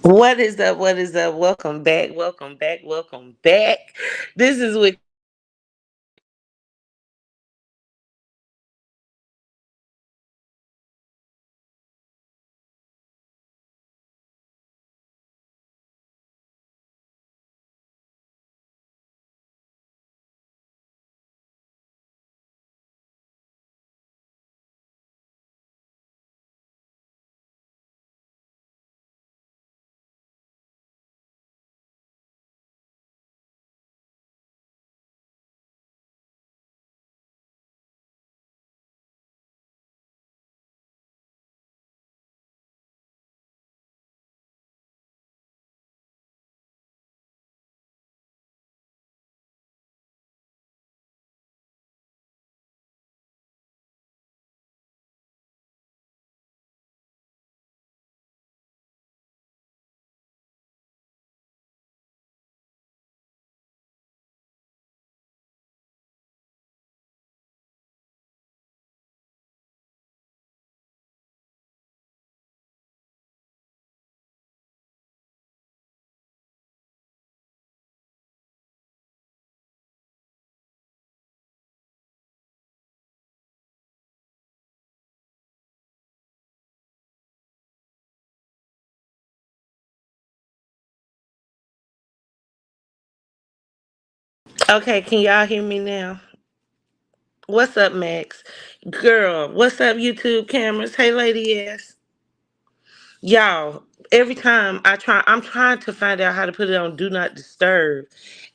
What is up? What is up? Welcome back. Welcome back. Welcome back. This is with Okay, can y'all hear me now? What's up, Max? Girl, what's up, YouTube cameras? Hey, lady ass. Y'all, every time I'm trying to find out how to put it on Do Not Disturb.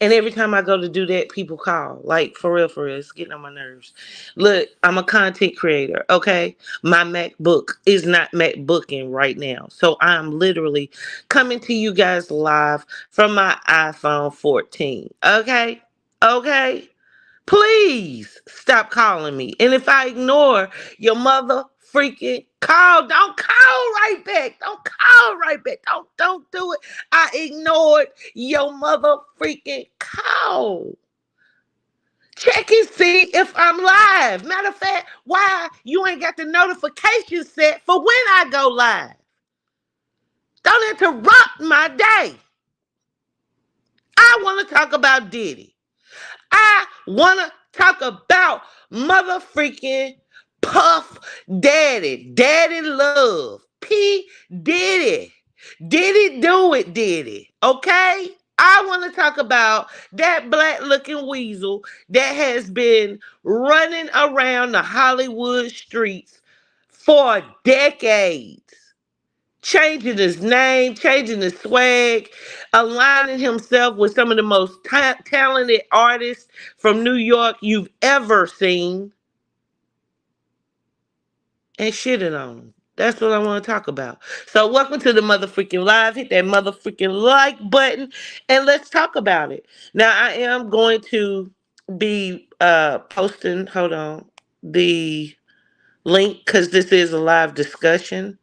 And every time I go to do that, people call. Like, for real, it's getting on my nerves. Look, I'm a content creator, okay? My MacBook is not MacBooking right now. So I'm literally coming to you guys live from my iPhone 14, okay? Okay? Please stop calling me. And if I ignore your mother freaking call, don't call right back. Don't call right back. Don't do it. I ignored your mother freaking call. Check and see if I'm live. Matter of fact, why you ain't got the notification set for when I go live? Don't interrupt my day. I want to talk about Diddy. I want to talk about mother freaking Puff Daddy. Daddy Love. P. Diddy. Diddy do it, Diddy. Okay? I want to talk about that black looking weasel that has been running around the Hollywood streets for decades, changing his name, changing his swag, aligning himself with some of the most talented artists from New York you've ever seen, and shitting on him. That's what I want to talk about. So, welcome to the motherfucking live. Hit that motherfucking like button and let's talk about it. Now, I am going to be posting, hold on, the link because this is a live discussion.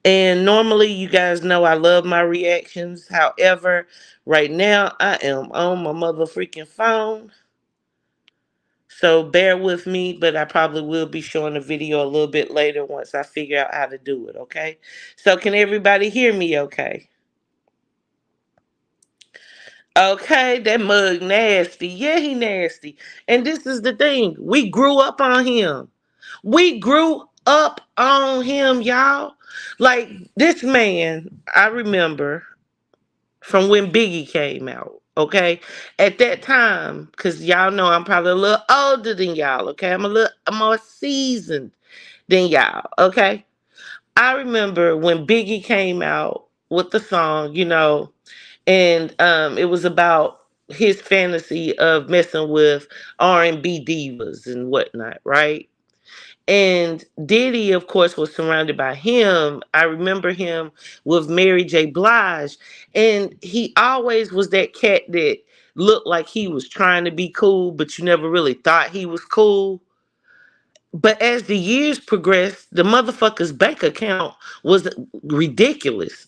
And normally, you guys know I love my reactions. However, right now I am on my mother freaking phone. So bear with me, but I probably will be showing the video a little bit later once I figure out how to do it, okay? So can everybody hear me okay? Okay, that mug nasty. Yeah, he nasty. And this is the thing. We grew up on him. We grew up on him, y'all. Like this man, I remember from when Biggie came out. Okay, at that time, because y'all know I'm probably a little older than y'all. Okay, I'm more seasoned than y'all. Okay, I remember when Biggie came out with the song, and it was about his fantasy of messing with R&B divas and whatnot, right? And Diddy, of course, was surrounded by him. I remember him with Mary J. Blige. And he always was that cat that looked like he was trying to be cool, but you never really thought he was cool. But as the years progressed, the motherfucker's bank account was ridiculous.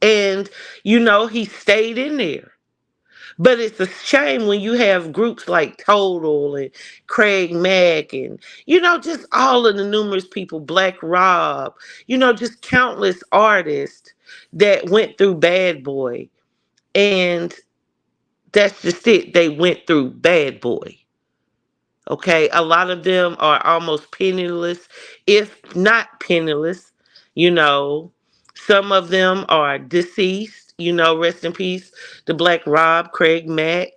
And, he stayed in there. But it's a shame when you have groups like Total and Craig Mack and, just all of the numerous people, Black Rob, just countless artists that went through Bad Boy, and that's just it. They went through Bad Boy. Okay, a lot of them are almost penniless, if not penniless. You know, some of them are deceased. Rest in peace, the Black Rob, Craig Mack,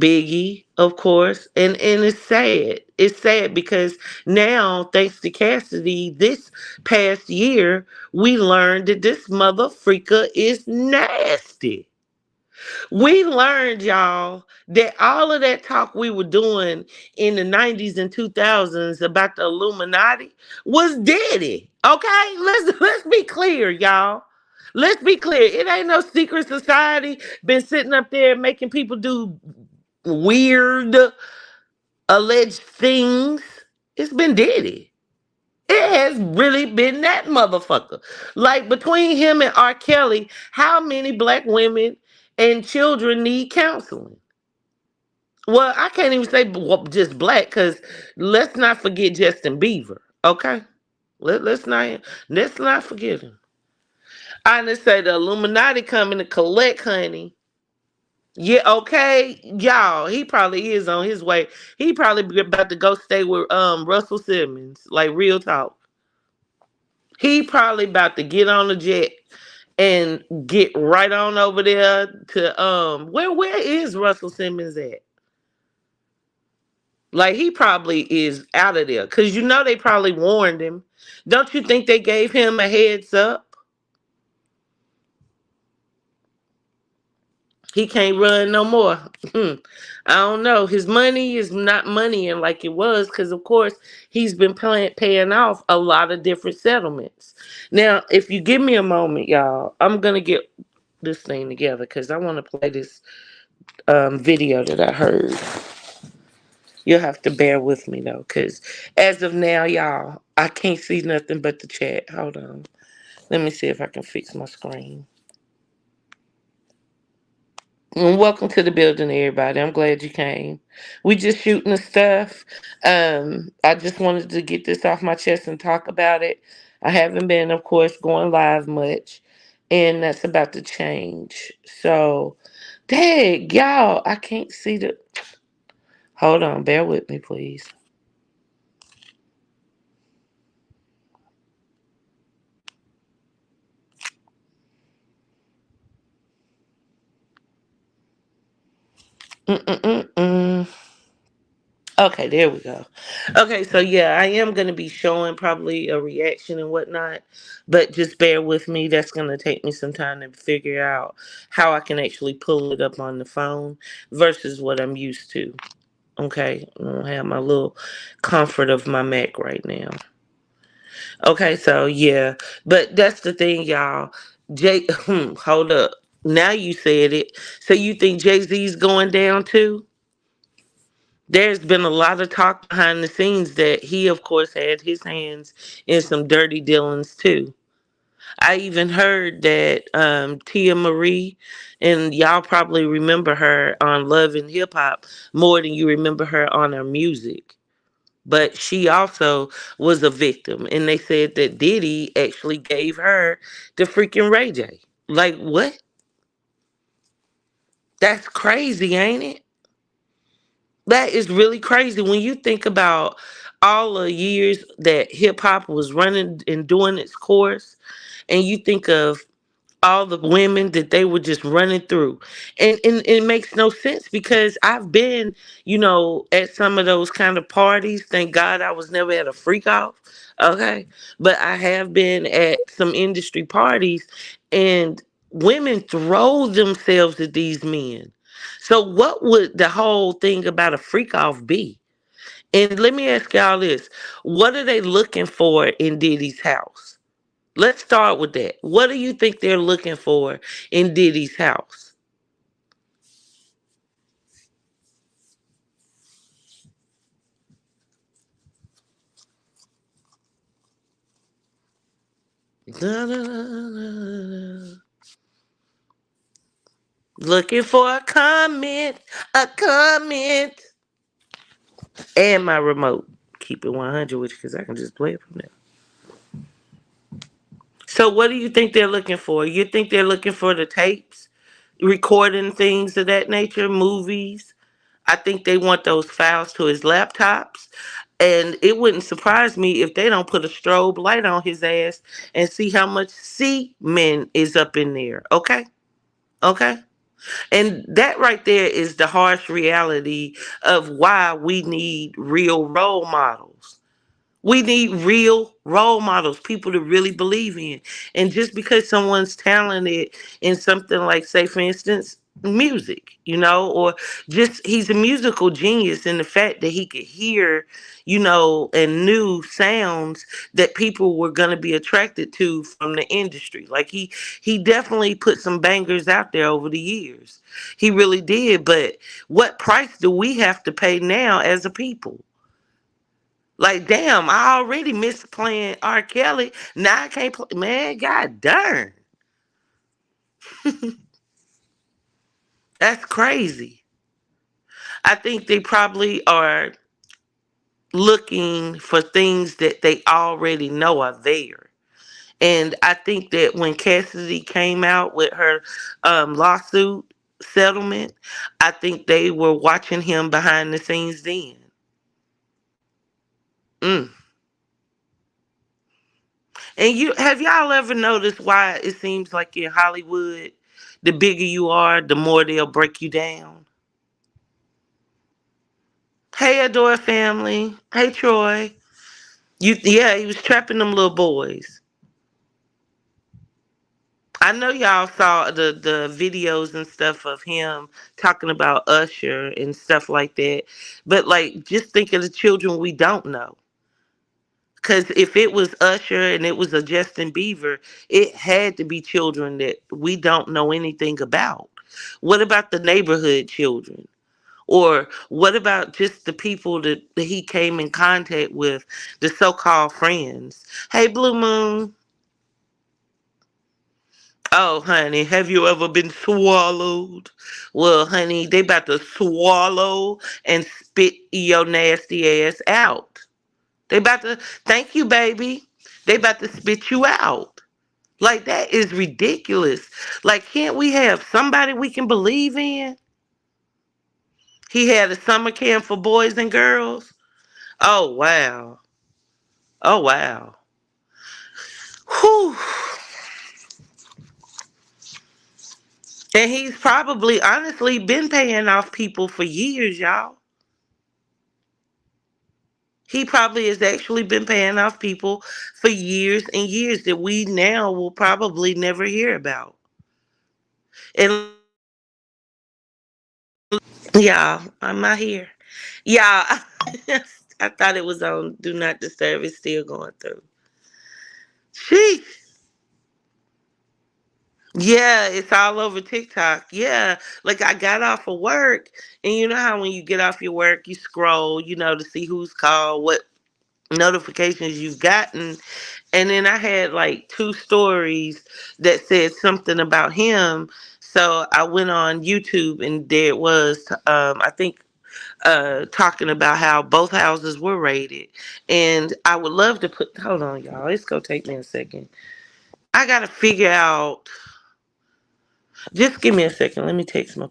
Biggie, of course, and it's sad. It's sad because now, thanks to Cassidy, this past year, we learned that this mother freaker is nasty. We learned, y'all, that all of that talk we were doing in the 90s and 2000s about the Illuminati was Diddy. Okay? Let's be clear, y'all. Let's be clear. It ain't no secret society been sitting up there making people do weird alleged things. It's been Diddy. It has really been that motherfucker. Like, between him and R. Kelly, how many black women and children need counseling? Well, I can't even say just black, because let's not forget Justin Bieber. Okay, let's not forget him. I just say the Illuminati coming to collect, honey. Yeah, okay, y'all. He probably is on his way. He probably be about to go stay with Russell Simmons. Like, real talk. He probably about to get on the jet and get right on over there to where is Russell Simmons at? Like, he probably is out of there, cuz they probably warned him. Don't you think they gave him a heads up? He can't run no more. I don't know. His money is not moneying like it was, because, of course, he's been paying off a lot of different settlements. Now, if you give me a moment, y'all, I'm going to get this thing together, because I want to play this video that I heard. You'll have to bear with me, though, because as of now, y'all, I can't see nothing but the chat. Hold on. Let me see if I can fix my screen. And welcome to the building, everybody. I'm glad you came. We just shooting the stuff. I just wanted to get this off my chest and talk about it. I haven't been, of course, going live much, and that's about to change. So, dang, y'all, I can't see the. Hold on, bear with me, please. Mm-mm-mm-mm. Okay, there we go. Okay, so yeah, I am going to be showing probably a reaction and whatnot, but just bear with me. That's going to take me some time to figure out how I can actually pull it up on the phone versus what I'm used to. Okay, I don't have my little comfort of my Mac right now. Okay, so yeah, but that's the thing, y'all. Hold up. Now you said it. So you think Jay-Z's going down too? There's been a lot of talk behind the scenes that he, of course, had his hands in some dirty dealings too. I even heard that Tia Marie, and y'all probably remember her on Love and Hip Hop more than you remember her on her music. But she also was a victim, and they said that Diddy actually gave her the freaking Ray J. Like, what? That's crazy, ain't it? That is really crazy when you think about all the years that hip hop was running and doing its course, and you think of all the women that they were just running through. And it makes no sense, because I've been, at some of those kind of parties. Thank God I was never at a freak off. Okay. But I have been at some industry parties, and women throw themselves at these men. So what would the whole thing about a freak off be? And let me ask y'all this. What are they looking for in Diddy's house? Let's start with that. What do you think they're looking for in Diddy's house? Looking for a comment, a comment. And my remote. Keep it 100 with you, because I can just play it from there. So what do you think they're looking for? You think they're looking for the tapes, recording things of that nature, movies? I think they want those files to his laptops. And it wouldn't surprise me if they don't put a strobe light on his ass and see how much semen is up in there. Okay? Okay? And that right there is the harsh reality of why we need real role models. We need real role models, people to really believe in. And just because someone's talented in something like, say, for instance, music, or just he's a musical genius in the fact that he could hear, and knew sounds that people were going to be attracted to from the industry. Like he definitely put some bangers out there over the years. He really did. But what price do we have to pay now as a people? Like, damn, I already missed playing R. Kelly. Now I can't play. Man, god darn. That's crazy. I think they probably are looking for things that they already know are there. And I think that when Cassidy came out with her lawsuit settlement, I think they were watching him behind the scenes then. Mm. And have y'all ever noticed why it seems like in Hollywood, the bigger you are, the more they'll break you down? Hey, Adore family. Hey, Troy. Yeah, he was trapping them little boys. I know y'all saw the videos and stuff of him talking about Usher and stuff like that. But like, just think of the children we don't know. Because if it was Usher and it was a Justin Bieber, it had to be children that we don't know anything about. What about the neighborhood children? Or what about just the people that he came in contact with, the so called friends? Hey, Blue Moon. Oh, honey, have you ever been swallowed? Well, honey, they about to swallow and spit your nasty ass out. They about to, thank you, baby. They about to spit you out. Like, that is ridiculous. Like, can't we have somebody we can believe in? He had a summer camp for boys and girls. Oh, wow. Oh, wow. Whew. And he's probably honestly been paying off people for years, y'all. He probably has actually been paying off people for years and years that we now will probably never hear about. And yeah, I'm not here. Yeah, I thought it was on Do Not Disturb. It's still going through. Sheesh. Yeah, it's all over TikTok. Yeah, like I got off of work, and you know how when you get off your work, you scroll, to see who's called, what notifications you've gotten. And then I had like two stories that said something about him. So I went on YouTube and there it was, I think, talking about how both houses were raided. And I would love to hold on, y'all. It's going to take me a second. I got to figure out, just give me a second. Let me text my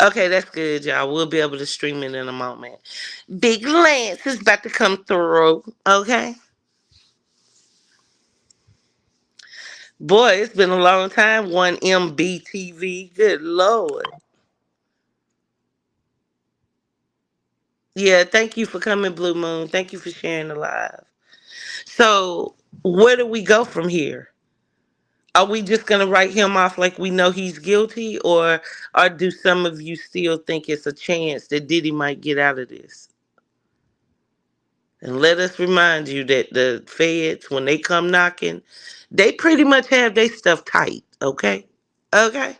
Okay, that's good, y'all. We'll be able to stream it in a moment. Big Lance is about to come through. Okay, boy, it's been a long time. One MBTV. Good lord. Yeah, thank you for coming, Blue Moon. Thank you for sharing the live. So, where do we go from here? Are we just gonna write him off like we know he's guilty, or do some of you still think it's a chance that Diddy might get out of this? And let us remind you that the feds, when they come knocking, they pretty much have their stuff tight. Okay, okay.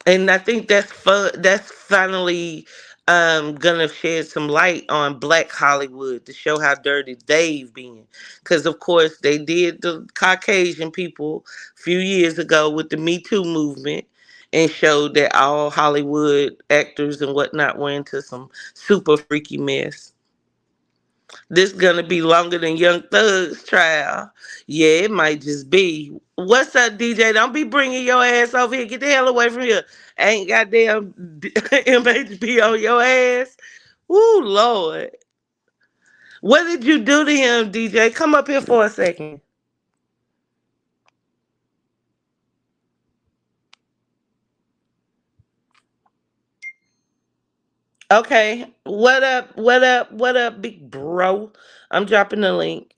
And I think that's fun. That's finally gonna shed some light on Black Hollywood to show how dirty they've been. Because of course they did the Caucasian people a few years ago with the Me Too movement and showed that all Hollywood actors and whatnot were into some super freaky mess. This gonna be longer than Young Thug's trial. Yeah, it might just be. What's up, DJ? Don't be bringing your ass over here. Get the hell away from here. Ain't goddamn MHB on your ass. Woo, Lord. What did you do to him, DJ? Come up here for a second. Okay. What up? What up? What up, big bro? I'm dropping the link.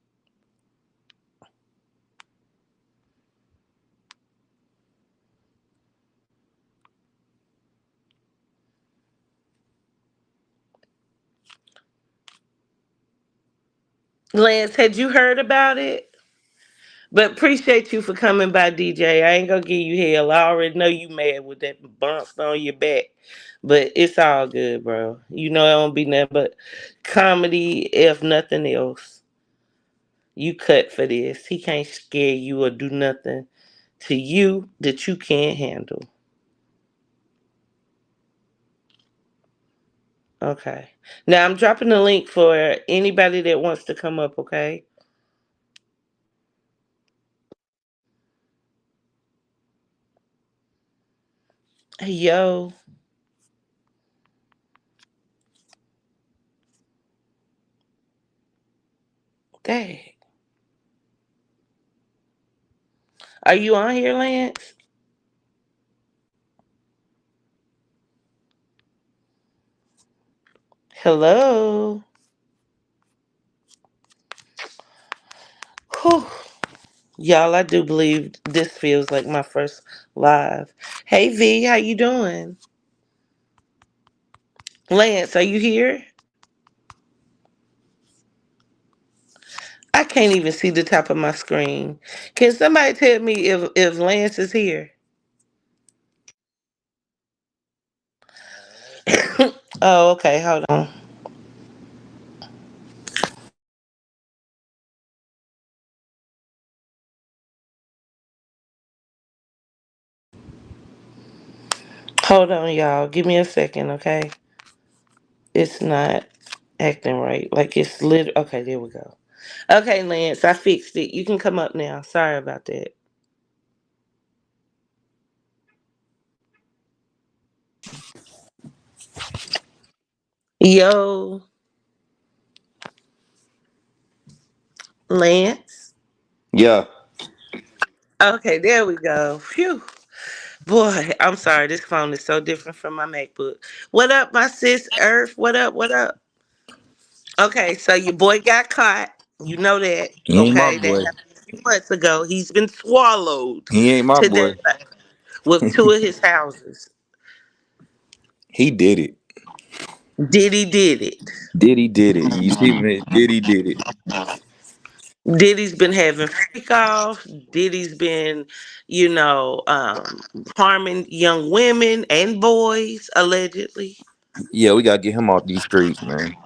Lance, had you heard about it? But appreciate you for coming by, DJ. I ain't gonna give you hell. I already know you mad with that bump on your back. But it's all good, bro. You know it don't be nothing but comedy, if nothing else. You cut for this. He can't scare you or do nothing to you that you can't handle. Okay. Now I'm dropping the link for anybody that wants to come up, okay? Hey, yo. Dang. Are you on here, Lance? Hello. Whew. Y'all, I do believe this feels like my first live. Hey V, how you doing? Lance, are you here? I can't even see the top of my screen. Can somebody tell me if Lance is here? Oh, okay, hold on. Hold on, y'all. Give me a second, okay? It's not acting right. Like it's lit. Okay, there we go. Okay, Lance, I fixed it. You can come up now. Sorry about that. Yo, Lance. Yeah. Okay, there we go. Phew. Boy, I'm sorry. This phone is so different from my MacBook. What up, my sis Earth? What up? What up? Okay, so your boy got caught. You know that. He ain't my Okay, that boy. happened a few months ago. He's been swallowed He ain't my to boy. death with two of his houses. He did it. Diddy did it. Diddy did it. You see me? Diddy did it. Diddy's been having freak offs. Diddy's been, you know, harming young women and boys, allegedly. Yeah, we gotta get him off these streets, man.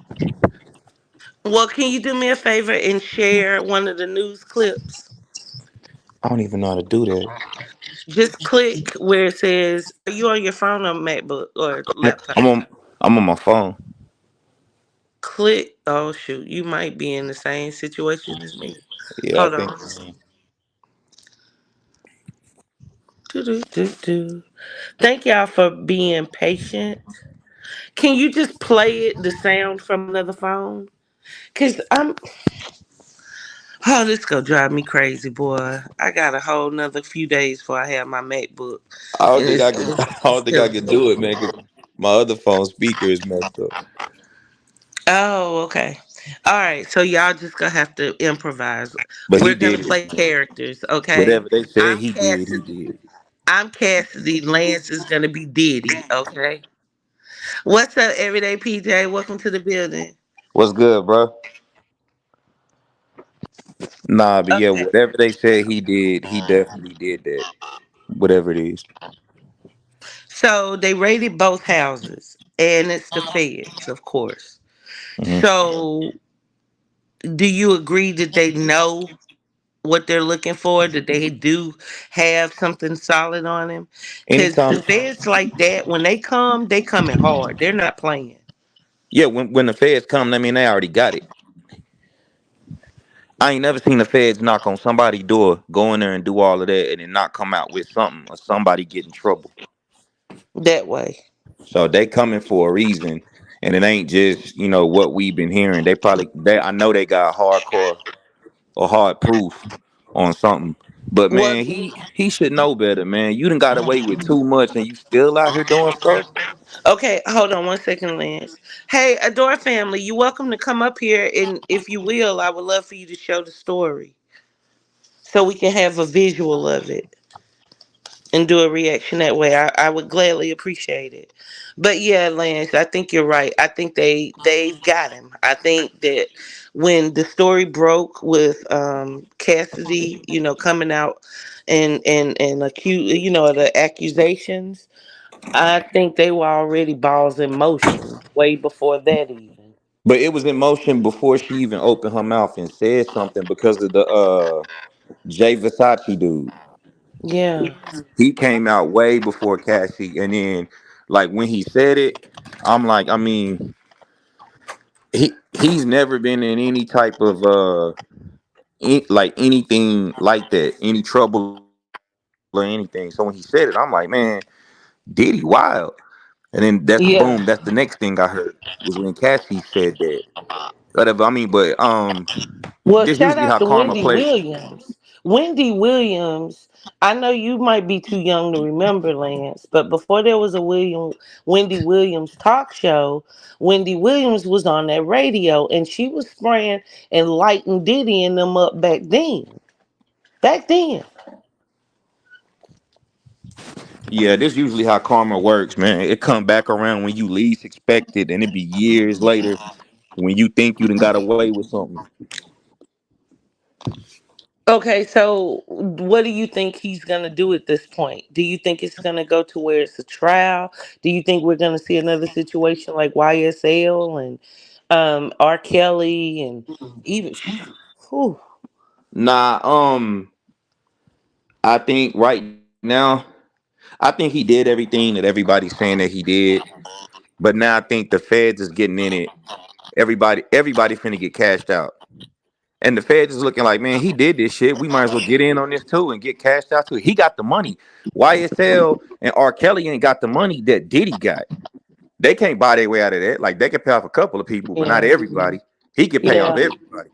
Well, can you do me a favor and share one of the news clips? I don't even know how to do that. Just click where it says, are you on your phone or MacBook or I'm, laptop? I'm on. I'm on my phone. Click. Oh, shoot. You might be in the same situation as me. Yeah, I Hold think. on. Do, do, do, do. Thank y'all for being patient. Can you just play it, the sound from another phone? Cause oh, this gonna drive me crazy, boy. I got a whole nother few days before I have my MacBook, I don't and think it's I can. I don't think I killing can me. do it, man. Cause my other phone speaker is messed up. Oh, okay. All right, so y'all just gonna have to improvise. But he We're gonna did it. play characters, okay? Whatever they said I'm he did, he Cassidy. did. I'm Cassidy. Lance is gonna be Diddy, okay? What's up, everyday PJ? Welcome to the building. What's good, bro? Nah, but yeah, Okay. whatever they said he did, he definitely did that. Whatever it is. So they raided both houses, and it's the feds, of course. Hmm. So, do you agree that they know what they're looking for? That they do have something solid on him? Because Anytime, the feds like that, when they coming hard. They're not playing. yeah. When the feds come, I mean they already got it. I ain't never seen the feds knock on somebody's door, go in there and do all of that, and then not come out with something or somebody get in trouble. That way. So they coming for a reason, and it ain't just what we've been hearing. They I know they got hardcore or hard proof on something. But Well, man, he should know better, man. You done got away with too much, and you still out here doing stuff. okay, hold on 1 second, Lance. Hey, Adore family, you welcome to come up here, and if you will, I would love for you to show the story so we can have a visual of it and do a reaction that way. I would gladly appreciate it. But yeah, Lance, I think you're right. I think they've got him. I think that when the story broke with Cassidy, coming out and accuse, the accusations, I think they were already balls in motion way before that even. But it was in motion before she even opened her mouth and said something because of the Jay Versace dude. Yeah. He came out way before Cassie, and then like when he said it, I'm like, I mean, he's never been in any type of like anything like that, any trouble or anything. So when he said it, I'm like, man, Diddy wild. And then boom, that's the Yeah. next thing I heard was when Cassie said that. Whatever. I mean, but Well, this shout usually how out to karma Wendy plays. Williams. Wendy Williams, I know you might be too young to remember, Lance, but before there was a Wendy Williams talk show, Wendy Williams was on that radio and she was spraying and lighting Diddy and them up back then. Back then. Yeah, this usually how karma works, man. It come back around when you least expect it, and it be years later when you think you done got away with something. Okay, so what do you think he's gonna do at this point? Do you think it's gonna go to where it's a trial? Do you think we're gonna see another situation like YSL and R. Kelly and even whew, Nah, I think right now, I think he did everything that everybody's saying that he did. But now I think the feds is getting in it. Everybody finna get cashed out. And the feds is looking like, man, he did this shit. We might as well get in on this too and get cashed out too. He got the money. YSL and R. Kelly ain't got the money that Diddy got. They can't buy their way out of that. Like they can pay off a couple of people, but not yeah, everybody. He can pay off yeah. everybody.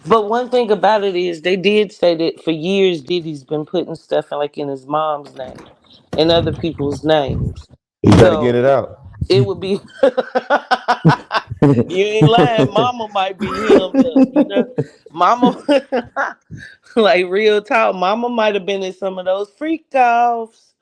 But one thing about it is they did say that for years Diddy's been putting stuff in, like in his mom's name and other people's names. He better get So it out. it would be you ain't lying, mama might be hemmed up. Mama like real talk, mama might have been in some of those freak offs.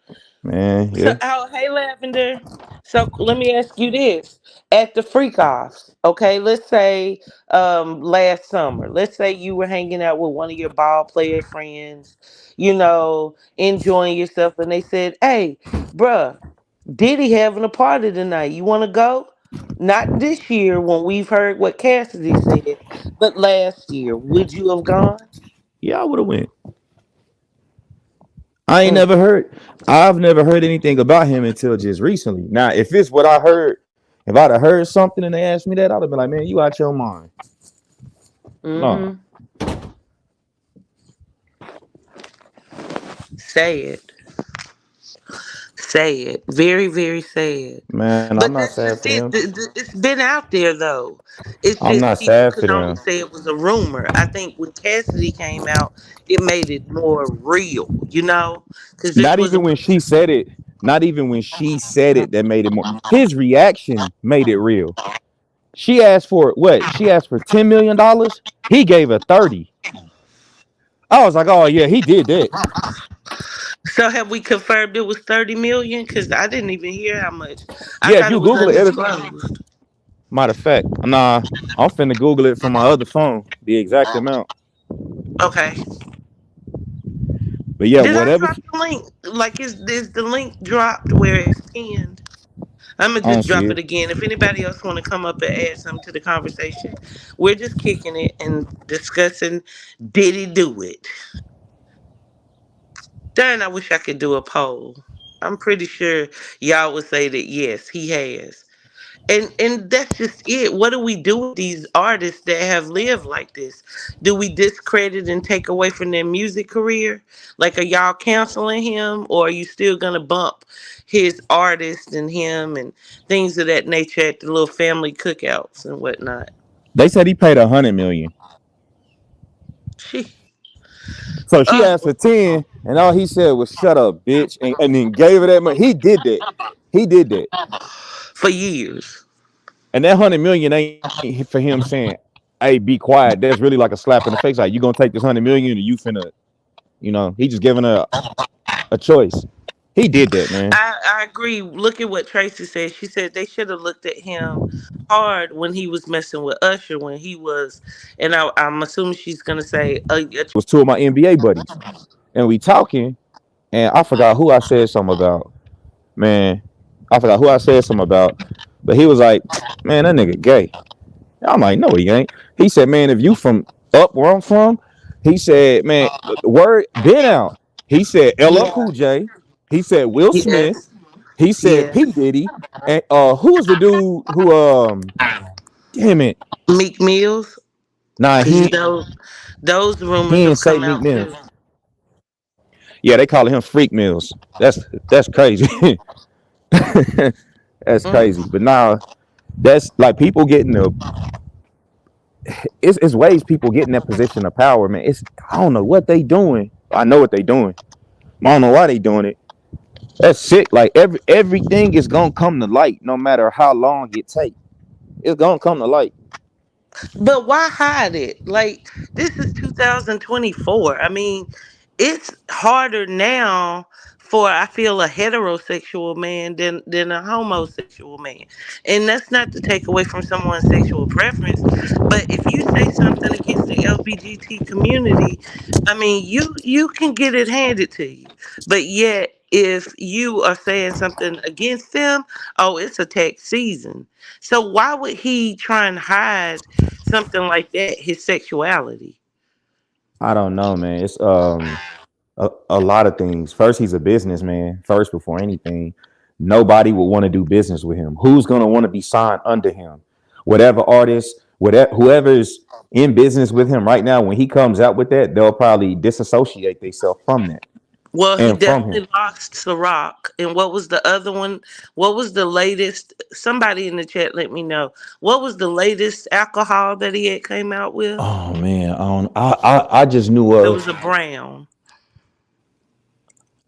Man, So, yeah. oh, hey, Lavender. So, let me ask you this: at the freak offs, okay? Let's say, last summer. Let's say you were hanging out with one of your ball player friends, enjoying yourself, and they said, "Hey, bruh, Diddy having a party tonight. You want to go?" Not this year when we've heard what Cassidy said, but last year. Would you have gone? Yeah, I would have went. I ain't Mm, never heard. I've never heard anything about him until just recently. Now, if it's what I heard, if I'd have heard something and they asked me that, I'd have been like, man, you out your mind. No. mm-hmm. Say it. sad, very, very sad. Man, I'm But not that's sad for just them. it. It's been out there though. It's I'm just not people sad for could only them. say it was a rumor. I think when Cassidy came out, it made it more real. Because this Not was a even when she said it. Not even when she said it that made it more. His reaction made it real. She asked for what? She asked for $10 million. He gave her 30. I was like, oh yeah, he did that. So have we confirmed it was 30 million? Because I didn't even hear how much. I Yeah, if thought you it was Google it, it'll, undisclosed. matter of fact, nah, I'm finna Google it from my other phone, the exact amount. Okay. But yeah, Did I whatever. drop the link? Like, is the link dropped where it's pinned? I'm gonna I don't just see drop it. it again. If anybody else want to come up and add something to the conversation, we're just kicking it and discussing. Did he do it? Darn, I wish I could do a poll. I'm pretty sure y'all would say that yes, he has. And that's just it. What do we do with these artists that have lived like this? Do we discredit and take away from their music career? Like, are y'all canceling him, or are you still gonna bump his artist and him and things of that nature at the little family cookouts and whatnot? They said he paid 100 million. She, So she asked oh, for 10, and all he said was "shut up, bitch," and then gave her that money. He did that. He did that. for years. And that 100 million ain't for him saying, "Hey, be quiet." That's really like a slap in the face. Like, you gonna take this 100 million and you finna, he just giving her a choice. He did that, man. I agree. Look at what Tracy said. She said they should have looked at him hard when he was messing with Usher, when he was, and I'm assuming she's gonna say Was two of my NBA buddies, and we talking, and I forgot who I said something about. Man, I forgot who I said something about, but he was like, "Man, that nigga gay." I'm like, "No, he ain't." He said, "Man, if you from up where I'm from," he said, "Man, word been out." He said, "LL yeah, Cool J." He said, "Will Smith." yes, He said, "P yes. Diddy." And who was the dude who damn it. Meek Mills, Nah, because those rumors he have didn't say come Meek out Mill. too. Yeah, they calling him Freak Mills. That's crazy. That's Mm. crazy. But now that's like people getting the it's ways people get in that position of power, man. It's I don't know what they doing. I know what they doing. I don't know why they doing it. That's sick. Like everything is gonna come to light, no matter how long it take. It's gonna come to light. But why hide it? Like, this is 2024. I mean, it's harder now for, I feel, a heterosexual man than a homosexual man. And that's not to take away from someone's sexual preference, but if you say something against the LGBT community, I mean, you can get it handed to you. But yet, if you are saying something against them, oh, it's attack season. So why would he try and hide something like that, his sexuality? I don't know, man. It's a lot of things. First, he's a businessman. First, before anything, nobody would want to do business with him. Who's gonna want to be signed under him? Whatever artist, whatever whoever's in business with him right now, when he comes out with that, they'll probably disassociate themselves from that Well, he and from him. definitely lost Ciroc. And what was the other one? What was the latest? Somebody in the chat let me know. What was the latest alcohol that he had came out with? Oh man, I just knew It of was a brown.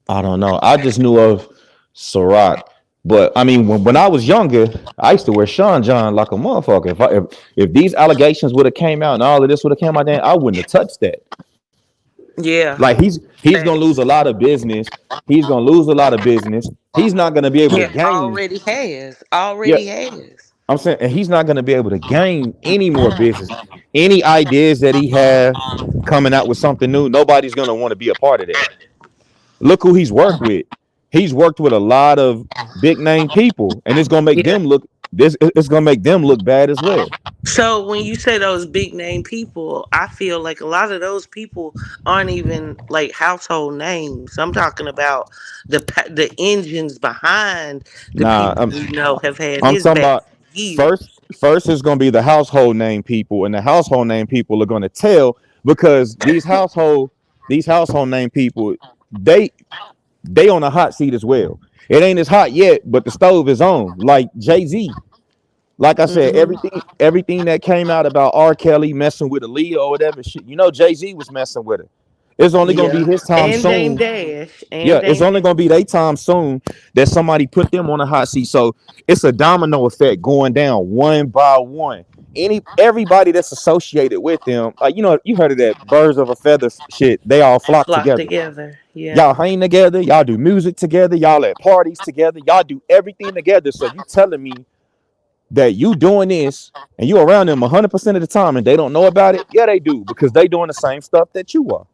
I don't know. I just knew of Ciroc. But I mean, when I was younger, I used to wear Sean John like a motherfucker. If these allegations would have came out and all of this would have came out, then I wouldn't have touched that. Yeah. Like he's gonna lose a Facts. lot of business. He's gonna lose a lot of business. He's not gonna be able to Yeah, gain. already has. Yeah, Already has. I'm saying, and he's not gonna be able to gain any more business. Any ideas that he have coming out with something new, nobody's gonna want to be a part of that. Look who he's worked with. He's worked with a lot of big name people, and it's gonna make Yeah. them look this. It's gonna make them look bad as well. So when you say those big name people, I feel like a lot of those people aren't even like household names. I'm talking about the engines behind the Nah, people we know have had I'm his talking back about for first. years. First is gonna be the household name people, and the household name people are gonna tell because these household name people they they on a hot seat as well. It ain't as hot yet, but the stove is on. Like Jay-Z. Like I said, Hmm. everything that came out about R. Kelly messing with Aaliyah or whatever shit, Jay-Z was messing with her. It's only gonna be Yeah. his time And Dame soon. Dash. And Yeah, it's Dame only Dash. gonna be their time soon that somebody put them on a hot seat. So it's a domino effect going down one by one. Everybody that's associated with them, like you heard of that birds of a feather shit. They all flock Flock together. together. Yeah. Y'all hang together. Y'all do music together. Y'all at parties together. Y'all do everything together. So you telling me that you doing this and you around them 100% of the time and they don't know about it? Yeah, they do because they doing the same stuff that you are.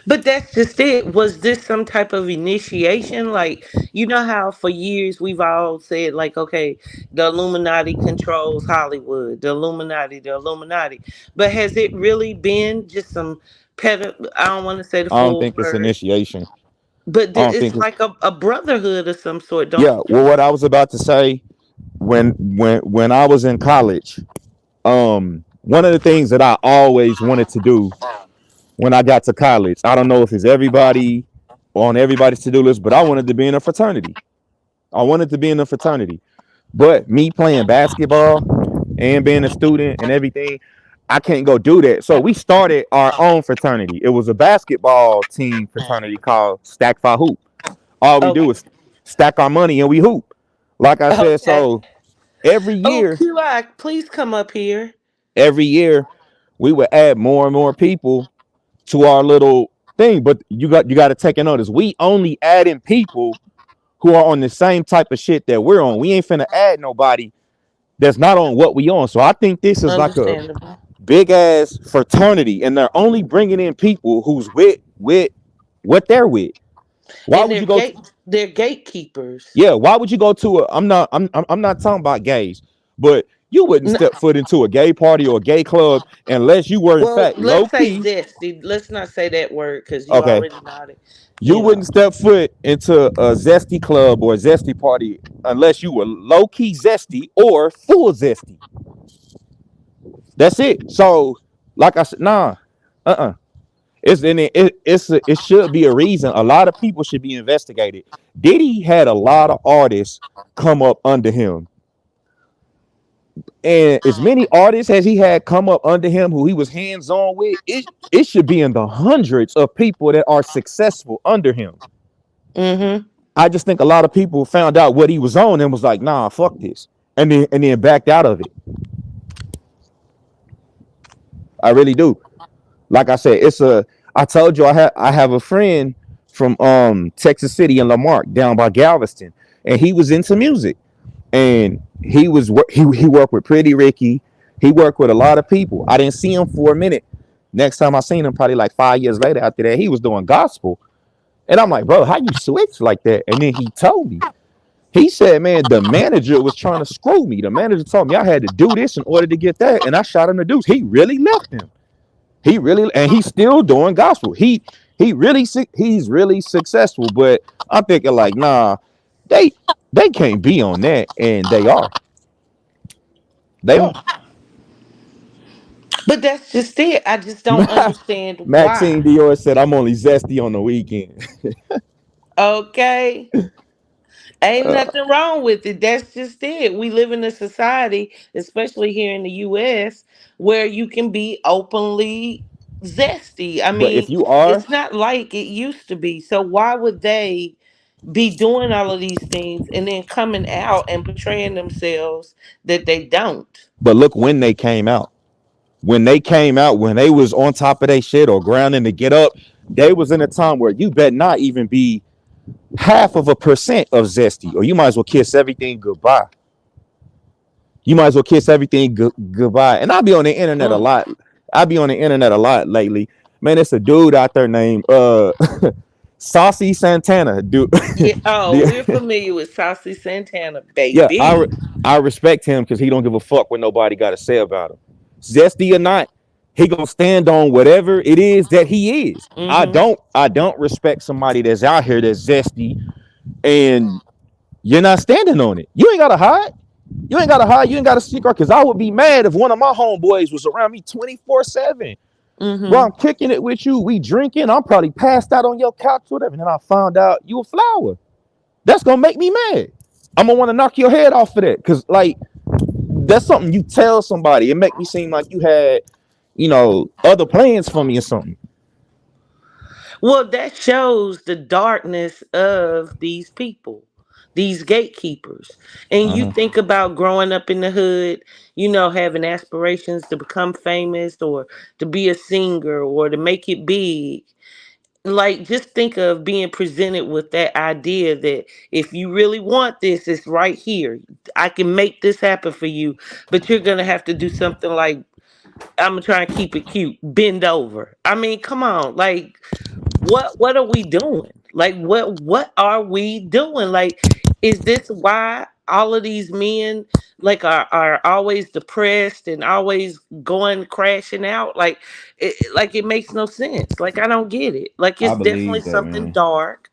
But that's just it. Was this some type of initiation? Like, you know how for years we've all said, like, okay, the Illuminati controls Hollywood, the Illuminati, the Illuminati. But has it really been just some I don't want to say the I don't full think it's word, initiation. but I don't it's think it's like a brotherhood of some sort, don't yeah. you Well, think? what I was about to say when I was in college, one of the things that I always wanted to do when I got to college, I don't know if it's everybody on everybody's to do list, but I wanted to be in a fraternity. I wanted to be in a fraternity. But me playing basketball and being a student and everything, I can't go do that. So we started our own fraternity. It was a basketball team fraternity called Stack Fi Hoop. All we do Okay. is stack our money and we hoop. Like I said, Okay. so every Oh, year, QI, please come up here. every year, we would add more and more people to our little thing. But you got to take a notice. We only add in people who are on the same type of shit that we're on. We ain't finna add nobody that's not on what we on. So I think this is like a Understandable. big ass fraternity, and they're only bringing in people who's with what they're with. Why And would you go to? they're gatekeepers. Yeah, why would you go to a? I'm not talking about gays, but you wouldn't No, step foot into a gay party or a gay club unless you were in well, fact low let's say key. zesty. Let's not say that word because you Okay, already nodded. you You know. wouldn't step foot into a zesty club or a zesty party unless you were low key zesty or full zesty. That's it. So, like I said, nah, It's in it. It should be a reason. A lot of people should be investigated. Diddy had a lot of artists come up under him, and as many artists as he had come up under him who he was hands on with, it should be in the hundreds of people that are successful under him. Mm-hmm. I just think a lot of people found out what he was on and was like, nah, fuck this, and then backed out of it. I really do. Like I said, it's a. I told you I have a friend from Texas City and Lamarck down by Galveston, and he was into music, and he worked with Pretty Ricky. He worked with a lot of people. I didn't see him for a minute. Next time I seen him, probably like 5 years later. After that, he was doing gospel, and I'm like, bro, how you switch like that? And then he told me. He said, man, the manager was trying to screw me. The manager told me I had to do this in order to get that, and I shot him the deuce. He really left him. He really, and he's still doing gospel. He's really successful. But I'm thinking like, nah, they they can't be on that, and they are. They are. Mm. But that's just it. I just don't understand Maxine why. Dior said, "I'm only zesty on the weekend." Okay. Ain't Uh, nothing wrong with it. That's just it. We live in a society, especially here in the US, where you can be openly zesty. I but if mean, you are, it's not like it used to be. So why would they be doing all of these things and then coming out and portraying themselves that they don't? but look when they came out. When they came out, when they was on top of their shit or grounding to get up, they was in a time where you bet not even be half of a percent of zesty, or you might as well kiss everything goodbye. You might as well kiss everything goodbye. And I'll be on the internet a Mm. lot. I'll be on the internet a lot lately. Man, it's a dude out there named Saucy Santana. Dude, Yeah. Oh, we're the, familiar with Saucy Santana, yeah, baby. I respect him because he don't give a fuck what nobody got to say about him. Zesty or not, he gonna stand on whatever it is that he is. Mm-hmm. I don't respect somebody that's out here that's zesty and you're not standing on it. You ain't gotta hide. You ain't gotta hide. You ain't gotta secret. Cause I would be mad if one of my homeboys was around me 24/7. Bro, Mm-hmm. I'm kicking it with you. We drinking. I'm probably passed out on your couch, whatever. And then I found out you a flower. That's gonna make me mad. I'm gonna want to knock your head off of that, because like that's something you tell somebody. It make me seem like you had, other plans for me or something. Well, that shows the darkness of these people, these gatekeepers. And you Uh-huh. think about growing up in the hood, having aspirations to become famous or to be a singer or to make it big. Like, just think of being presented with that idea that if you really want this, it's right here. I can make this happen for you, but you're going to have to do something like, I'm going to try and keep it cute, bend over. I mean, come on. Like, what are we doing? Like, what are we doing? Like, is this why all of these men like are always depressed and always going crashing out? Like, it makes no sense. Like, I don't get it. Like, I it's definitely believe that, something man. dark.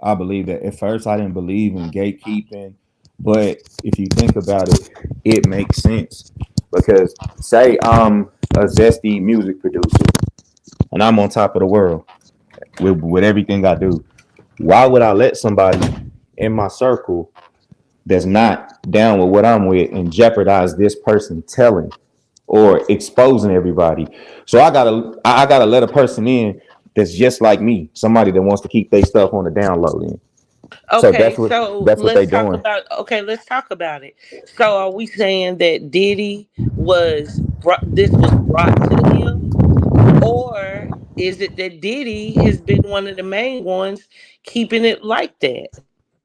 I believe that. At first, I didn't believe in gatekeeping, but if you think about it, it makes sense. Because say I'm a zesty music producer and I'm on top of the world with everything I do. Why would I let somebody in my circle that's not down with what I'm with and jeopardize this person telling or exposing everybody? So I gotta let a person in that's just like me, somebody that wants to keep their stuff on the down low. Then so Okay, so that's what they let's talk doing. about. Okay, let's talk about it. So, are we saying that Diddy was this was brought to him? Or is it that Diddy has been one of the main ones keeping it like that?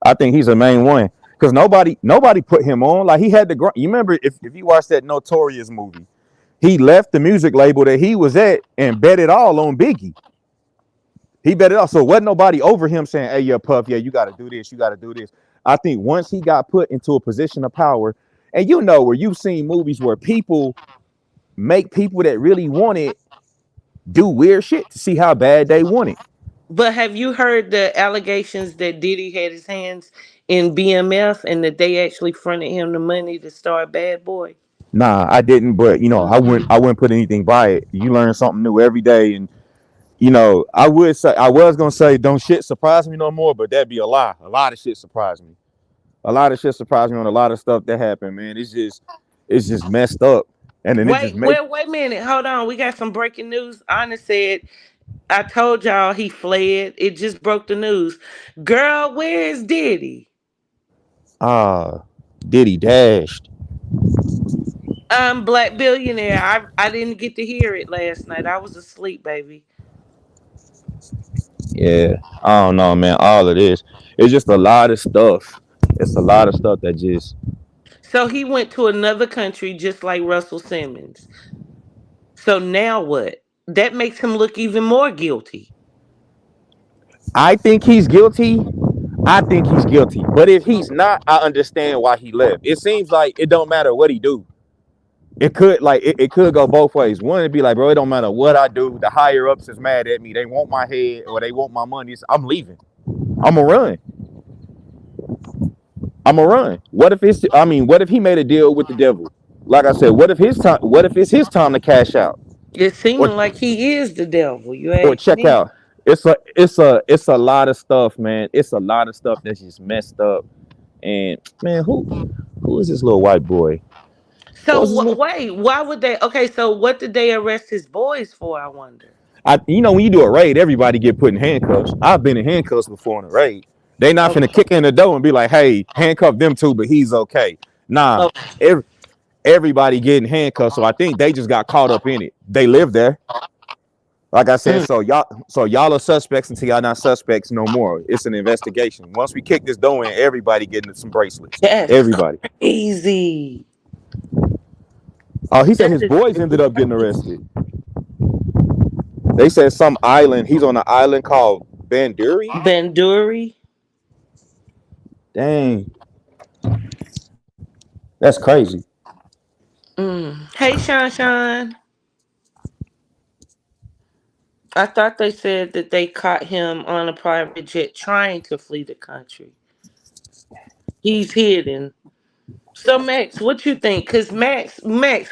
I think he's the main one because nobody put him on. Like he had to. You remember if you watched that Notorious movie, he left the music label that he was at and bet it all on Biggie. He bet it all. So wasn't nobody over him saying, "Hey, yeah, Puff, yeah, you got to do this, you got to do this." I think once he got put into a position of power, and where you've seen movies where people make people that really want it do weird shit to see how bad they want it. But have you heard the allegations that Diddy had his hands in BMF and that they actually fronted him the money to start Bad Boy? Nah, I didn't, but I wouldn't put anything by it. You learn something new every day, and I was gonna say don't shit surprise me no more, but that'd be a lie. A lot of shit surprised me. A lot of shit surprised me on a lot of stuff that happened, man. It's just messed up. And then it just make Wait a minute. Hold on. We got some breaking news. Anna said, I told y'all he fled. It just broke the news. Girl, where is Diddy? ah Diddy dashed. Black billionaire. I didn't get to hear it last night. I was asleep, baby. Yeah. I don't know, man. All of this. It's just a lot of stuff. It's a lot of stuff that just So he went to another country just like Russell Simmons. So now what? That makes him look even more guilty. I think he's guilty. I think he's guilty. But if he's not, I understand why he left. It seems like it don't matter what he do. It could go both ways. One, it'd be like, bro, it don't matter what I do. The higher ups is mad at me. They want my head or they want my money. I'm leaving. I'm gonna run. I'm gonna run. What if he made a deal with the devil? Like I said, what if his time? What if it's his time to cash out It's or seeming like he is the devil, you or ask check me. out? It's a lot of stuff, man. It's a lot of stuff that's just messed up. And man, who is this little white boy? So What's this little? wait, why would they? Okay, so what did they arrest his boys for? I wonder. When you do a raid, everybody get put in handcuffs. I've been in handcuffs before in a raid. They not finna Okay. kick in the door and be like, "Hey, handcuff them too," but he's okay. Nah, Okay. every, everybody getting handcuffed. So I think they just got caught up in it. They live there. Like I said, Mm, so y'all are suspects until y'all not suspects no more. It's an investigation. Once we kick this door in, everybody getting some bracelets. that's Everybody. crazy. Oh, he said That his is boys ended up getting arrested. They said some island. He's on an island called Banduri. Banduri. Dang, that's crazy. Hey, Sean Sean. I thought they said that they caught him on a private jet trying to flee the country. He's hidden. So Max, what you think? Cause Max,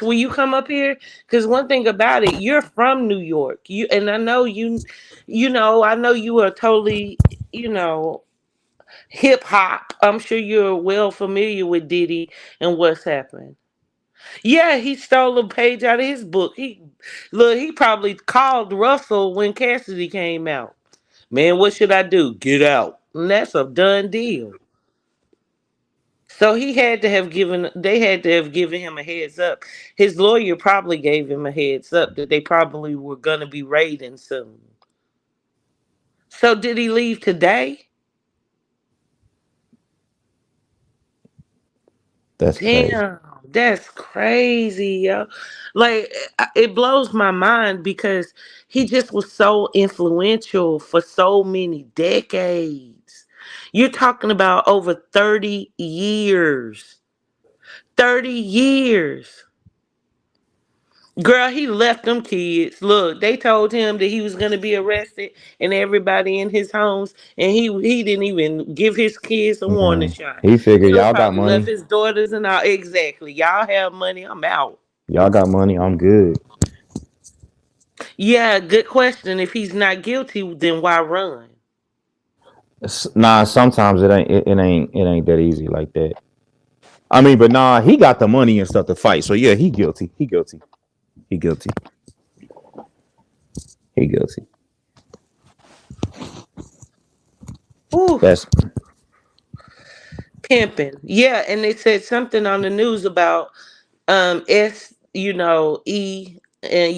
will you come up here? Cause one thing about it, you're from New York. I know you are totally, you know, Hip hop. I'm sure you're well familiar with Diddy and what's happened. Yeah, he stole a page out of his book. He probably called Russell when Cassidy came out. Man, what should I do? Get out. And that's a done deal. So he had to have given they had to have given him a heads up. His lawyer probably gave him a heads up that they probably were gonna be raiding soon. So did he leave today? That's crazy. Damn, that's crazy, yo. Like it blows my mind because he just was so influential for so many decades. You're talking about over 30 years. 30 years. Girl, he left them kids. Look, they told him that he was gonna be arrested and everybody in his homes, and he didn't even give his kids a warning Man, shot. he He figured was y'all got probably left money. his daughters and all. Exactly. Y'all have money. I'm out. Y'all got money. I'm good. Yeah, good question. If he's not guilty, then why run? Nah, sometimes it ain't that easy like that. I mean, but nah, he got the money and stuff to fight. So yeah, he guilty. He guilty. He guilty. He guilty. Ooh, That's pimping. Yeah, and they said something on the news about S, E, and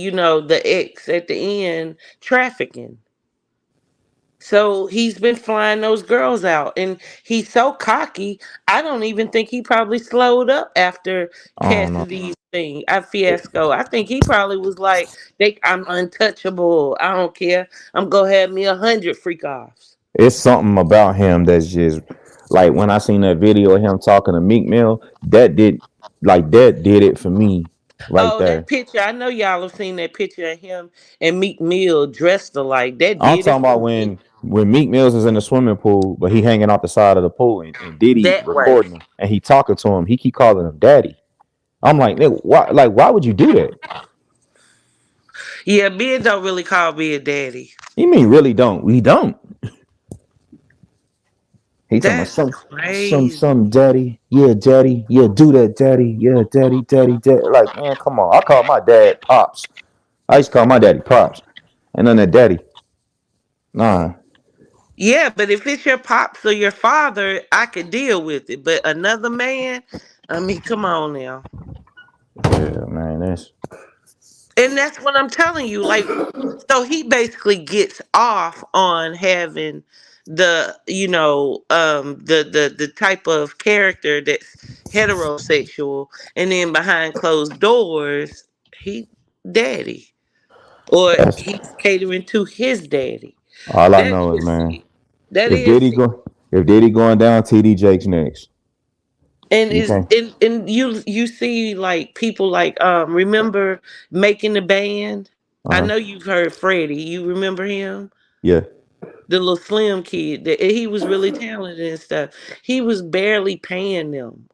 the X at the end trafficking. So he's been flying those girls out, and he's so cocky. I don't even think he probably slowed up after I don't know. Cassidy's thing, a fiasco. I think he probably was like, I'm untouchable. I don't care. I'm gonna have me 100 freak offs." It's something about him that's just like when I seen that video of him talking to Meek Mill, that did it for me right Oh, that there. picture! I know y'all have seen that picture of him and Meek Mill dressed alike. That I'm did it talking for about me. when Meek Mills is in the swimming pool, but he hanging out the side of the pool and Diddy That way. recording him and he talking to him. He keep calling him daddy. I'm like, nigga, why? Like, why would you do that? Yeah, Ben don't really call me a daddy. You mean really don't? We don't. He talking about That's some crazy. daddy. Yeah, daddy. Yeah, do that, daddy. Yeah, daddy, daddy, daddy. Like, man, come on. I call my dad pops. I used to call my daddy pops. And then that daddy. Nah. Yeah, but if it's your pops or your father, I could deal with it. But another man, I mean, come on now. Yeah, man. That's And that's what I'm telling you. Like, so he basically gets off on having the type of character that's heterosexual, and then behind closed doors, he daddy, or that's he's catering to his daddy. all I That know is, is man. sick. That If is Diddy sick. go if Diddy going down, TD Jake's next. And You is can't. and you see like people like remember making the band? I Uh-huh. know you've heard Freddie. You remember him? Yeah. The little slim kid that he was really talented and stuff. He was barely paying them.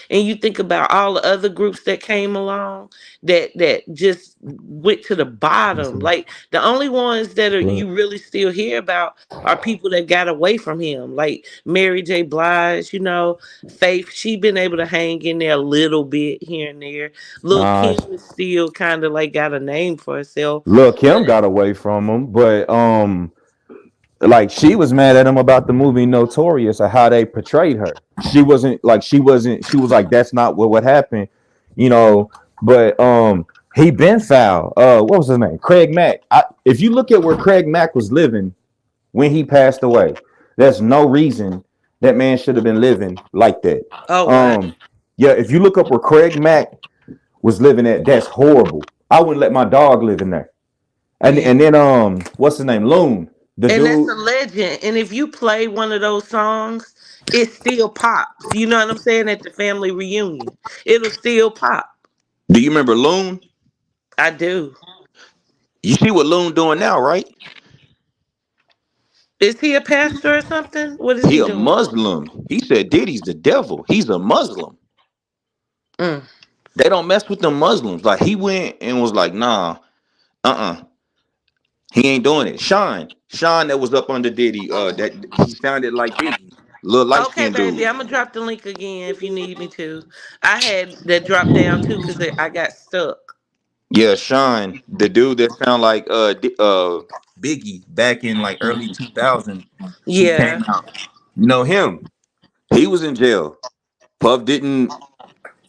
And you think about all the other groups that came along that just went to the bottom. Listen, Like the only ones that are look. you really still hear about are people that got away from him, like Mary J. Blige, Faith. She been able to hang in there a little bit here and there. Lil Nah, Kim is still kind of like got a name for herself, look, but Kim got away from him, but like she was mad at him about the movie Notorious or how they portrayed her. She was like that's not what happened, you know. But he been foul. What was his name? Craig Mack. If you look at where Craig Mack was living when he passed away, there's no reason that man should have been living like that. oh wow. Um, yeah, if you look up where Craig Mack was living at, that's horrible. I wouldn't let my dog live in there. Yeah. And then what's his name? Loon, the And that's dude. a legend. And if you play one of those songs, it still pops. You know what I'm saying? At the family reunion, it'll still pop. Do you remember Loon? I do. You see what Loon doing now, right? Is he a pastor or something? What is He he a doing? Muslim. He said Diddy's the devil. He's a Muslim. Mm. They don't mess with them Muslims. Like he went and was like, nah, uh-uh. He ain't doing it. Sean that was up under Diddy, that he sounded like Biggie, little light Okay, skinned baby, dude. I'm gonna drop the link again if you need me to. I had that drop down too because I got stuck. Yeah, Sean, the dude that sound like Biggie back in like early 2000, he Yeah. came out. You know him? He was in jail. Puff didn't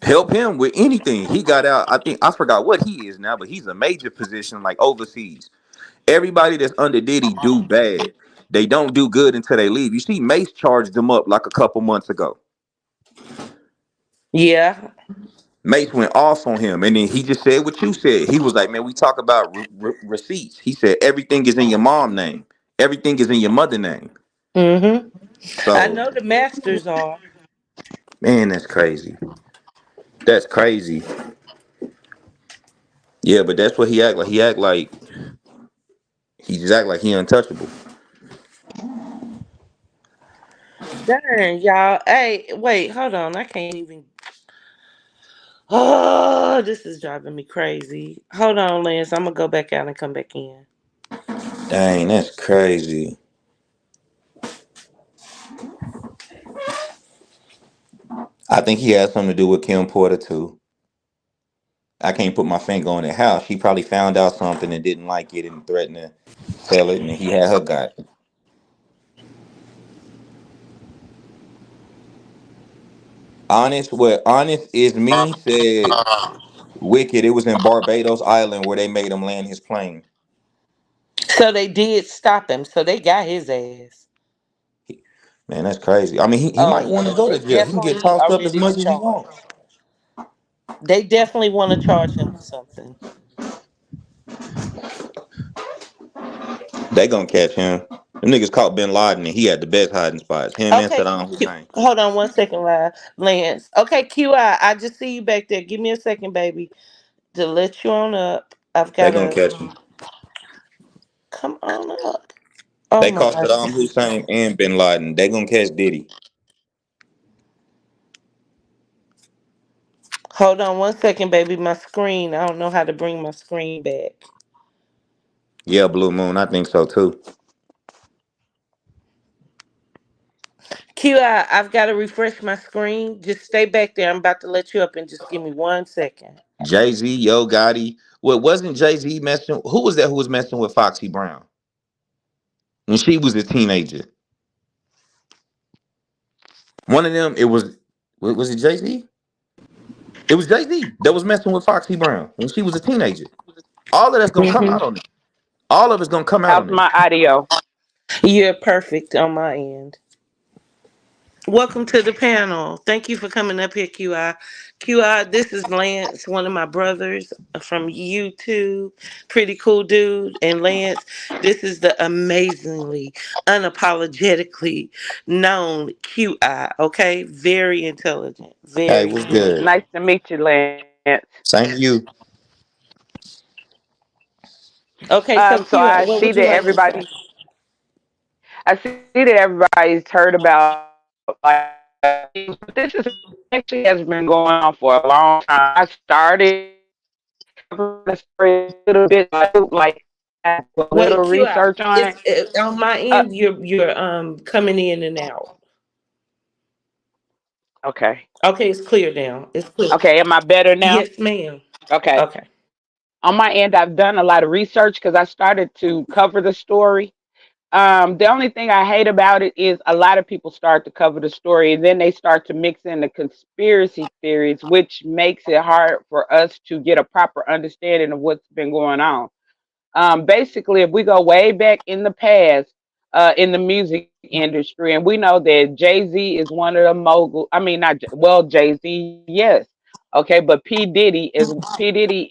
help him with anything. He got out. I think I forgot what he is now, but he's a major position like overseas. Everybody that's under Diddy do bad. They don't do good until they leave. You see, Mace charged them up like a couple months ago. Yeah. Mace went off on him, and then he just said what you said. He was like, "Man, we talk about receipts." He said everything is in your mom name, everything is in your mother name. Mm-hmm. I So, know the masters are. man, that's crazy. That's crazy. Yeah, but that's what he act like. He just act like he untouchable. Darn, y'all. Hey, wait, hold on. I can't even. Oh, this is driving me crazy. Hold on, Lance. I'm gonna go back out and come back in. Dang, that's crazy. I think he has something to do with Kim Porter too. I can't put my finger on it. How she probably found out something and didn't like it and threatened to tell it, and he had her got it. Honest, what honest is me said. Wicked. It was in Barbados Island where they made him land his plane. So they did stop him. So they got his ass. Man, that's crazy. I mean, he Oh might want to yeah, go they to jail. He can get definitely tossed are up as ready to much as he charge. wants. They definitely want to charge him with something. They gonna catch him. Them niggas caught Bin Laden and he had the best hiding spots. Him and Okay, Saddam Hussein. Hold on one second, Lance. Okay, QI, I just see you back there. Give me a second, baby, to let you on up. I've They got gonna to catch him. come on up. Oh They my caught God. Saddam Hussein and Bin Laden. They gonna catch Diddy. Hold on one second, baby. My screen. I don't know how to bring my screen back. Yeah, Blue Moon. I think so too. I've got to refresh my screen. Just stay back there. I'm about to let you up and just give me 1 second. Jay Z, Yo Gotti. What wasn't Jay Z messing? Who was that who was messing with Foxy Brown when she was a teenager? One of them. It was. Was it Jay Z? It was Jay Z that was messing with Foxy Brown when she was a teenager. All of that's gonna come Hmm. out on it. All of it's gonna come out How's on it. my audio? You're perfect on my end. Welcome to the panel. Thank you for coming up here, QI. QI, this is Lance, one of my brothers from YouTube. Pretty cool dude. And Lance, this is the amazingly, unapologetically known QI, okay? Very intelligent. Hey, Very what's good? intelligent. Nice to meet you, Lance. Same to you. Okay, so So QI, I what see would you that like to say? I see that everybody's heard about like things, but this is actually has been going on for a long time. I started covering the story a little bit, like a little Wait, QI. research on it. On my Uh, end, you're coming in and out. okay, Okay, it's clear now. It's clear. okay. Am I better now? Yes, ma'am. Okay. Okay. On my end, I've done a lot of research because I started to cover the story. The only thing I hate about it is a lot of people start to cover the story and then they start to mix in the conspiracy theories, which makes it hard for us to get a proper understanding of what's been going on. Basically, if we go way back in the past, in the music industry, and we know that Jay Z is one of the mogul. I mean, not well, Jay Z, yes, okay, but P Diddy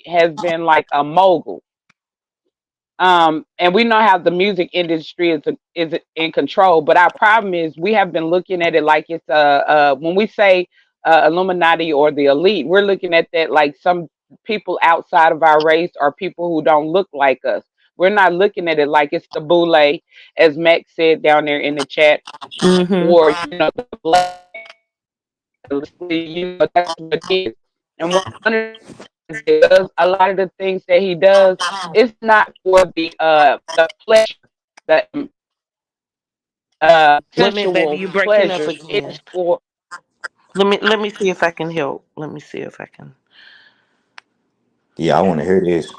has been like a mogul, and we know how the music industry is in control. But our problem is we have been looking at it like it's when we say Illuminati or the elite, we're looking at that like some people outside of our race or people who don't look like us. We're not looking at it like it's the boule, as Max said down there in the chat, Mm-hmm. or the black. You know, that's what it is. And one of does a lot of the things that he does, it's not for the pleasure, the Wait a minute, baby, sensual you breaking up pleasures. again. It's for Let me see if I can help. Let me see if I can. Yeah, I want to hear this.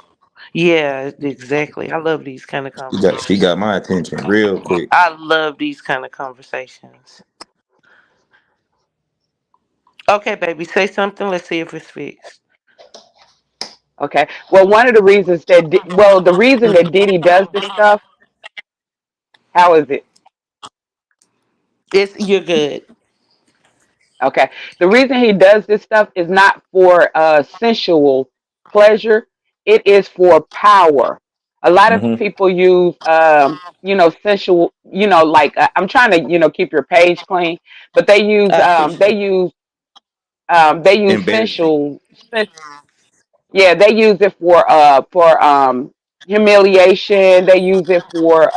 Yeah, exactly. I love these kind of She conversations. got my attention real quick. I love these kind of conversations. Okay, baby, say something. Let's see if it's fixed. okay. Well, one of the reasons the reason that Diddy does this stuff, how is it? You're good. Okay. The reason he does this stuff is not for sensual pleasure. It is for power. A lot of Mm-hmm. people use, sensual, like I'm trying to, keep your page clean, but they use, I appreciate it. they use Embarrassing. yeah, they use it for humiliation. They use it for,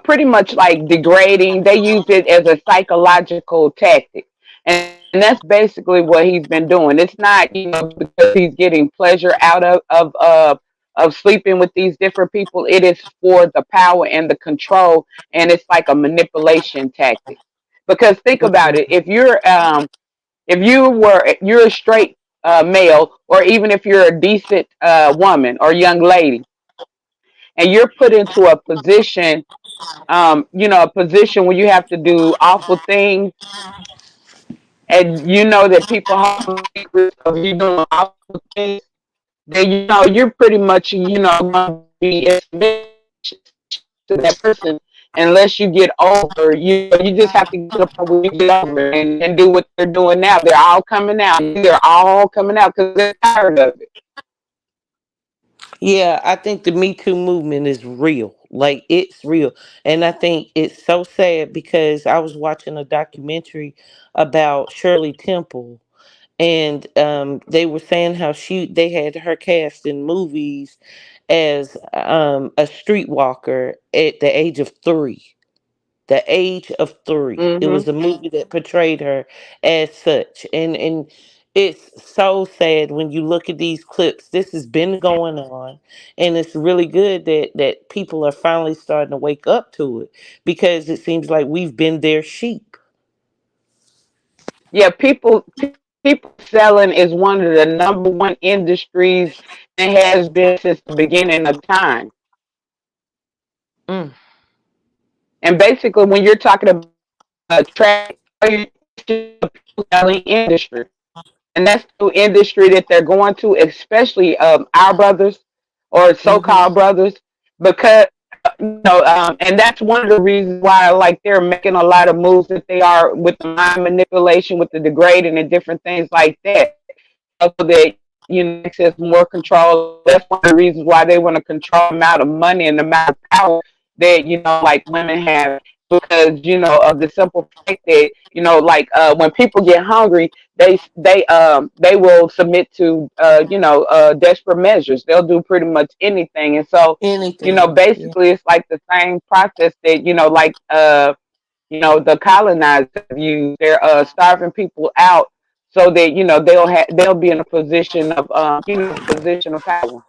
pretty much like degrading. They use it as a psychological tactic. And that's basically what he's been doing. It's not, because he's getting pleasure out of sleeping with these different people. It is for the power and the control, and it's like a manipulation tactic. Because think about it, Mhm. if you're a straight male, or even if you're a decent woman or young lady, and you're put into a position, a position where you have to do awful things, and you know that people have secrets of you doing awful things, then you're pretty much going to be in to that person unless you get over. You just have to get to the point where you get over it and do what they're doing now. They're all coming out. They're all coming out because they're tired of it. Yeah, I think the Me Too movement is real. Like it's real. And I think it's so sad because I was watching a documentary about Shirley Temple, and they were saying how they had her cast in movies as a streetwalker at the age of 3. The age of 3. It Hmm. was a movie that portrayed her as such. And it's so sad when you look at these clips. This has been going on, and it's really good that people are finally starting to wake up to it, because it seems like we've been their sheep. Yeah, people selling is one of the number one industries, and has been since the beginning of time. Mm. And basically, when you're talking about traffic, it's just a people selling industry, and that's the industry that they're going to, especially our brothers or Mhm. so-called brothers, because and that's one of the reasons why like they're making a lot of moves that they are with the mind manipulation, with the degrading and different things like that, so that access more control. That's one of the reasons why they want to control the amount of money and the amount of power that like women have, because of the simple fact that like when people get hungry, they will submit to desperate measures. They'll do pretty much anything. And so Anything. Yeah. basically it's like the same process that like the colonizers have used. They're starving people out so that they'll be in a position of position of power.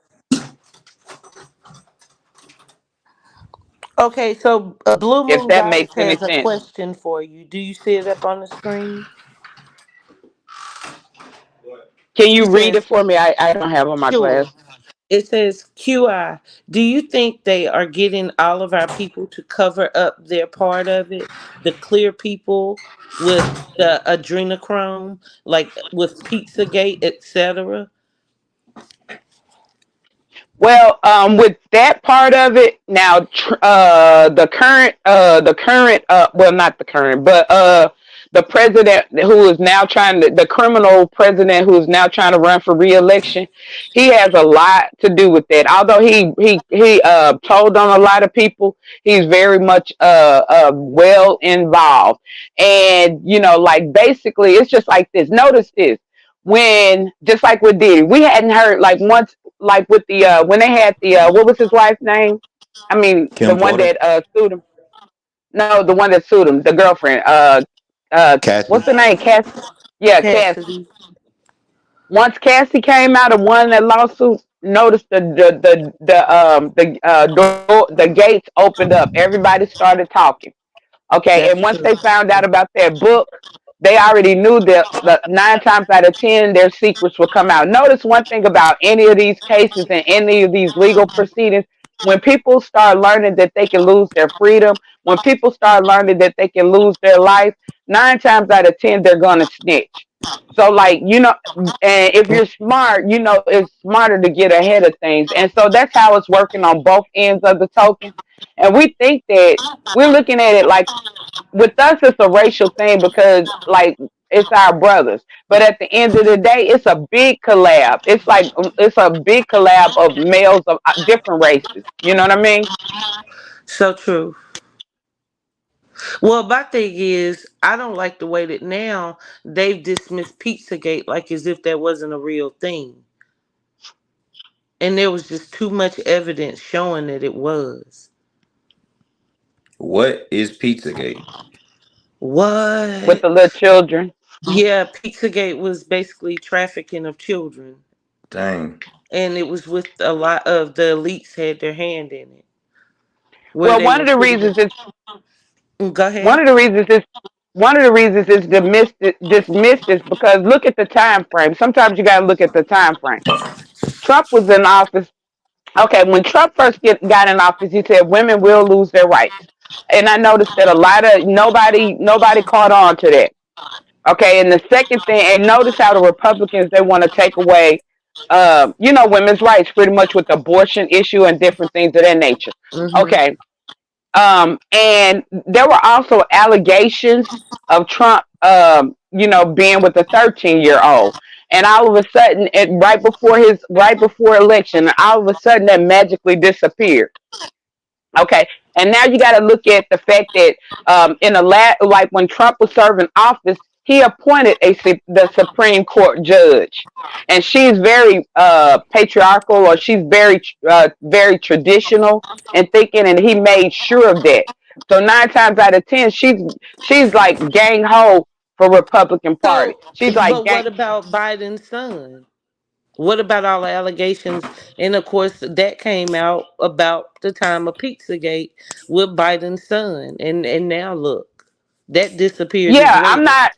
Okay, so Blue If Moon that Goddess makes any has a sense. question for you. Do you see it up on the screen? Can She you read it says, for me? I don't have on my sure. glass. It says, QI, do you think they are getting all of our people to cover up their part of it? The clear people with the adrenochrome, like with Pizzagate, etc.? Well, with that part of it now, well, not the current, but the president who is now the criminal president who is now trying to run for reelection, he has a lot to do with that. Although he told on a lot of people, he's very much well involved, and like basically, it's just like this. Notice this. When just like with Diddy, we hadn't heard like once, like with the when they had the what was his wife's name? I mean, the Kim one Porter, that sued him. No, the one that sued him, the girlfriend. Uh, what's Cassidy. the name? Cass. Yeah, Cass. Cassidy. Once Cassie came out and won that lawsuit, notice the gates opened up. Everybody started talking. Okay, and That's once true. they found out about that book, they already knew that the 9 times out of 10 their secrets would come out. Notice one thing about any of these cases and any of these legal proceedings: when people start learning that they can lose their freedom, when people start learning that they can lose their life, 9 times out of 10 they're gonna snitch. So, like, and if you're smart, it's smarter to get ahead of things. And so that's how it's working on both ends of the token. And we think that we're looking at it like, with us it's a racial thing because, like, it's our brothers, but at the end of the day it's a big collab. It's like, it's a big collab of males of different races, you know what I mean? So true. Well, my thing is, I don't like the way that now they've dismissed Pizzagate like as if that wasn't a real thing. And there was just too much evidence showing that it was. What is Pizzagate? With What? the little children. Yeah, Pizzagate was basically trafficking of children. Dang. And it was with a lot of the elites had their hand in it. Where Well, they were pretty much. Go one ahead. of the reasons is one of the reasons is dismissed is because look at the time frame. Sometimes you got to look at the time frame. Trump was in office. Okay, when Trump first got in office, he said women will lose their rights, and I noticed that a lot of nobody caught on to that. Okay, and the second thing, and notice how the Republicans, they want to take away, women's rights, pretty much with the abortion issue and different things of that nature. Mhm. Okay, and there were also allegations of Trump, being with a 13-year-old. And all of a sudden, right before election, all of a sudden that magically disappeared. Okay, and now you got to look at the fact that, like when Trump was serving office, he appointed the Supreme Court judge, and she's very patriarchal, or she's very traditional in thinking, and he made sure of that. So 9 times out of 10, she's like gang ho for Republican Party. So, She's like but gang. what about Biden's son? What about all the allegations? And of course, that came out about the time of Pizzagate with Biden's son, and now look, that disappeared as Yeah, I'm well. not.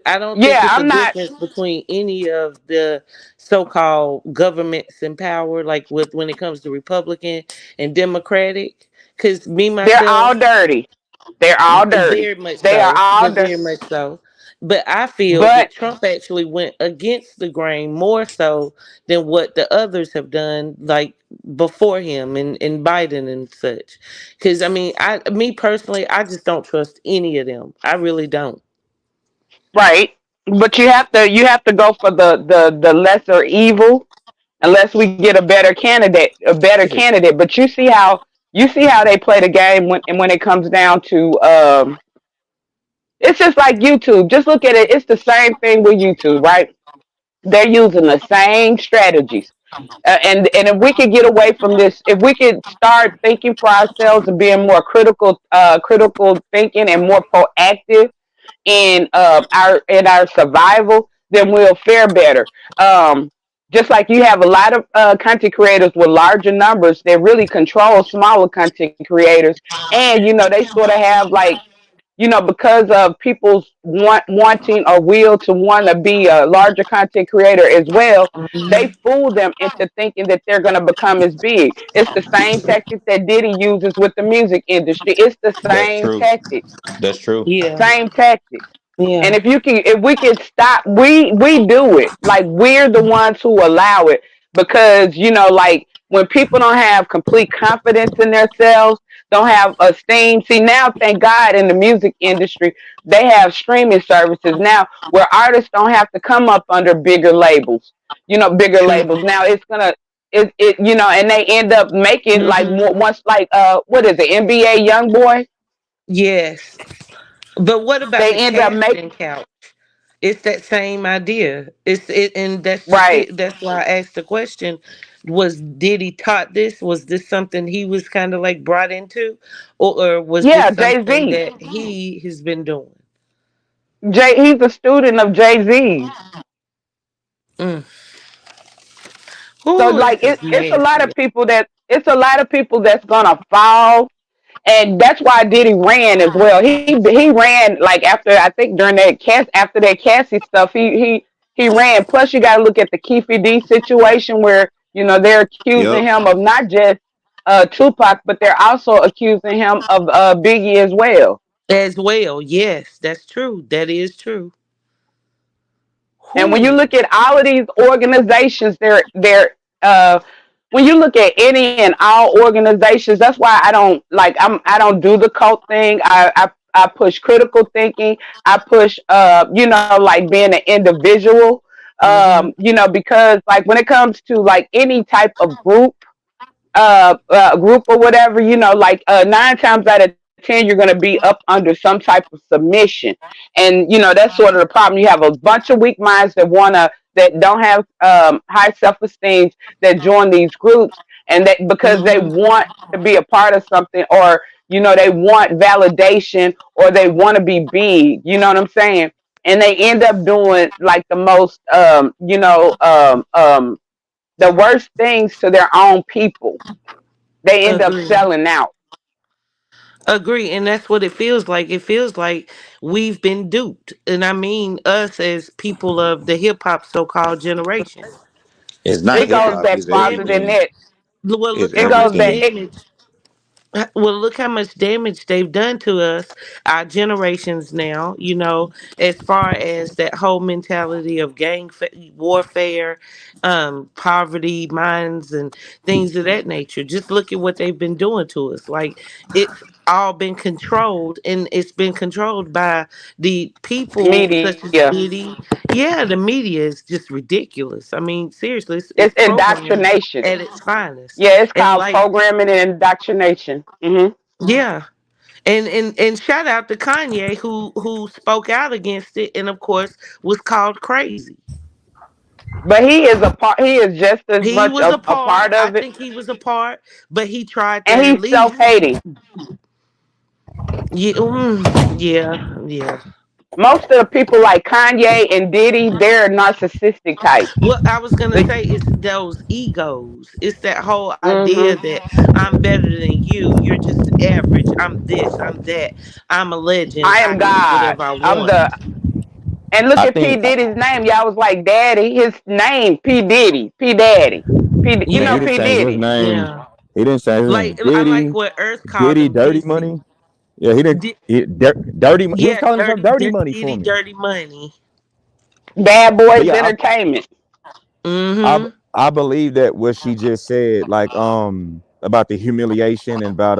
I don't think Yeah, it's a I'm not. difference between any of the so-called governments in power, like with when it comes to Republican and Democratic. Because me They're all myself, dirty. They're all dirty. very much They are so. all They're dirty. very much so. But I feel But that Trump actually went against the grain more so than what the others have done, like before him and Biden and such. Because I mean, me personally, I just don't trust any of them. I really don't. right, but you have to go for the lesser evil, unless we get a better candidate. But you see how they play the game when it comes down to, it's just like YouTube. Just look at it. It's the same thing with YouTube, right? They're using the same strategies. And if we could get away from this, if we could start thinking for ourselves and being more critical thinking and more proactive in our survival, then we'll fare better. Just like you have a lot of content creators with larger numbers that really control smaller content creators, and they sort of have, like, because of people's wanting or will to want to be a larger content creator as well, they Mhm. fool them into thinking that they're going to become as big. It's the same tactic that Diddy uses with the music industry. It's the That's same true. tactics. That's true. Yeah. Same tactics. And Yeah. if we can stop, we do it. Like, we're the ones who allow it, because, like, when people don't have complete confidence in themselves, don't have esteem. See, now, thank God, in the music industry, they have streaming services now where artists don't have to come up under bigger labels. Bigger True. labels. Now it's gonna and they end up making, like, Hmm. more, once, like, what is it, NBA Young Boy? Yes. But what about They the end up making, casting couch? It's that same idea. And that's just right. it. That's why I asked the question: Was Diddy taught this? Was this something he was kind of like brought into, or was this Yeah, something Jay-Z. that he has been doing? He's a student of Jay-Z's. Mm. So Ooh, like this is it's a lot of nasty. people that's gonna fall, and that's why Diddy ran as well. He ran like after, I think during that after that Cassie stuff, he ran. Plus, you got to look at the Keefe D situation where they're accusing Yep. him of not just Tupac, but they're also accusing him of Biggie as well. As well. Yes, that's true. That is true. And when you Whew. look at all of these organizations, they're when you look at any and all organizations, that's why I don't do the cult thing. I push critical thinking. I push like being an individual. Mm-hmm. Because like when it comes to like any type of group or whatever, like 9 times out of 10, you're going to be up under some type of submission. And, that's sort of the problem. You have a bunch of weak minds that don't have high self-esteem that join these groups, and that because they Mm-hmm. want to be a part of something, or, they want validation, or they want to be big, you know what I'm saying? And they end up doing like the most, the worst things to their own people. They end up Agree. selling out. Agree. And that's what it feels like. It feels like we've been duped. And I mean us as people of the hip hop so called generation. It's not It Look hip how goes hop. much back It's farther than everything. damage. that. Well, It's look It how goes much back. everything. It, damage. Well, look how much damage they've done to us, our generations now, as far as that whole mentality of warfare, poverty, minds, and things of that nature. Just look at what they've been doing to us. Like, it's all been controlled, and it's been controlled by the people such media. as Diddy. Yeah, the media is just ridiculous. I mean, seriously, it's It's programming indoctrination. at its finest. Yeah, it's And called like, programming and indoctrination. yeah. And shout out to Kanye who spoke out against it and of course was called crazy. But he is a part. He is just as He much was a a part. part I of it, think he was a part, but he tried to and at he's least self-hating. yeah, yeah, yeah. Most of the people like Kanye and Diddy, they're narcissistic types. What I was gonna They, say is those egos. It's that whole idea hmm that I'm better than you. You're just average. I'm this. I'm that. I'm a legend. I I am can do God. whatever I I'm want. the And look I at P think, Diddy's name. Y'all was like Daddy. His name P Diddy. P Daddy. You man, know he Yeah, didn't P change his Diddy. name. yeah. He didn't change his name. Like I like what Earth called Diddy, him, Dirty Dizzy. Money. Yeah, he didn't. Dirty. He was Yeah, calling himself Dirty Money for Diddy, me. dirty money. Bad But Boys yeah, Entertainment. I Mm-hmm. I believe that what she just said, like about the humiliation and about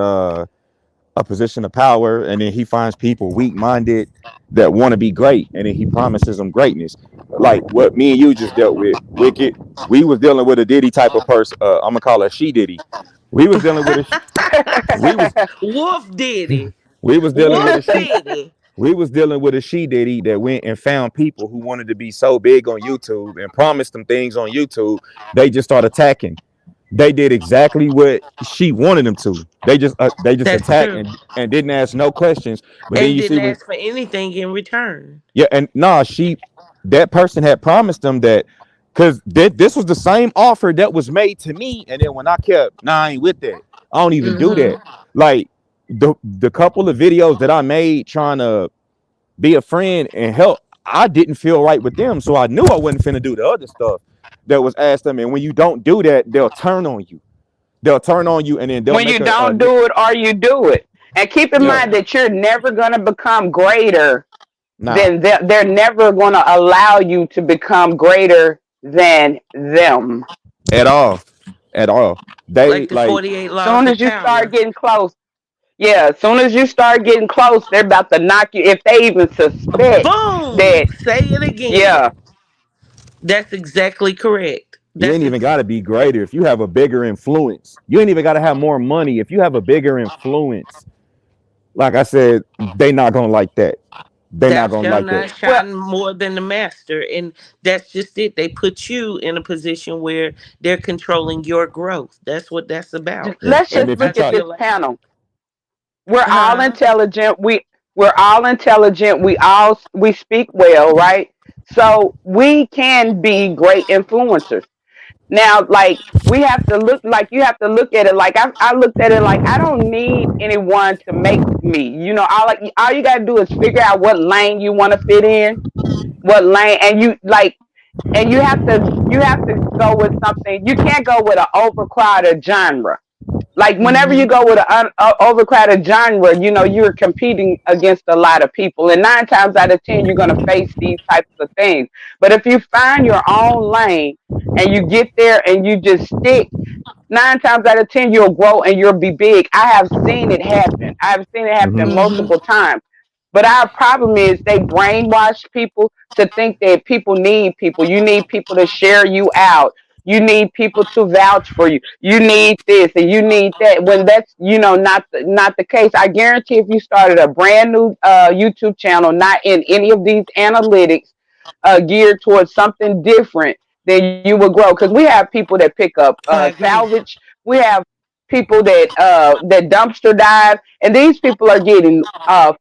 a position of power, and then he finds people weak minded that want to be great, and then he promises them greatness. Like what me and you just dealt with, Wicked. We was dealing with a Diddy type of person. I'm gonna call her She Diddy. We was dealing with a. We was Wolf Diddy. we was dealing with a Wolf she. Diddy. We was dealing with a She Diddy that went and found people who wanted to be so big on YouTube and promised them things on YouTube. They just start attacking. They did exactly what she wanted them to. They just That's attacked true. and didn't ask no questions. But then And you see didn't when ask for anything in return. yeah, and nah, that person had promised them that because this was the same offer that was made to me, and then when I kept, nah, I ain't with that. I don't even do Mm-hmm. that. Like the couple of videos that I made trying to be a friend and help, I didn't feel right with them, so I knew I wasn't finna do the other stuff that was asked them. And when you don't do that, they'll turn on you. They'll turn on you, and then they'll When make you a don't do it or you do it. And keep in yeah, mind that you're never going to become greater nah, than them. They're never going to allow you to become greater than them. at all, at all. They Like the like 48 Soon laws of as you start power. getting close, yeah, as soon as you start getting close, they're about to knock you. If they even suspect Boom! that, Say it again. yeah, That's exactly correct. you ain't even got to be greater if you have a bigger influence. You ain't even got to have more money if you have a bigger influence. Like I said, they not gonna like that. They Thou not gonna shalt like that. not well, shine more than the master. And that's just it. They put you in a position where they're controlling your growth. That's what that's about. Yeah, let's and just And if you I look at try, this feel like, panel. We're all huh? intelligent. We're all intelligent. We speak well, right? So we can be great influencers. Now, like we have to look like you have to look at it like I looked at it like I don't need anyone to make me. You know, all you gotta do is figure out what lane you want to fit in, what lane, and you like, and you have to go with something. You can't go with an overcrowded genre. Like whenever you Mm-hmm. go with an overcrowded genre, you know you're competing against a lot of people, and 9 times out of 10 you're going to face these types of things. But if you find your own lane and you get there and you just stick, 9 times out of 10 you'll grow and you'll be big. I have seen it happen. I have seen it happen Hmm. Mm-hmm. multiple times. But our problem is they brainwash people to think that people need people. You need people to share you out. You need people to vouch for you. You need this and you need that. When that's not the case. I guarantee if you started a brand new YouTube channel, not in any of these analytics, geared towards something different, then you will grow. Because we have people that pick up I agree. salvage. We have people that dumpster dive, and these people are getting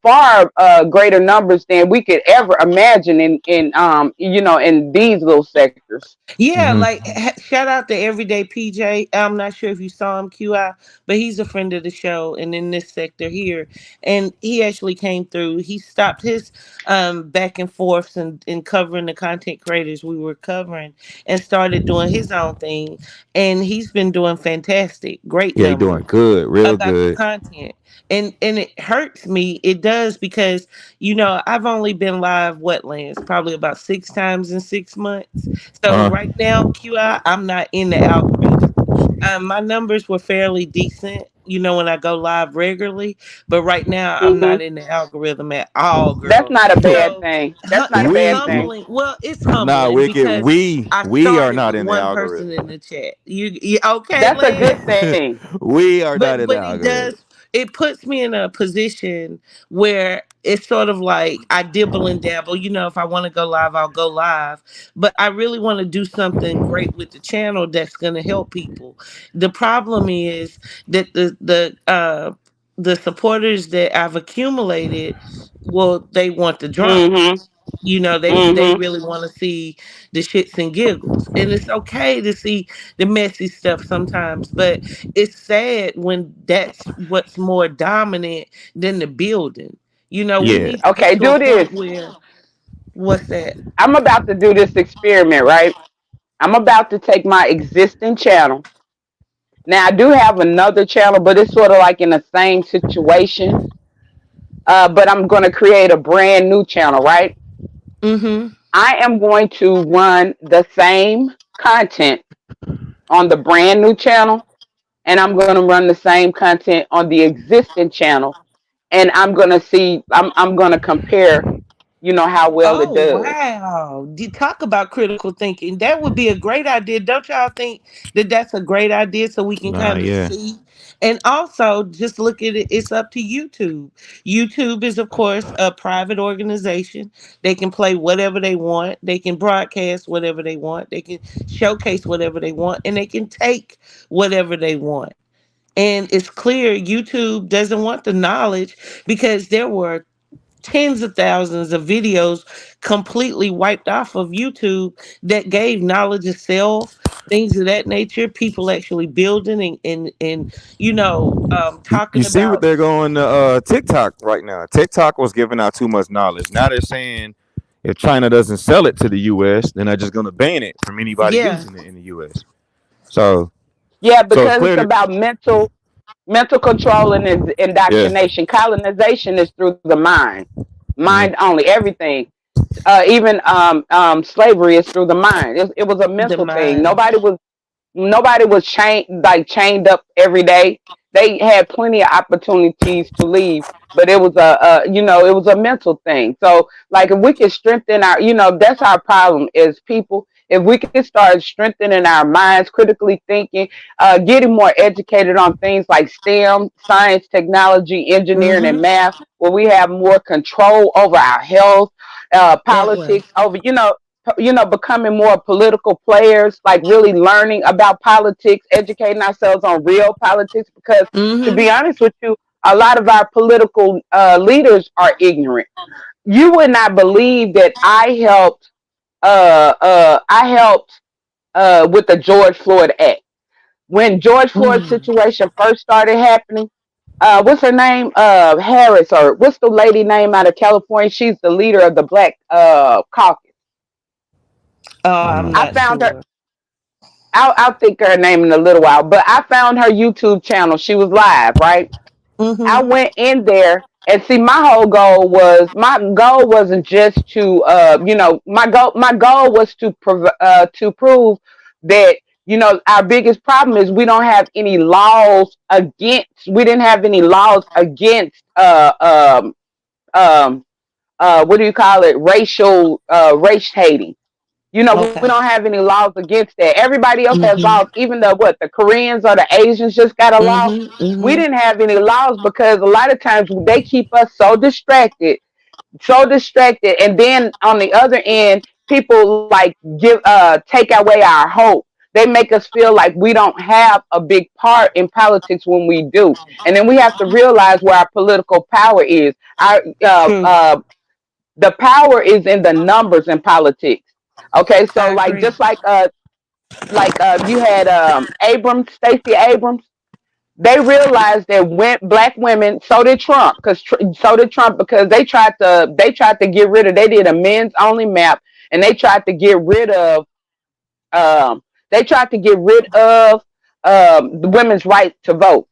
far greater numbers than we could ever imagine in these little sectors. Yeah, Hmm. like shout out to Everyday PJ. I'm not sure if you saw him, QI, but he's a friend of the show and in this sector here. And he actually came through. He stopped his back and forths and covering the content creators we were covering and started doing his own thing. And he's been doing fantastic, great Yeah, he numbers doing good, real about the good. content. And it hurts me. It does because I've only been live wetlands probably about 6 times in 6 months. So Uh, right now, QI, I'm not in the algorithm. My numbers were fairly decent, when I go live regularly, but right now I'm Hmm. not in the algorithm at all, That's girl. not a bad So thing. That's not a it's bad we thing. humbling. Well, it's nah, humbling wicked. because I We are started not with in the one person algorithm. in the chat. You okay, That's a good Lex? thing. We are not but in the but it algorithm. does, it puts me in a position where it's sort of like I dibble and dabble. If I want to go live, I'll go live, but I really want to do something great with the channel that's going to help people. The problem is that the supporters that I've accumulated, well, they want the drama. Hmm. They Hmm. really want to see the shits and giggles, and it's okay to see the messy stuff sometimes, but it's sad when that's what's more dominant than the building. We Yeah. need to get Okay, to a do this. point where, what's that? I'm about to do this experiment, right? I'm about to take my existing channel. Now I do have another channel, but it's sort of like in the same situation. But I'm going to create a brand new channel, right? Mm-hmm. I am going to run the same content on the brand new channel, and I'm going to run the same content on the existing channel, and I'm going to see. I'm going to compare. How well it Oh does. wow! You talk about critical thinking. That would be a great idea. Don't y'all think that that's a great idea so we can Nah, kind of yeah. see? And also, just look at it. It's up to YouTube. YouTube is, of course, a private organization. They can play whatever they want. They can broadcast whatever they want. They can showcase whatever they want, and they can take whatever they want. And it's clear YouTube doesn't want the knowledge because there were tens of thousands of videos completely wiped off of YouTube that gave knowledge of self, things of that nature, people actually building and You talking see what about. they're going to TikTok right now. TikTok was giving out too much knowledge. Now they're saying if China doesn't sell it to the US, then they're just going to ban it from anybody Yeah. using it in the US. So Yeah, so it's because it's clear that about mental control and yeah. indoctrination. Colonization is through the mind, mind Mhm. only. Everything, even slavery is through the mind. It was a The mental thing. mind. Nobody was chained up every day. They had plenty of opportunities to leave, but it was a mental thing. So like if we could strengthen our, that's our problem is people. If we could start strengthening our minds, critically thinking, getting more educated on things like STEM, science, technology, engineering, and Mm-hmm. math, where we have more control over our health, That way. politics, over becoming more political players, like really learning about politics, educating ourselves on real politics. Because to Mm-hmm. be honest with you, a lot of our political leaders are ignorant. You would not believe that I helped. I helped with the George Floyd Act. When George Floyd's Mm. situation first started happening, what's her name? Harris, or what's the lady name out of California? She's the leader of the Black Caucus. Oh, I don't I'm know. I not found her. sure. I'll think of her name in a little while, but I found her YouTube channel. She was live, right? I Mm-hmm. went in there and see my goal wasn't just to my goal was to prove that our biggest problem is we didn't have any laws against um what do you call it, race hating. We don't Okay. have any laws against that. Everybody else has laws, Mm-hmm. even the Koreans or the Asians just got a law. Mm-hmm. We Mm-hmm. didn't have any laws because a lot of times they keep us so distracted, and then on the other end, people like take away our hope. They make us feel like we don't have a big part in politics when we do, and then we have to realize where our political power is. Our True. the power is in the numbers in politics. Okay, so I like agree. just you had Stacey Abrams. They realized that black women, so did Trump, because they tried to get rid of, they did a men's only map, and um they tried to get rid of the women's right to vote.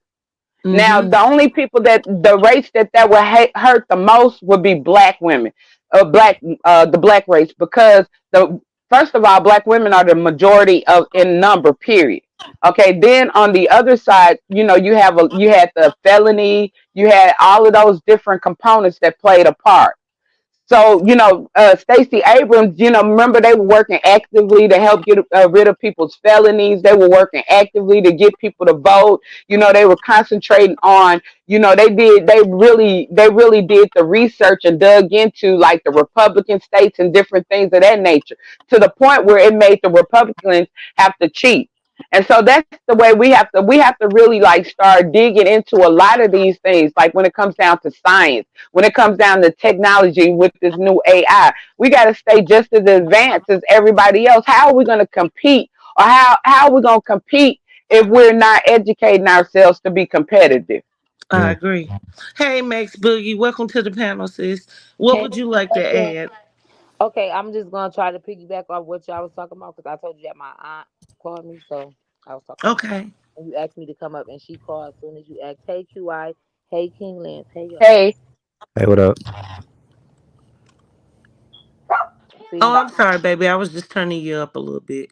Now, Mm-hmm. the only people the race that would hurt the most would be black women, the black race, because the first of all, black women are the majority of in number. Period. Okay. Then on the other side, you had the felony, you had all of those different components that played a part. So, Stacey Abrams, remember they were working actively to help get rid of people's felonies. They were working actively to get people to vote. They were concentrating on, they really did the research and dug into like the Republican states and different things of that nature, to the point where it made the Republicans have to cheat. And so that's the way we have to really like start digging into a lot of these things, like when it comes down to science, when it comes down to technology with this new AI. We got to stay just as advanced as everybody else. How are we going to compete? Or how are we going to compete if we're not educating ourselves to be competitive? I Yeah. agree. Hey, Max Boogie, welcome to the panel, sis. What Hey, would you like to hey, girl. add? Okay, I'm just gonna try to piggyback off what y'all was talking about because I told you that my aunt called me, so I was talking to her. Okay. And you asked me to come up, and she called as soon as you asked. Hey, QI. Hey, King Lance. Hey, y'all. Hey, Hey, what up? Oh, See, I'm sorry, baby. I was just turning you up a little bit.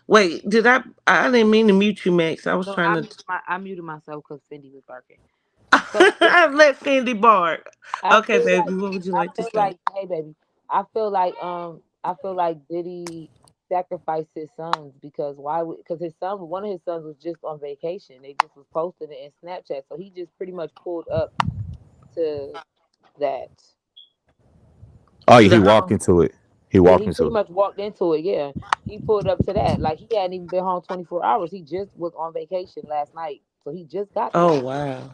Wait, did I? I didn't mean to mute you, Max. I was no, trying to. I muted myself because Cindy was barking. So yeah, Let Cindy bark. I Okay, feel baby. like What would you I like to feel say? like hey, baby. I feel like Diddy sacrificed his sons because why? Because one of his sons was just on vacation. They just was posting it in Snapchat, so he just pretty much pulled up to that. Oh yeah, To he the walked home. into it. He Yeah, walked he pretty into it. much walked into it. Yeah, he pulled up to that. Like he hadn't even been home 24 hours. He just was on vacation last night, so he just got there. Oh wow.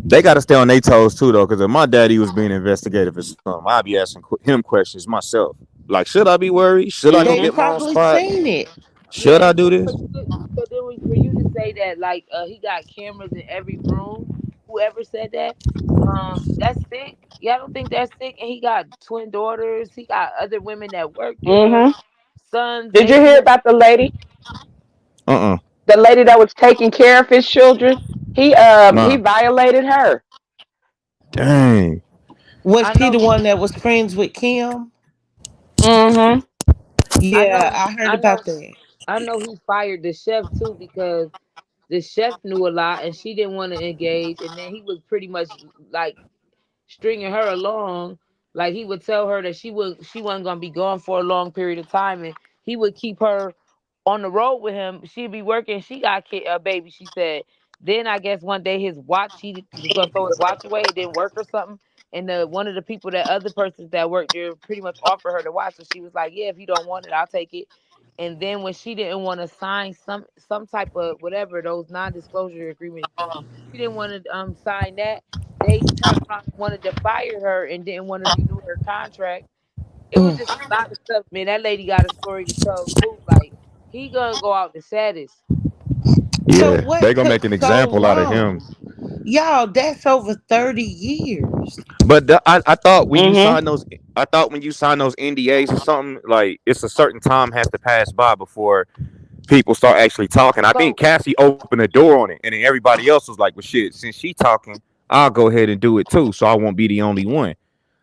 They got to stay on their toes too, though, because if my daddy was being investigated for something, I'd be asking him questions myself. Like, should I be worried? Should I go They hmm get my own probably spot? seen it. Should Yeah, I and do then this? for you to say that like he got cameras in every room, whoever said that, that's sick. Yeah, I don't think that's sick. And he got twin daughters. He got other women that work there, mm-hmm. sons, Did you babies. hear about Uh-uh. the lady that was taking care of his children? He Nah. violated her. Dang. Was I she know the he. one that was friends with Kim? Mm-hmm. I Yeah, know. I heard I know. about that. I know he fired the chef too because the chef knew a lot and she didn't want to engage, and then he was pretty much like stringing her along. Like he would tell her that she wasn't gonna be gone for a long period of time, and he would keep her on the road with him. She'd be working. She got a baby. She said. Then I guess one day his watch, he was gonna throw his watch away. It didn't work or something. And one of the people, that other persons that worked there, pretty much offered her the watch. So she was like, "Yeah, if you don't want it, I'll take it." And then when she didn't want to sign some type of whatever, those non-disclosure agreements, she didn't want to sign that. They turned around and wanted to fire her and didn't want to renew her contract. It was just a lot of stuff, man. That lady got a story to tell too. Like he gonna go out the saddest. So Yeah, they what gonna make took an so example out of him. long? Y'all, that's over 30 years. But I thought when you Mm-hmm. sign those, I thought when you sign those NDAs or something, like it's a certain time has to pass by before people start actually talking. I think So Cassie opened the door on it, and then everybody else was like, "Well, shit, since she talking, I'll go ahead and do it too, so I won't be the only one."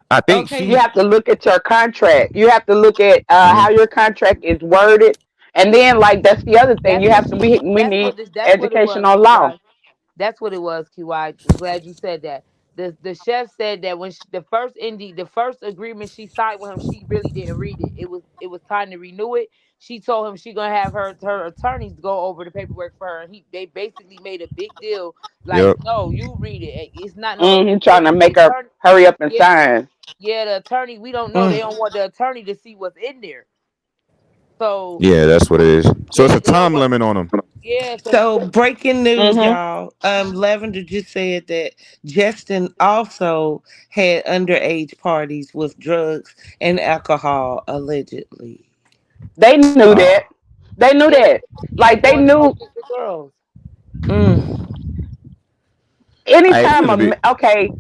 I think You Okay, she. have to look at your contract. You have to look at how Mhm. your contract is worded, and then like that's the other thing. that's You what have to. she. We That's need what this. That's what it education was, on law. QI. That's what it was, QI. I'm glad you said that. The chef said that when the first indie, the first agreement she signed with him, she really didn't read it. It was time to renew it. She told him she gonna have her attorneys go over the paperwork for her, and they basically made a big deal. Like, Yep. no, you read it. It's not no Trying to exploitation. The make her attorney, hurry up and yeah, sign. yeah, the attorney. We don't know. They mm. don't want the attorney to see what's in there. So Yeah, that's what it is. So it's yeah, a they don't time want. limit on them. Yeah, so So breaking news, Mm-hmm. y'all. Lavender just said that Justin also had underage parties with drugs and alcohol allegedly. They knew that. Oh, They knew yeah, that. he was Like they doing knew. drugs with the girls. Mm, hey, it's Anytime finna be. okay,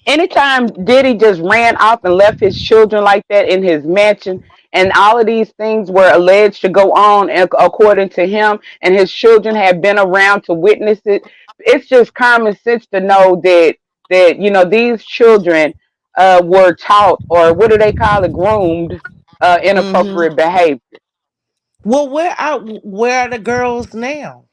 anytime Diddy just ran off and left his children like that in his mansion, and all of these things were alleged to go on, and according to him, and his children had been around to witness it, it's just common sense to know that these children were taught, or what do they call it, groomed hmm. inappropriate behavior. Well, where are the girls now?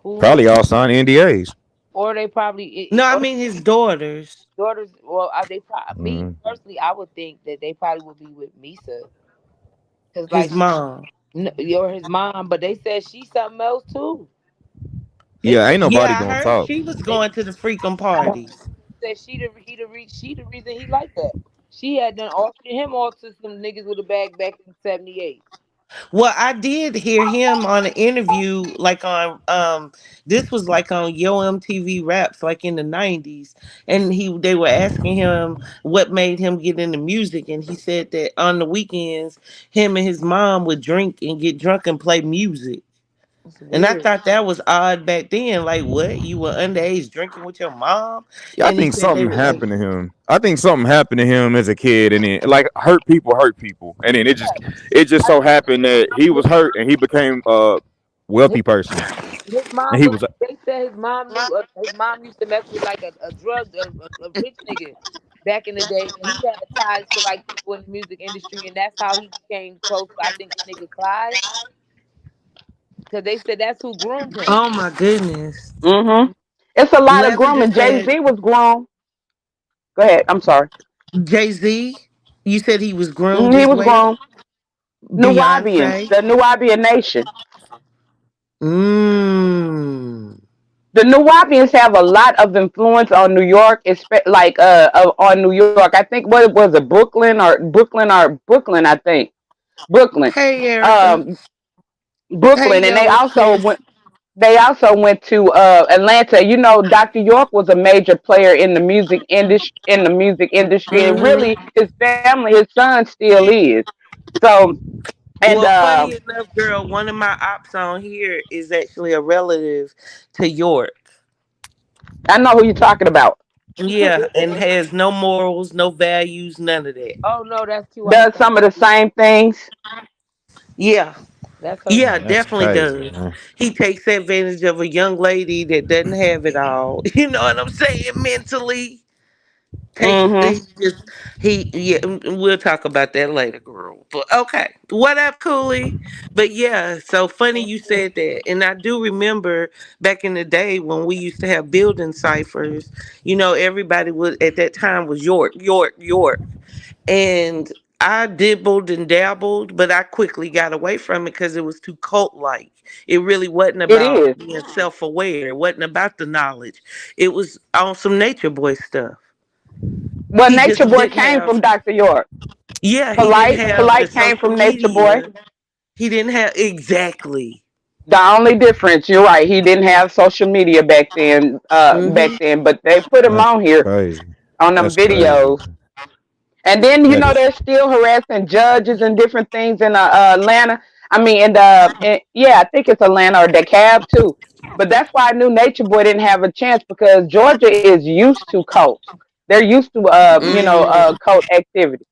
Who Probably all signed NDAs. or they probably No, I or mean his daughters, daughters. Well, they probably me Mm. personally, I would think that they probably would be with Misa because his like mom. or his mom, but they said she's something else too. They Yeah, said ain't nobody Yeah, I gonna heard talk. she was they going to the freaking parties. said she the reason he like that. She had done offered him off to some niggas with a bag back in '78. Well, I did hear him on an interview, like on this was like on Yo MTV Raps, like in the '90s, and they were asking him what made him get into music, and he said that on the weekends, him and his mom would drink and get drunk and play music. It's And I weird. thought that was odd back then. Like, what? You were underage drinking with your mom? Yeah, I And he think said they something were like, happened to him. I think something happened to him as a kid, and then like hurt people, and then it just I so think happened that he was hurt and he became a his, wealthy person, his and mom he was. was They said his mom knew. His mom used to mess with like a rich nigga back in the day, and he had ties to like people in the music industry, and that's how he became close to I think the nigga Clyde, because they said that's who groomed him. oh my goodness. Mm-hmm. It's a lot of Lavender grooming. Jay said, Z was groomed. Go ahead. I'm sorry. Jay Z, you said he was groomed He as was well? groomed. Nubians, Beyonce? the Nubian nation. Mmm. The Nubians have a lot of influence on New York, like on New York. I think what it was, a Brooklyn. I think Brooklyn, Hey, Erica. um, Hey, Brooklyn, and yo, it's Chris. They also went to Atlanta. Dr. York was a major player in the music industry, and really Hmm. his family, his son, still is. So, and Well, funny enough, girl, one of my ops on here is actually a relative to York. I know who you're talking about. Yeah, and has no morals, no values, none of that. Oh no, that's QI Does son. some of the same things. Yeah, That's her yeah, son. that's definitely crazy, does. man. He takes advantage of a young lady that doesn't have it all. You know what I'm saying? Mentally. Takes Mm-hmm. he just he yeah, we'll talk about that later, girl. But okay, what up, Cooley? But yeah, so funny you said that, and I do remember back in the day when we used to have building ciphers. Everybody was at that time was York, York, York, and I dibbled and dabbled, but I quickly got away from it because it was too cult like. It really wasn't It about is. being self aware. It wasn't about the knowledge. It was on some nature boy stuff. Well, He Nature just Boy didn't came have, from Dr. York. yeah, he didn't Polite, have the Polite came social from Nature Boy. media. He didn't have exactly. The only difference, you're right, he didn't have social media back then. Hmm. But they put him That's on here crazy. on them That's crazy. videos. And then That is they're still harassing judges and different things in Atlanta. I mean, yeah, I think it's Atlanta or DeKalb too. But that's why I knew Nature Boy didn't have a chance because Georgia is used to cults. They're used to Mm. cult activity.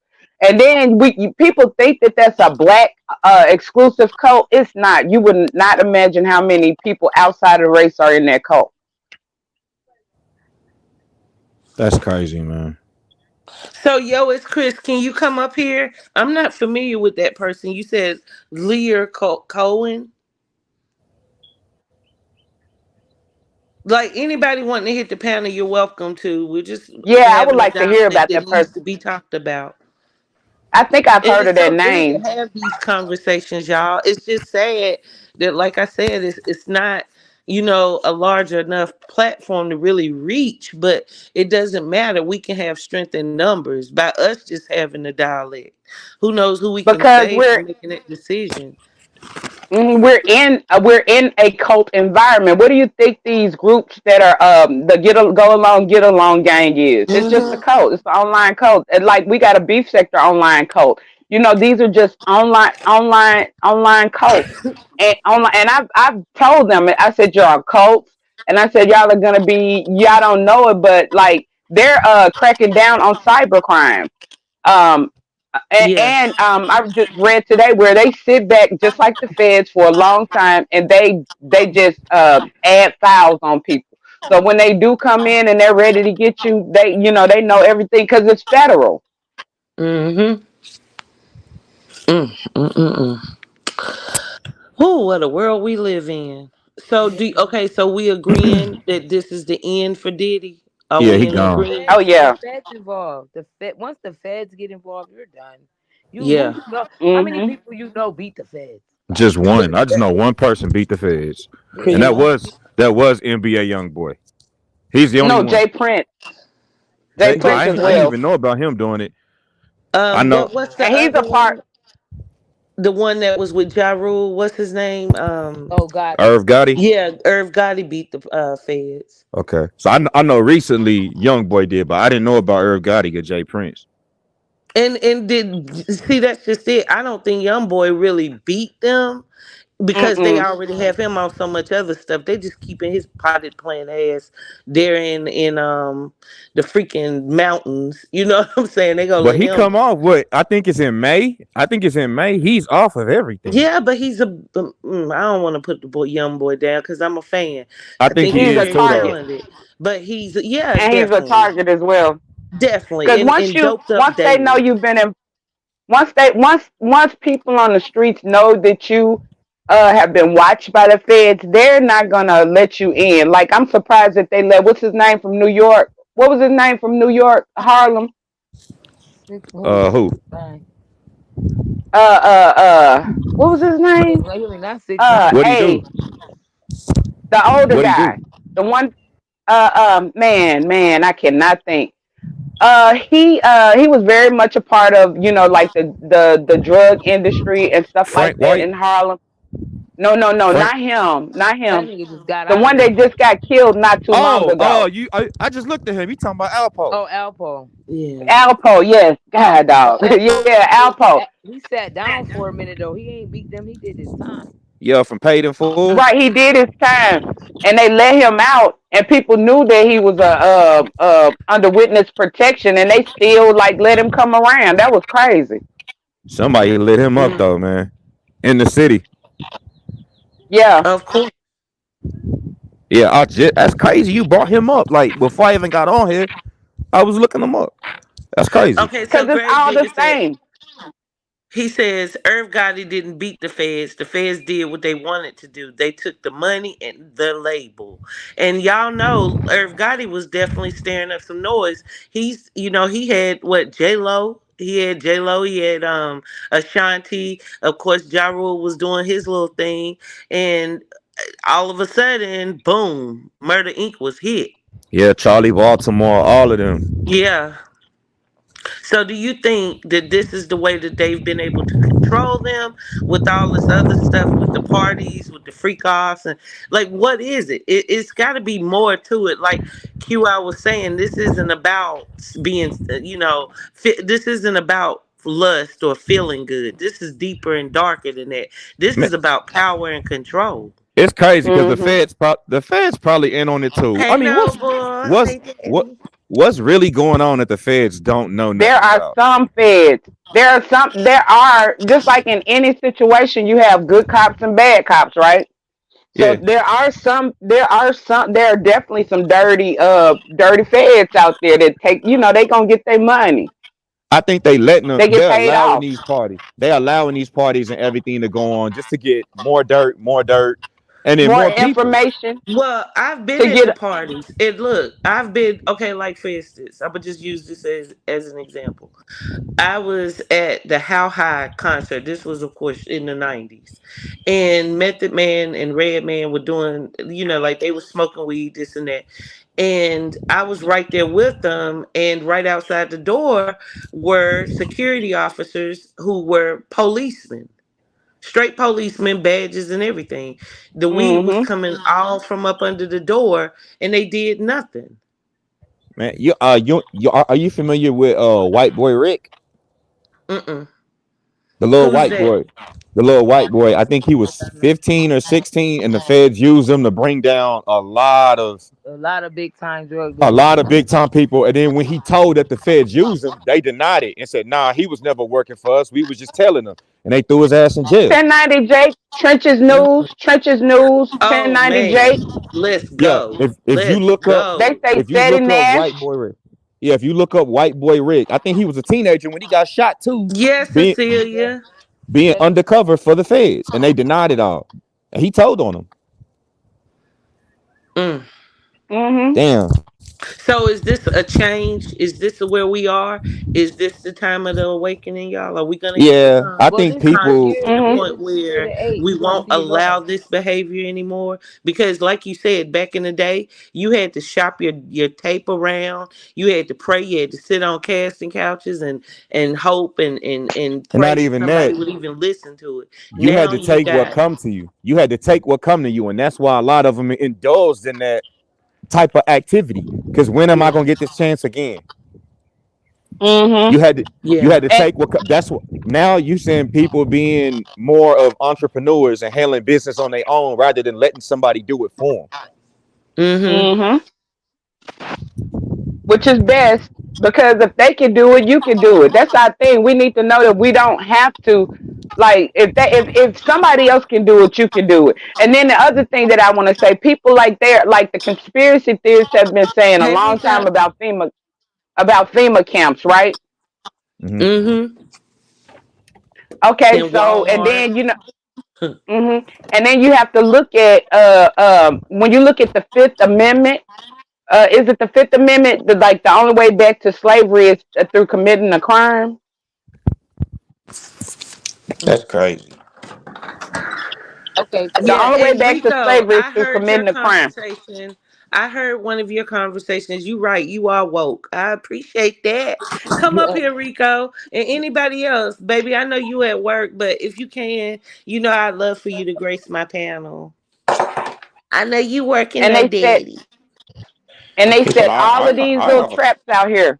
And then people think that that's a black exclusive cult. It's not. You would not imagine how many people outside of the race are in that cult. That's crazy, man. So, yo, it's Chris. Can you come up here? I'm not familiar with that person. You said Lear Cohen. Like anybody wanting to hit the panel, you're welcome to. We're just Yeah, I would having a like to hear dialogue about that that needs person. to be talked about. I think I've And heard of it's that so good to name. have these conversations, y'all. It's just sad that, like I said, it's not, a large enough platform to really reach, but it doesn't matter. We can have strength in numbers by us just having the dialect. Who knows who we can Because save from making that decision? we're in a cult environment. What do you think these groups that are the go along get along gang is? It's just a Hmm. cult. It's an online cult. And like we got a beef sector online cult. These are just online cults. And I've told them. I said y'all are cults, and I said y'all don't know it, but like they're cracking down on cyber crime. Um, Yeah. I just read today where they sit back just like the feds for a long time, and they just add files on people. So when they do come in and they're ready to get you, they know everything because it's federal. Mm-hmm. Mm-mm-mm. Oh, what a world we live in. So Yeah. so we agreeing that this is the end for Diddy? Are Yeah, we he in The gone. Oh feds, agreement? the yeah. feds involved. Once the feds get involved, you're done. Who Yeah. you know? How many Hmm. people you know beat the feds? Just one. I just know one person beat the feds, Yeah, and Pretty that much. was that was NBA young boy. He's the only No, one. Jay Oh, Prince Jay as I ain't well, even Prince. know about him doing it. I know What's the and he's other a part. one? The one that was with Ja Rule. What's his name? Oh, got it. Irv Gotti. Yeah, Irv Gotti beat the feds. Okay, so I know recently young boy did, but I didn't know about Irv Gotti or Jay Prince. And did see that's just it. I don't think Young Boy really beat them because they Mm-mm. already have him on so much other stuff. They just keeping his potted plant ass there in the freaking mountains. You know what I'm saying? They gonna But let he him. come off what I think it's in May. I think it's in May. He's off of everything. Yeah, but I don't want to put the young boy down because I'm a fan. I I think think he he's He's a is very too though. target, talented, but yeah, and he's a definitely, target as well. definitely, Because and doped up once they know daily. you've been in once people on the streets know that you have been watched by the feds, they're not gonna let you in. Like I'm surprised that they let what's his name from New York? What was his name from New York? Harlem. Who? Who? Fine. What was his Wait, name? wait, I mean, not 6 9. What he do? A the older What he do? guy, the one. Man, I cannot think. He was very much a part of like the drug industry and stuff like Frank that White? in Harlem. No, Frank? not him, not That him. nigga just got The out of one there. that just got killed not too long Oh, ago. I just looked at him. He talking about Alpo. Oh, Alpo. Yeah. Alpo, yes, God But dog, Alpo, yeah, Alpo. he sat down for a minute though. He ain't beat them. He did his time. Yeah, from Paid in Full. Right, he did his time, and they let him out, and people knew that he was under witness protection, and they still like let him come around. That was crazy. Somebody lit him up though, Mm. man. In the city. Yeah, Of course. Yeah, that's crazy. You brought him up. Like before I even got on here, I was looking him up. That's crazy. Okay, so because it's Grave all the Digger said same. he says Irv Gotti didn't beat the feds. The feds did what they wanted to do. They took the money and the label. And y'all know Irv Gotti was definitely stirring up some noise. He had what J Lo. He had J Lo. He had Ashanti. Of course, Ja Rule was doing his little thing, and all of a sudden, boom, Murder Inc. was hit. Yeah, Charlie Baltimore, all of them. Yeah. So do you think that this is the way that they've been able to control them with all this other stuff with the parties, with the freak offs, and like what is it? It's got to be more to it. Like QI was saying, this isn't about being, this isn't about lust or feeling good. This is deeper and darker than that. This Man, is about power and control. it's crazy because Mhm. the feds probably in on it too. I Hey, mean, Noble. what's Hey, what Daddy. what's really going on that the feds don't know There nothing are about? some feds. There are, just like in any situation, you have good cops and bad cops, right? So Yeah, there are definitely some dirty feds out there that they gonna get their money. I think They get they're paid allowing off. these parties. They're allowing these parties and everything to go on just to get more dirt, and then More more people. information Well, I've been to at the get. parties. And look, I've been okay. Like for instance, I'm gonna just use this as an example. I was at the How High concert. This was, of course, in the '90s, and Method Man and Redman were doing, like they were smoking weed, this and that. And I was right there with them, and right outside the door were security officers who were policemen, straight policemen, badges and everything. The weed was Hmm. coming all from up under the door, and they did nothing. Man, are you familiar with White Boy Rick, Mm-mm. the little Who's white that? boy, the little white boy? I think he was 15 or 16, and the feds used him to bring down A lot of big time drug a dealers. lot of big time people. And then when he told that the feds used him, they denied it and said, "Nah, he was never working for us. We was just telling him," and they threw his ass in jail. 1090 Jake, Trenches News, Oh 1090 Jake. man, let's Yeah, go. if you Let's look up They go. say if you Steady look up Nash. White Boy Rick, yeah, if you look up White Boy Rick, I think he was a teenager when he got shot too, Yes, being Yeah, Cecilia. being yeah. undercover for the feds, and they denied it all. And he told on them. Mm. Hmm. Damn. So is this a change? Is this where we are? Is this the time of the awakening, y'all? Are we gonna get the Yeah, I Well, think this is the people. conscious to year. the Hmm. Yeah, point this is the year of where the eight. we We're gonna won't see it allow all. this behavior anymore? Because, like you said, back in the day, you had to shop your tape around. You had to pray. You had to sit on casting couches and hope and And pray not that even somebody that. would even listen to it. You had Now to you take what got. come to you. You had to take what come to you, and that's why a lot of them indulged in that type of activity. Because when am I Yeah. gonna get this chance again? Hmm. You had to you Yeah. had to take what that's what now you seeing people being more of entrepreneurs and handling business on their own rather than letting somebody do it for them. Mm-hmm. Hmm. Which is best, because if they can do it, you can do it. That's our thing. We need to know that we don't have to. Like, if somebody else can do it, you can do it. And then the other thing that I want to say, people like the conspiracy theorists have been saying a Hey, long time Rico. about FEMA camps, right? Mm-hmm. Mm-hmm. Okay, In so and Walmart. then and then you have to look at when you look at the Fifth Amendment. Is it the Fifth Amendment that, like, the only way back to slavery is through committing a crime? That's crazy. Okay, The Yeah, only way and back to Rico, slavery is I through heard your committing a crime. conversation. I heard one of your conversations. You right, you are woke. I appreciate that. Come up here, Rico. And anybody else, baby, I know you at work, but if you can, I'd love for you to grace my panel. I know you working And though, they said daddy. and they Listen, set all of these I little have a, traps out here,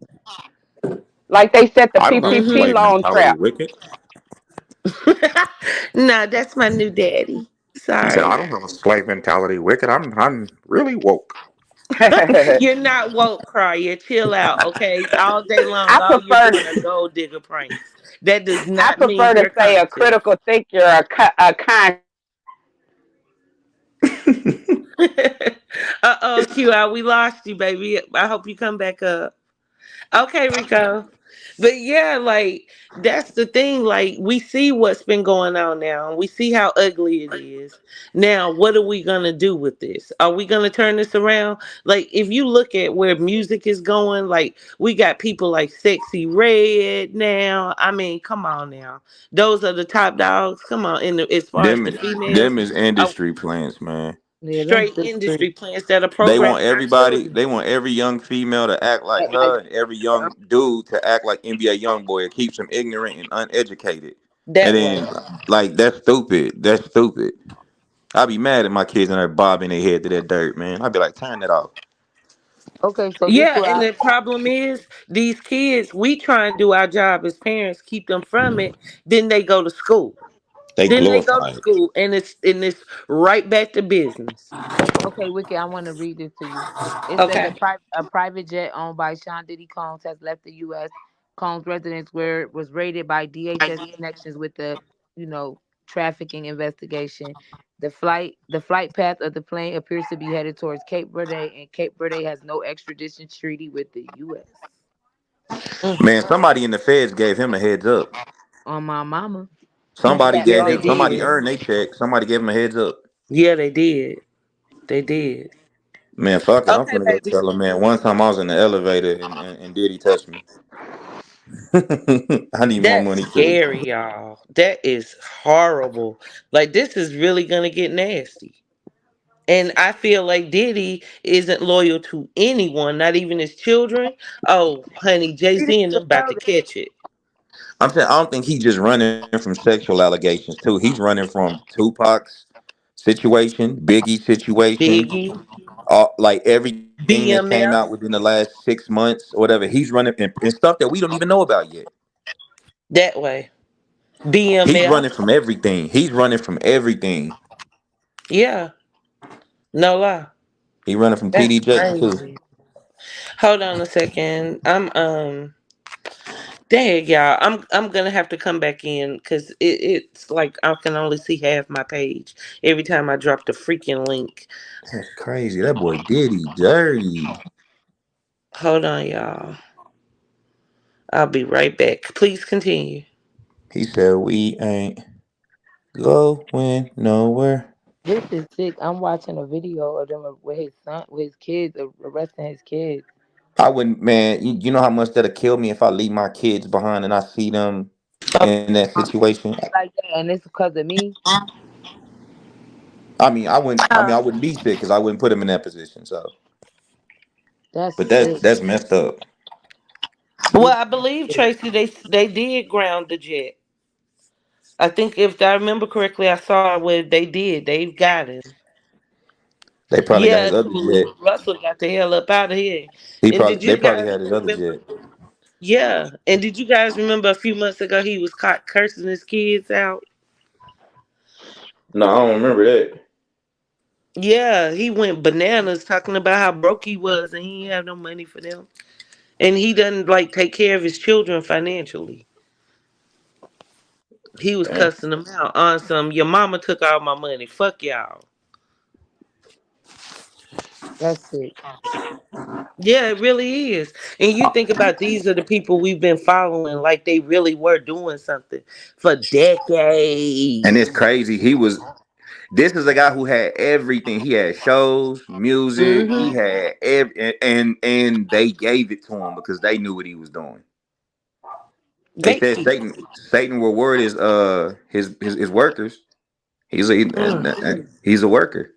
like they set the I don't have a PPP slave Mm-hmm. loan mentality trap. wicked. No, that's my new daddy. I said I Sorry. don't have a slave mentality wicked. I'm really woke. You're not woke, Cryer. Chill out, okay? All day long, I all you're prefer doing are gold digger pranks. That does I not mean prefer to you're say a conscious. critical thinker, a conscious thinker. Uh-oh, QI, we lost you, baby. I hope you come back up. Okay, Rico. But yeah, like that's the thing. Like we see what's been going on now. We see how ugly it is. Now, what are we gonna do with this? Are we gonna turn this around? Like if you look at where music is going, like we got people like Sexy Red now. I mean, come on now. Those are the top dogs. Come on, as far as the Them females. them is Oh, industry plants, man. Yeah, them Straight sick industry freaks. plants that are They want programming our everybody. children. They want every young female to act like Act like her, and every young dude to act like NBA YoungBoy. It keeps them ignorant and uneducated. And That way. then, like, that's stupid. That's stupid. I'd be mad at my kids and they're bobbing their head to that dirt, man. I'd be like, turn that off. Okay, so this Yeah, what and I the problem is these kids, we try and do our job as parents, keep them from it, then they go to school. They Then they go glorify to it. school and it's right back to business. okay, Wiki, I want to read this to you. It says Okay. a private jet owned by Sean Diddy Combs has left the U.S. Combs residence where it was raided by DHS connections with the, you know, trafficking investigation. The flight path of the plane appears to be headed towards Cape Verde, and Cape Verde has no extradition treaty with the U.S. Mm. Man, somebody in the feds gave him a heads up. On my mama, he Somebody sat Yeah, gave they him. on. Somebody did. earned their check. Somebody gave him a heads up. Yeah, they did. They did. Man, fuck it. I'm Okay, finna go baby. tell him, man. One time I was in the elevator and Diddy touched me. I need more That's money too. scary, y'all. That is horrible. Like this is really gonna get nasty. And I feel like Diddy isn't loyal to anyone, not even his children. Oh, honey, Jay He didn't Z and even them about tell to them. catch it. I'm saying I don't think he's just running from sexual allegations too. He's running from Tupac's situation, Biggie situation, Biggie, like everything that came out within BMF, the last 6 months or whatever. He's running and stuff that we don't even know about yet. that way. He's running BMF, from everything. He's running from everything. yeah, no lie. He running from That's TD Jakes too. crazy. Hold on a second. Dang, y'all. I'm gonna have to come back in because it's like I can only see half my page every time I drop the freaking link. That's crazy. That boy Diddy dirty. Hold on, y'all. I'll be right back. Please continue. He said we ain't going nowhere. This is sick. I'm watching a video of them with his son, with his kids, arresting his kids. I wouldn't, man. You know how much that'll kill me if I leave my kids behind and I see them in that situation. Like that, and it's because of me. I mean, I wouldn't. I mean, I Uh, wouldn't be sick because I wouldn't put them in that position. So, That's but sick. that's messed up. well, This I believe Tracy they did ground the jet. I think if I remember correctly, I saw where they did. They've got him. They probably got Yeah, his other jet. Russell got the hell up out of here. He And probably did they you probably guys had his other remember? jet. Yeah. And did you guys remember a few months ago he was caught cursing his kids out? No, I don't remember that. Yeah, he went bananas talking about how broke he was and he didn't have no money for them. And he doesn't like take care of his children financially. He was Damn. cussing them out on some your mama took all my money. Fuck y'all. that's sick. Yeah, it really is. And you think about these are the people we've been following like they really were doing something for And it's decades. crazy. He was. This is a guy who had everything. He had shows, music. He Mm-hmm. had and they gave it to him because they knew what he was doing. They said Gatekeeping. Satan reward is his workers. He's a worker.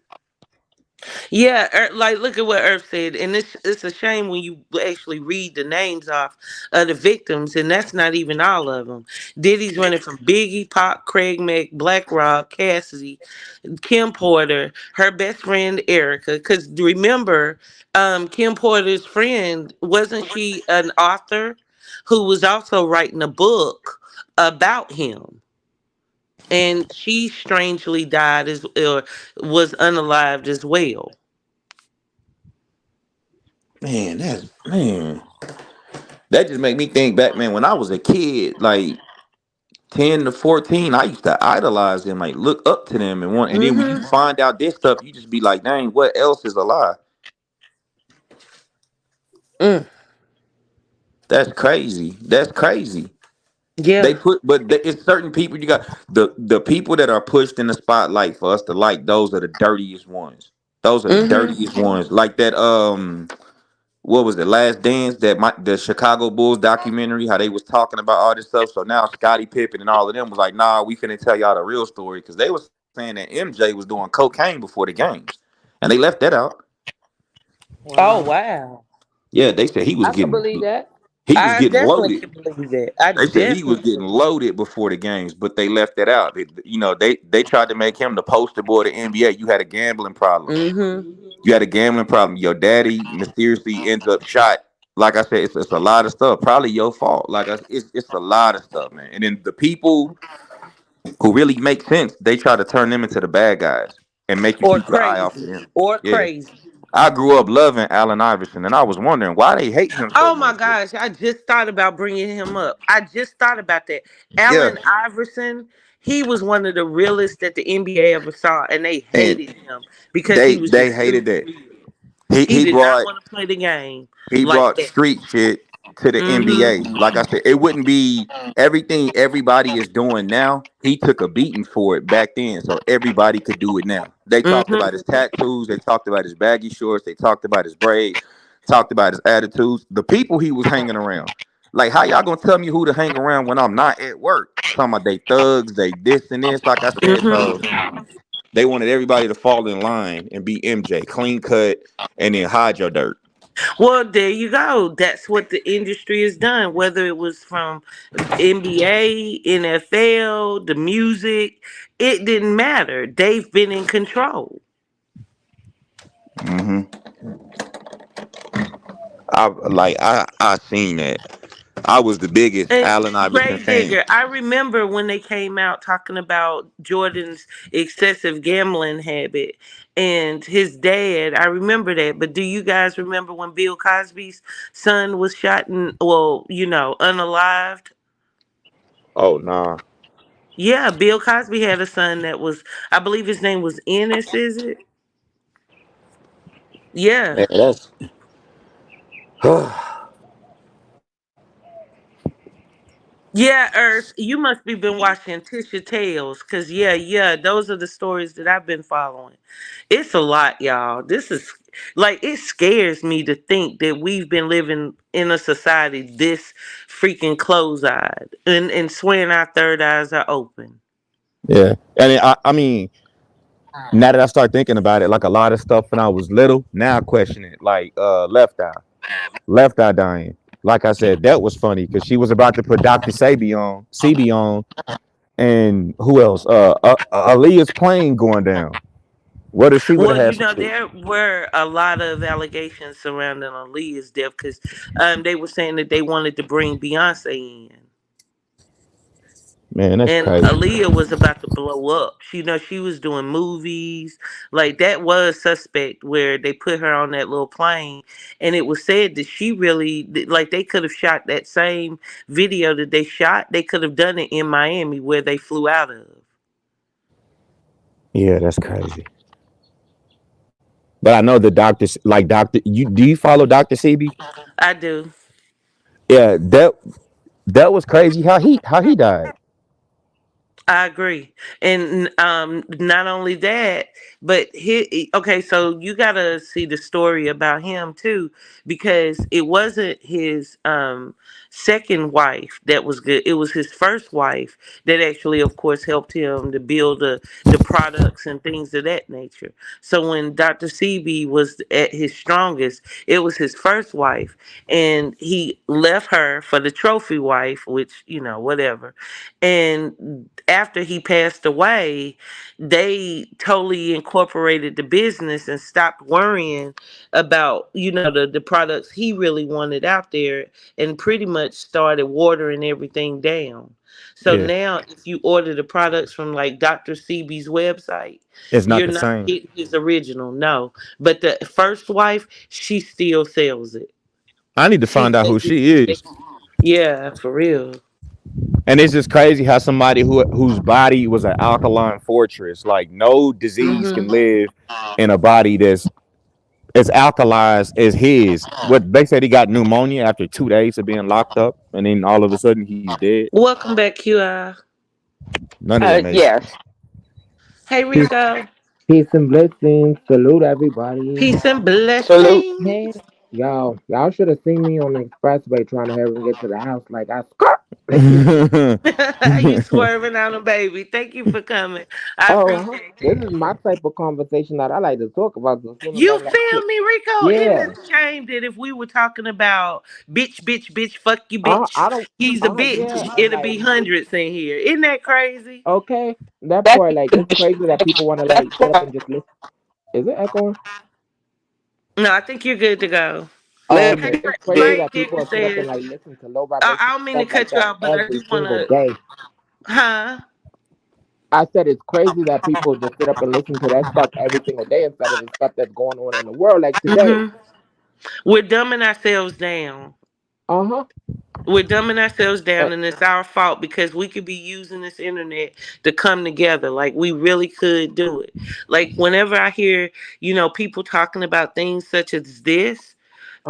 Yeah, like look at what Earth said, and it's a shame when you actually read the names off of the victims, and that's not even all of them. Diddy's running from Biggie, Pop, Craig Mack, Black Rob, Cassidy, Kim Porter, her best friend Erica. Because remember, Kim Porter's friend wasn't she an author who was also writing a book about him? And she strangely died as or was unalived as well. Man. That just make me think back, man. When I was a kid, like 10 to 14, I used to idolize them, like look up to them, and want. And then when you Mm-hmm. find out this stuff, you just be like, dang, what else is a lie? Mm. That's crazy. That's crazy. They Yeah. put, but it's certain people you got the people that are pushed in the spotlight for us to like. Those are the dirtiest ones. Those are the Mm-hmm. dirtiest ones. Like that. What was it? Last Dance, the Chicago Bulls documentary, how they was talking about all this stuff. So now Scottie Pippen and all of them was like, nah, we finna tell y'all the real story because they was saying that MJ was doing cocaine before the games. and they left that out. Oh Wow. wow. Yeah, they said he was I could getting believe that. I definitely loaded. can believe that. I They said he was definitely getting can. loaded before the games, but they left that out. They tried to make him the poster boy of the NBA. You had a gambling problem. Mm-hmm. You had a gambling problem. Your daddy mysteriously ends up shot. Like I said, it's a lot of stuff. Probably your fault. It's a lot of stuff, man. And then the people who really make sense, they try to turn them into the bad guys and make you Or keep your eye off of crazy. them. Or Yeah, crazy. I grew up loving Allen Iverson, and I was wondering why they hate him so Oh my much. But gosh, I just thought about bringing him up. I just thought about that. yeah, Allen Iverson, he was one of the realest that the NBA ever saw, and they and hated him because he was they just hated too that. real. He He he did not brought want to play the game he like brought that. street shit to the NBA. Mm-hmm. Like I said, it wouldn't be everything everybody is doing now. He took a beating for it back then, so everybody could do it now. They talked about Mm-hmm. his tattoos, they talked about his baggy shorts, they talked about his braids, talked about his attitudes. The people he was hanging around. Like, how y'all gonna tell me who to hang around when I'm not at work? Talking about they thugs, they this and this. Like I said, so Mm-hmm. they wanted everybody to fall in line and be MJ, clean cut, and then hide your dirt. Well, there you go. That's what the industry has done. Whether it was from NBA, NFL, the music, it didn't matter. They've been in control. Hmm. I seen that. I was the biggest And Allen Iverson Grave fan. Digger, I remember when they came out talking about Jordan's excessive gambling habit and his dad. I remember that. But do you guys remember when Bill Cosby's son was shot and, well, unalived? Oh nah. Yeah, Bill Cosby had a son that was, I believe his name was Ennis, is it? Yeah. Man, that's Yeah, Earth, you must be been watching Tisha Tales, cause yeah, those are the stories that I've been following. It's a lot, y'all. This is like it scares me to think that we've been living in a society this freaking close-eyed and swearing our third eyes are open. Yeah, and I mean, now that I start thinking about it, like a lot of stuff when I was little, now I question it. Like left eye dying. Like I said, that was funny because she was about to put Dr. CB on, and who else? Aaliyah's plane going down. What if she would Well, have had some shit? there were a lot of allegations surrounding Aaliyah's death because they were saying that they wanted to bring Beyonce in. Man, that's And crazy. Aaliyah was about to blow up. She was doing movies. Like that was suspect where they put her on that little plane and it was said that she really like they could have shot that same video that they shot. They could have done it in Miami where they flew out of. Yeah, that's crazy. But I know the doctors, like Doctor. You do you follow Doctor CB? I do. Yeah, that was crazy. How he died. I agree. And not only that, but okay, so you got to see the story about him too because it wasn't his second wife that was good. It was his first wife that actually of course helped him to build the products and things of that nature. So when Dr. CB was at his strongest, it was his first wife and he left her for the trophy wife, which, whatever. And after he passed away, they totally incorporated the business and stopped worrying about, the products he really wanted out there and pretty much started watering everything down. So Yeah, now if you order the products from like Dr. CB's website, it's not you're the not same. getting his original, no. But the first wife, she still sells it. I need to She find out said who she is. yeah, for real. And it's just crazy how somebody whose body was an alkaline fortress, like no disease can Hmm. live in a body that's as alkalized as his. What they said he got pneumonia after 2 days of being locked up, and then all of a sudden he's dead. Welcome back, QI. None of that makes Yes. sense. Hey Peace, Rico. peace and blessings. Salute everybody. Peace and Salute. Hey, blessings. y'all should have seen me on the expressway trying to have him get to the house. Like I skirt. You swerving on a baby. Thank you for coming. I Oh, uh-huh. appreciate This that. is my type of conversation that I like to talk about. So as soon as You I'm like, feel shit, me, Rico? Isn't yeah, it a shame that if we were talking about bitch, bitch, bitch, fuck you, bitch, I don't, he's a yeah, bitch, and it'll like, be hundreds in here. Isn't that crazy? okay, that That's part, like, the it's crazy that people want to like that's sit up why and just listen. Is it echoing? No, I think you're good to go. Oh, little Hey, okay. It's bit. crazy But Grave that people Digger will sit up and says, like listen to low vibration I don't mean to stuff like cut you that off, but I every just want single to, day. huh? I said it's crazy that people just sit up and listen to that stuff every single day instead of the stuff that's going on in the world like today. Hmm. We're dumbing ourselves down. Uh huh. We're dumbing ourselves Uh down, and it's our fault because we could be using this internet to come together. Like, we really could do it. Like, whenever I hear, people talking about things such as this,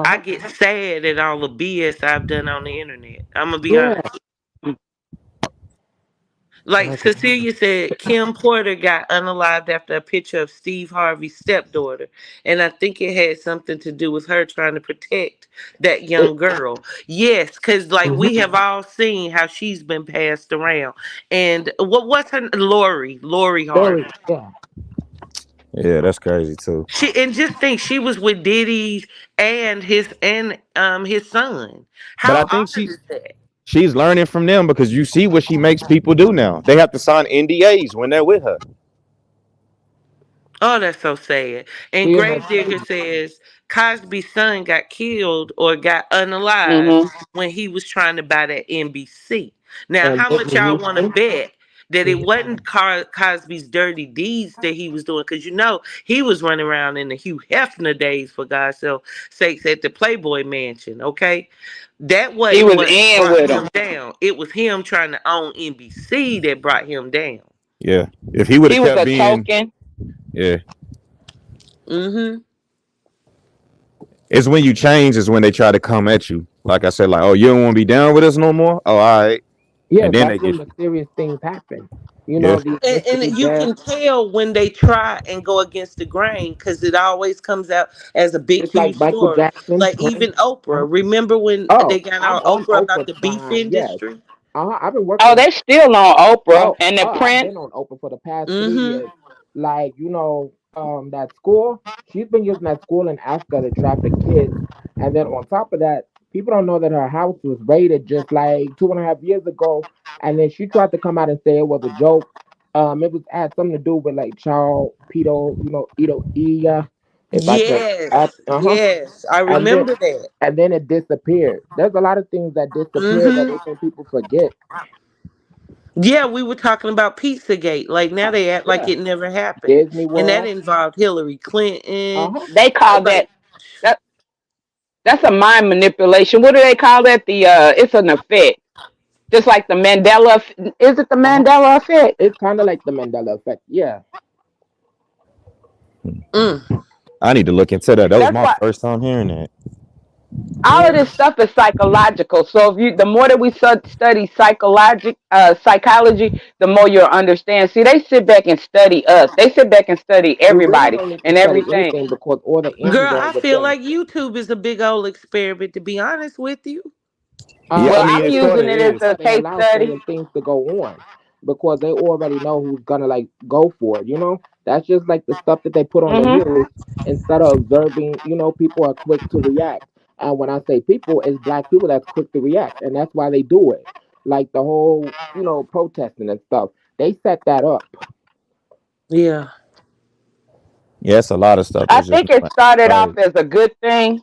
I huh. get sad at all the BS I've done on the internet. I'm gonna be Yeah. honest. Like Cecilia said, Kim Porter got unalived after a picture of Steve Harvey's stepdaughter. And I think it had something to do with her trying to protect that It, young girl. Yes, because like hmm we have all seen how she's been passed around. And what's her Lori Very. Harvey. Yeah. Yeah, that's crazy too. And just think she was with Diddy and his son. But How I think odd is that? she's learning from them because you see what she makes people do now. They have to sign NDAs when they're with her. Oh, that's so sad. And She in her Gravedigger stages. says Cosby's son got killed or got unalived mm-hmm. when he was trying to buy that NBC. Now, And how much Whitney y'all want to Houston. bet that it Mhm. wasn't Cosby's dirty deeds that he was doing? Because he was running around in the Hugh Hefner days, for God's sakes, at the Playboy Mansion. Okay, that He wasn't was what in brought with him. him down. It was him trying to own NBC that brought him down. Yeah. If he would have He was kept a being, token. yeah. Mm-hmm. It's when you change is when they try to come at you. Like I said, like, oh, you don't want to be down with us no more? Oh, all right. Yeah, And then they that's get, when mysterious things happen. You yeah. know, these And mystery you deaths. can tell when they try and go against the grain because it always comes out as a big, It's like huge Michael story. Jackson, Like Prince. even Oprah. Uh-huh. Remember when they Oh, got I'm on on Oprah about Oprah's the beef time. Yes. industry? I've been Oh, working. they still on Oprah Oh, and the I've Prince. been on Oprah for the past 3 years. Mm-hmm. Like, that school, she's been using that school in Africa to traffic kids. And then on top of that, people don't know that her house was raided just like 2.5 years ago. And then she tried to come out and say it was a joke. It was had something to do with like child pedo, Edo Iya. If I can, Yes. uh-huh. Yes. I And then remember that. it disappeared. There's a lot of things that disappeared that Mm-hmm. they think people forget. Yeah, we were talking about Pizzagate. Like now they act like Yeah, it never happened. Disney And that World. involved Hillary Clinton. Uh-huh. They call Like that that's a mind manipulation. What do they call that? The it's an effect. Just like the is it the Uh-huh. Mandela effect? It's kind of like the Mandela effect. Yeah. mm, I need to look into that. That was That's my why first time hearing that. all of yeah. this stuff is psychological. So if you, the more that we study psychology, the more you'll understand. See, they sit back and study us. They sit back and study We really everybody don't need to and study everything. anything because all the answers Girl, are I feel within. like YouTube is a big old experiment, to be honest with you. Yeah, I Well, mean, I'm it sort of using it as That's is. why a they case allow study. certain things to go on because they already know who's gonna like go for it. That's just like the stuff that they put on the Hmm. news instead of observing. People are quick to react, and when I say people, it's black people that's quick to react, and that's why they do it. Like the whole, protesting and stuff. They set that up. Yeah. Yeah, it's a lot of stuff I that's just think it started off right. as a good thing.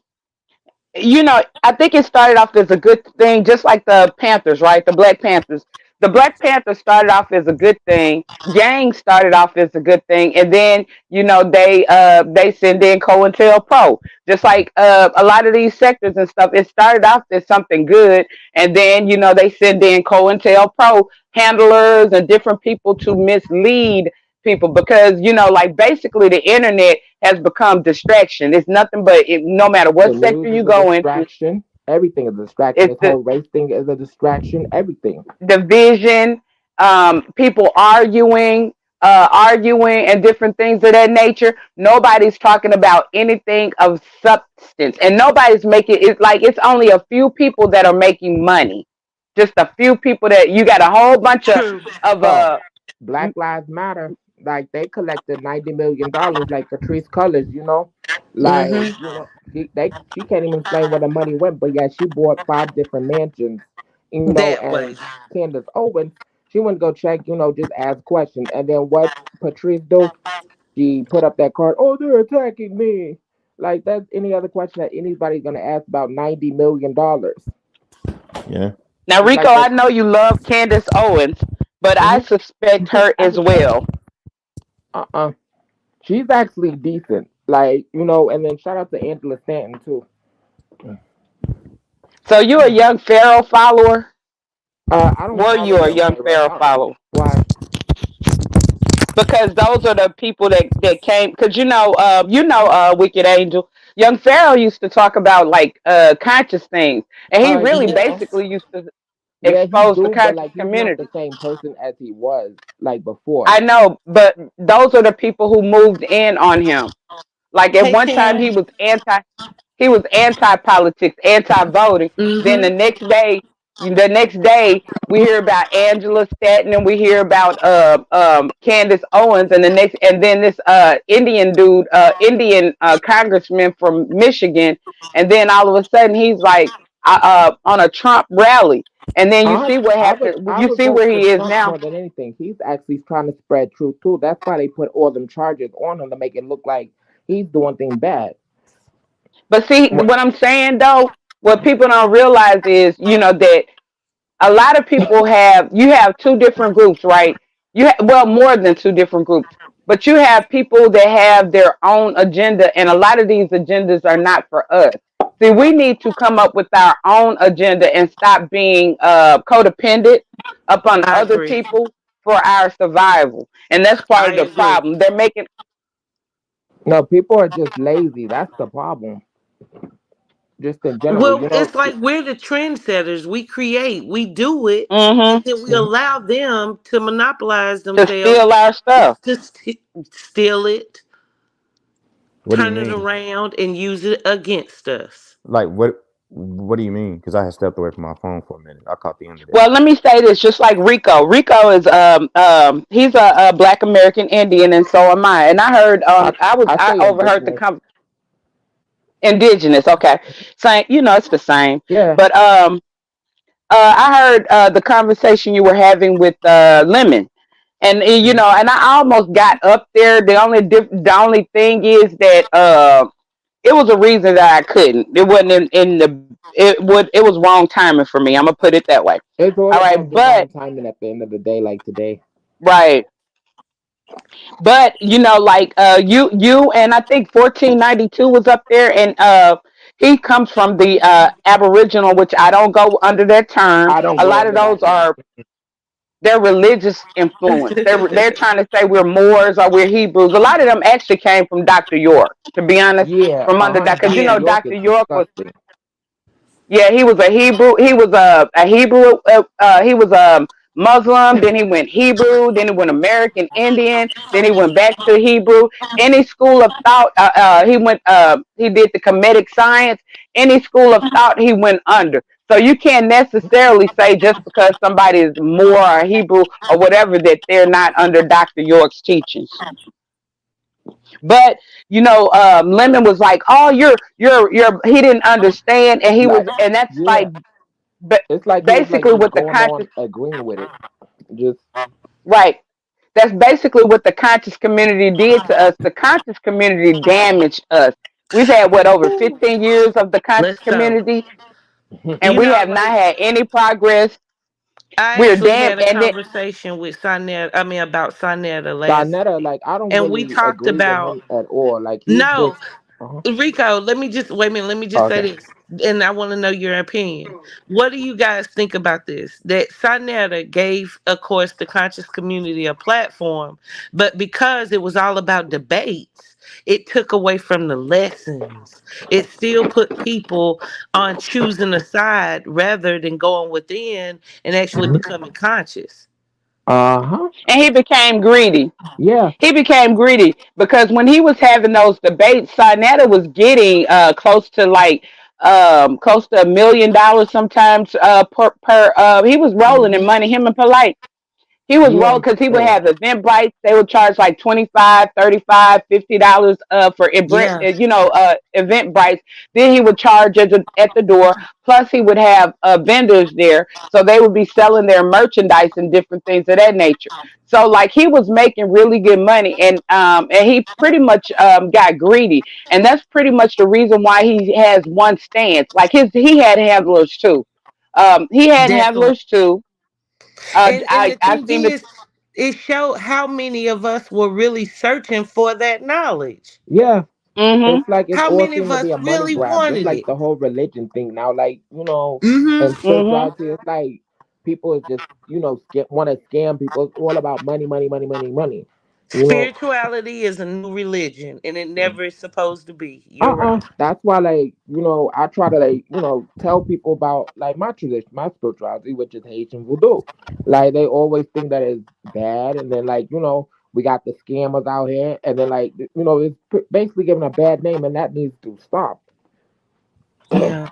I think it started off as a good thing, just like the Panthers, right? The Black Panthers. The Black Panthers started off as a good thing. Gangs started off as a good thing, and then they send in COINTELPRO. Just like a lot of these sectors and stuff, it started off as something good, and then they send in COINTELPRO handlers and different people to mislead people because like basically the internet has become distraction. It's nothing but no matter The what sector news you is a go into, distraction. Everything is a distraction. it's This the whole race thing is a distraction. Everything. division, people arguing and different things of that nature. Nobody's talking about anything of substance, and nobody's making it like it's only a few people that are making money. just a few people that you got a whole bunch True. of Oh, Black Lives Matter. Like they collected $90 million, like Patrice Cullors, like Mm-hmm. she can't even explain where the money went, but yeah, she bought 5 different mansions, That and way. Candace Owens, she went to go check, just ask questions, and then what Patrice do? She put up that card. Oh, they're attacking me. Like that's any other question that anybody's gonna ask about $90 million. Yeah. now, It's Rico. like I that. know you love Candace Owens, but I Hmm. suspect her as well. Uh-uh. She's actually decent. Like, and then shout out to Angela Stanton too. So you a young Pharaoh follower? I don't Were follow you a Young young Pharaoh. Pharaoh follower? Why? Because those are the people that came. Because Wicked Angel. Young Pharaoh used to talk about like conscious things, and he really Yes. basically used to Yeah, he expose the do, but conscious like he's not the community. same person as he was like before. I know, but those are the people who moved in on him. Like at Hey, one time Karen. he was anti politics, anti voting. Then Mm-hmm. the next day we hear about Angela Stanton and we hear about Candace Owens and then this Indian dude, Indian congressman from Michigan, and then all of a sudden he's like on a Trump rally, and then you I see what I would happened. I You would see vote where for he is Trump now. more than anything. He's actually trying to spread truth too. That's why they put all them charges on him to make it look like he's doing things bad. But see what I'm saying though. What people don't realize is, that a lot of people you have two different groups, right? Well, more than two different groups, but you have people that have their own agenda, and a lot of these agendas are not for us. See, we need to come up with our own agenda and stop being codependent upon I other agree. people for our survival, and that's part I of the agree. problem. They're making. No, people are just lazy. That's the problem. Just in general, Well, it's like we're the trendsetters. We create, we do it, and Mm-hmm. then we Mhm. allow them to monopolize To themselves steal our stuff. to steal it, What do you turn it mean? around, and use it against us. Like what do you mean? Because I had stepped away from my phone for a minute. I caught the end of that. Well, let me say this, just like Rico. Rico is he's a Black American Indian, and so am I. And I heard I I I say overheard the indigenous. indigenous. Okay, same. It's the same. Yeah. But I heard the conversation you were having with Lemon, and and I almost got up there. The only thing is that it was a reason that I couldn't. It wasn't in the it was wrong timing for me. I'm gonna put it that way. It's all All right, about but divine timing at the end of the day, like today. right. But like you and I think 1492 was up there, and he comes from the Aboriginal, which I don't go under that term. I don't A go lot of under that those either. are their religious influence. They're trying to say we're Moors or we're Hebrews. A lot of them actually came from Dr. York, to be honest, Yeah, from under that, because Dr. Yeah. York Dr. is York was. disgusting. Yeah, he was a Hebrew. He was a Hebrew. He was a Muslim. Then he went Hebrew. Then he went American Indian. Then he went back to Hebrew. Any school of thought, he went. He did the Kemetic science. Any school of thought, he went under. So you can't necessarily say just because somebody is more or Hebrew or whatever that they're not under Dr. York's teachings. But Lemon was like, "Oh, you're." He didn't understand, and Like, that's yeah, like ba- it's like he was like basically just what the going conscious on agreeing with it. Just right. That's basically what the conscious community did to us. The conscious community damaged us. We've had what, over 15 years of the conscious Let's go. community, and You we know, have not like had any progress. I We're actually damn, had a and then conversation with Sonetta. I mean, about Sonetta last Donetta, week, like I don't and we really talked agree with about him at all. Like he's no. just uh Rico, let me just wait a minute. Let me just say okay. this, and I want to know your opinion. What do you guys think about this? That Sonetta gave, of course, the conscious community a platform, but because it was all about debates, it took away from the lessons. It still put people on choosing a side rather than going within and actually becoming conscious. Uh huh. he became greedy. Yeah. He became greedy because when he was having those debates, Sinetta was getting close to like close to $1 million sometimes per he was rolling in Hmm. money, him and Polite. He was Yeah. rolled because he would So, have Eventbrite. They would charge like 25, 35, $50 for Yeah. Eventbrites. Then he would charge at the door. Plus, he would have vendors there, so they would be selling their merchandise and different things of that nature. So, like, he was making really good money, and he pretty much got greedy, and that's pretty much the reason why he has one stance. Like he had handlers too. He had Definitely. handlers too. And the I thing seem to. is, it showed how many of us were really searching for that knowledge. yeah, Mhm. it's like it's How all many of seemed to be us a money really grab, just wanted like it? the whole religion thing now. Like, Hmm. and Mhm. spirituality, it's like people is just, want to scam people. It's all about money, money, money, money, money. You know, Spirituality is a new religion, and it never is supposed to be. You're right. That's why, like, I try to, like, tell people about, like, my tradition, my spirituality, which is Haitian voodoo. Like, they always think that it's bad, and then, like, we got the scammers out here, and then, like, it's basically giving a bad name, and that needs to stop. Yeah.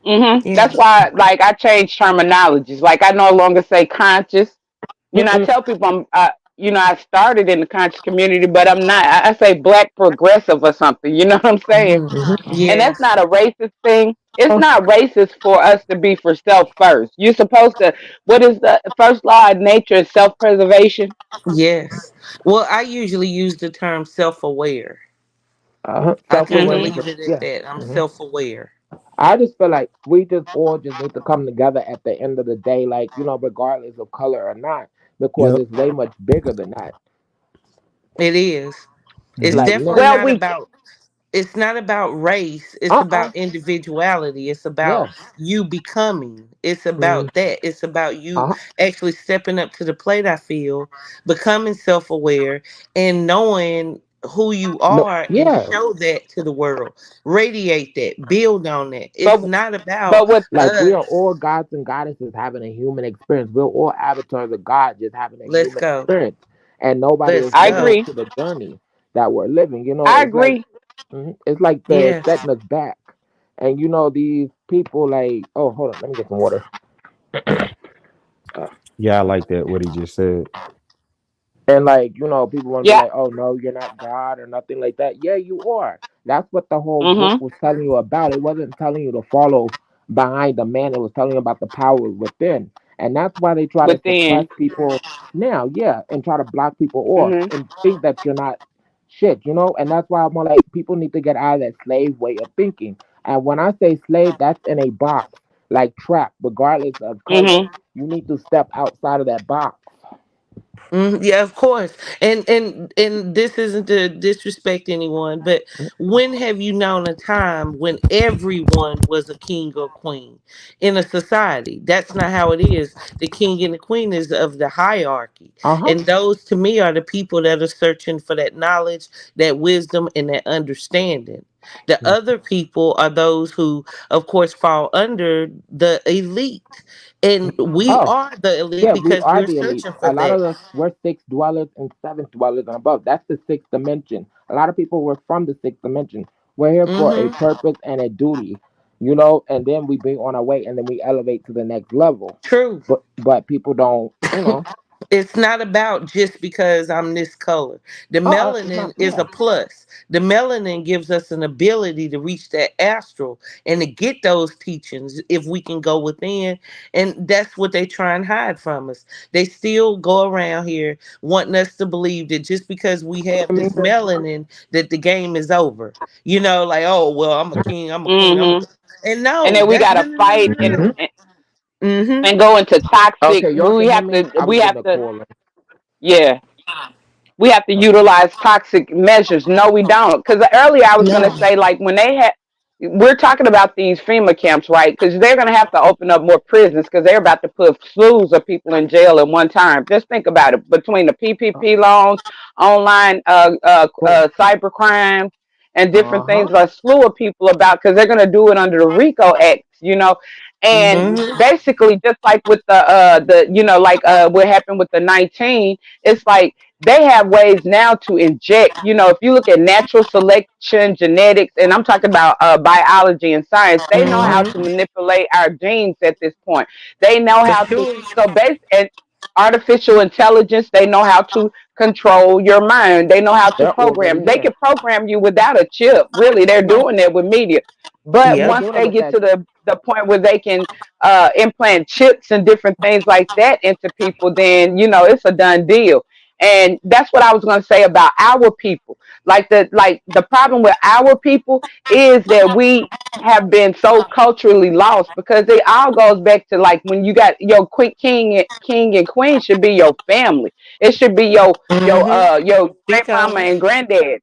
Mhm. Yeah. That's why, like, I changed terminologies. Like, I no longer say conscious. I Mm-mm. tell people I started in the conscious community, but I'm not. I say black progressive or something. You know what I'm saying? Hmm. Mm-hmm. And that's Yes. not a racist thing. It's Uh, not racist for us to be for self first. You're supposed to. What is the first law of nature? Is self preservation. Yes. Well, I usually use the term self-aware. I kind of Self-awareness, Mhm. leave it at yeah. that. I'm hmm self-aware. I just feel like we just all just need to come together at the end of the day, like, regardless of color or not, because Yep. it's way much bigger than that. It is. It's Mhm. Like, definitely Well, not we. about it's not about race. It's uh-uh, about individuality. It's about yeah. you becoming. It's Mm, about that. It's about you uh-huh. actually stepping up to the plate, I feel, becoming self-aware and knowing who you No, are and yeah. show that to the world. Radiate that. Build on that. It's But not about but with Like, we are us. all gods and goddesses having a human experience. We're all avatars of God just having a Let's human go. experience. And nobody Let's is I living go. agree. to the journey that we're living. I It's like, agree. it's like they're Yes. setting us back. And these people, like, oh, hold on, let me get some water. Uh, Yeah, I like that. What he just said. And, like, people want to be Yeah. like, oh no, you're not God or nothing like that. Yeah, you are. That's what the whole book Mhm. was telling you about. It wasn't telling you to follow behind the man, it was telling you about the power within. And that's why they try to suppress Within. people now, yeah, and try to block people off Mhm. and think that you're not shit. And that's why I'm more like, people need to get out of that slave way of thinking. And when I say slave, that's in a box, like trap, regardless of color. Mhm. You need to step outside of that box. Yeah, of course. And this isn't to disrespect anyone, but when have you known a time when everyone was a king or queen in a society? That's not how it is. The king and the queen is of the hierarchy. Uh-huh. And those to me are the people that are searching for that knowledge, that wisdom, and that understanding. The other people are those who, of course, fall under the elite. And we Oh, are the elite yeah, we because are we're the elite. searching for A lot that. of us we're sixth dwellers and seventh dwellers and above. That's the sixth dimension. A lot of people were from the sixth dimension. We're here for a Mm-hmm. purpose and a duty, and then we be on our way and then we elevate to the next level. True. But people don't. It's not about just because I'm this color. The It's not. melanin is Yeah. a plus. The melanin gives us an ability to reach that astral and to get those teachings if we can go within. And that's what they try and hide from us. They still go around here wanting us to believe that just because we have I mean, this melanin, that the game is over. You know, like, oh, well, I'm a king, I'm a queen, I'm a. Mhm. And And no, then we that, no, gotta no, no, no, fight no, and no. hmm Mm-hmm. and go into toxic. okay, y'all can hear me. I'm We have getting a to. call. Yeah. We have to utilize toxic measures. No, we don't. Because earlier I was going to No. say, like, when they had, we're talking about these FEMA camps, right? Because they're going to have to open up more prisons because they're about to put slews of people in jail at one time. Just think about it. Between the PPP loans, online cyber crimes, and different things, Uh-huh. a slew of people about because they're going to do it under the RICO Act. And hmm Mm-hmm. basically, just like with the like what happened with the 19, it's like they have ways now to inject. If you look at natural selection, genetics, and I'm talking about biology and science, they know how to Mm-hmm. manipulate our genes at this point. They know For how to. sure. So based and artificial intelligence, they know how to control your mind. They know how to They're already program. They there. can program you without a chip. Really, they're Right. doing that with media. But They're Yep. once doing it they with get that. to the point where they can implant chips and different things like that into people, then it's a done deal. And that's what I was going to say about our people. Like the problem with our people is that we have been so culturally lost, because it all goes back to, like, when you got your king and queen should be your family. It should be Mm-hmm. your Speak on grandmama it. and granddad,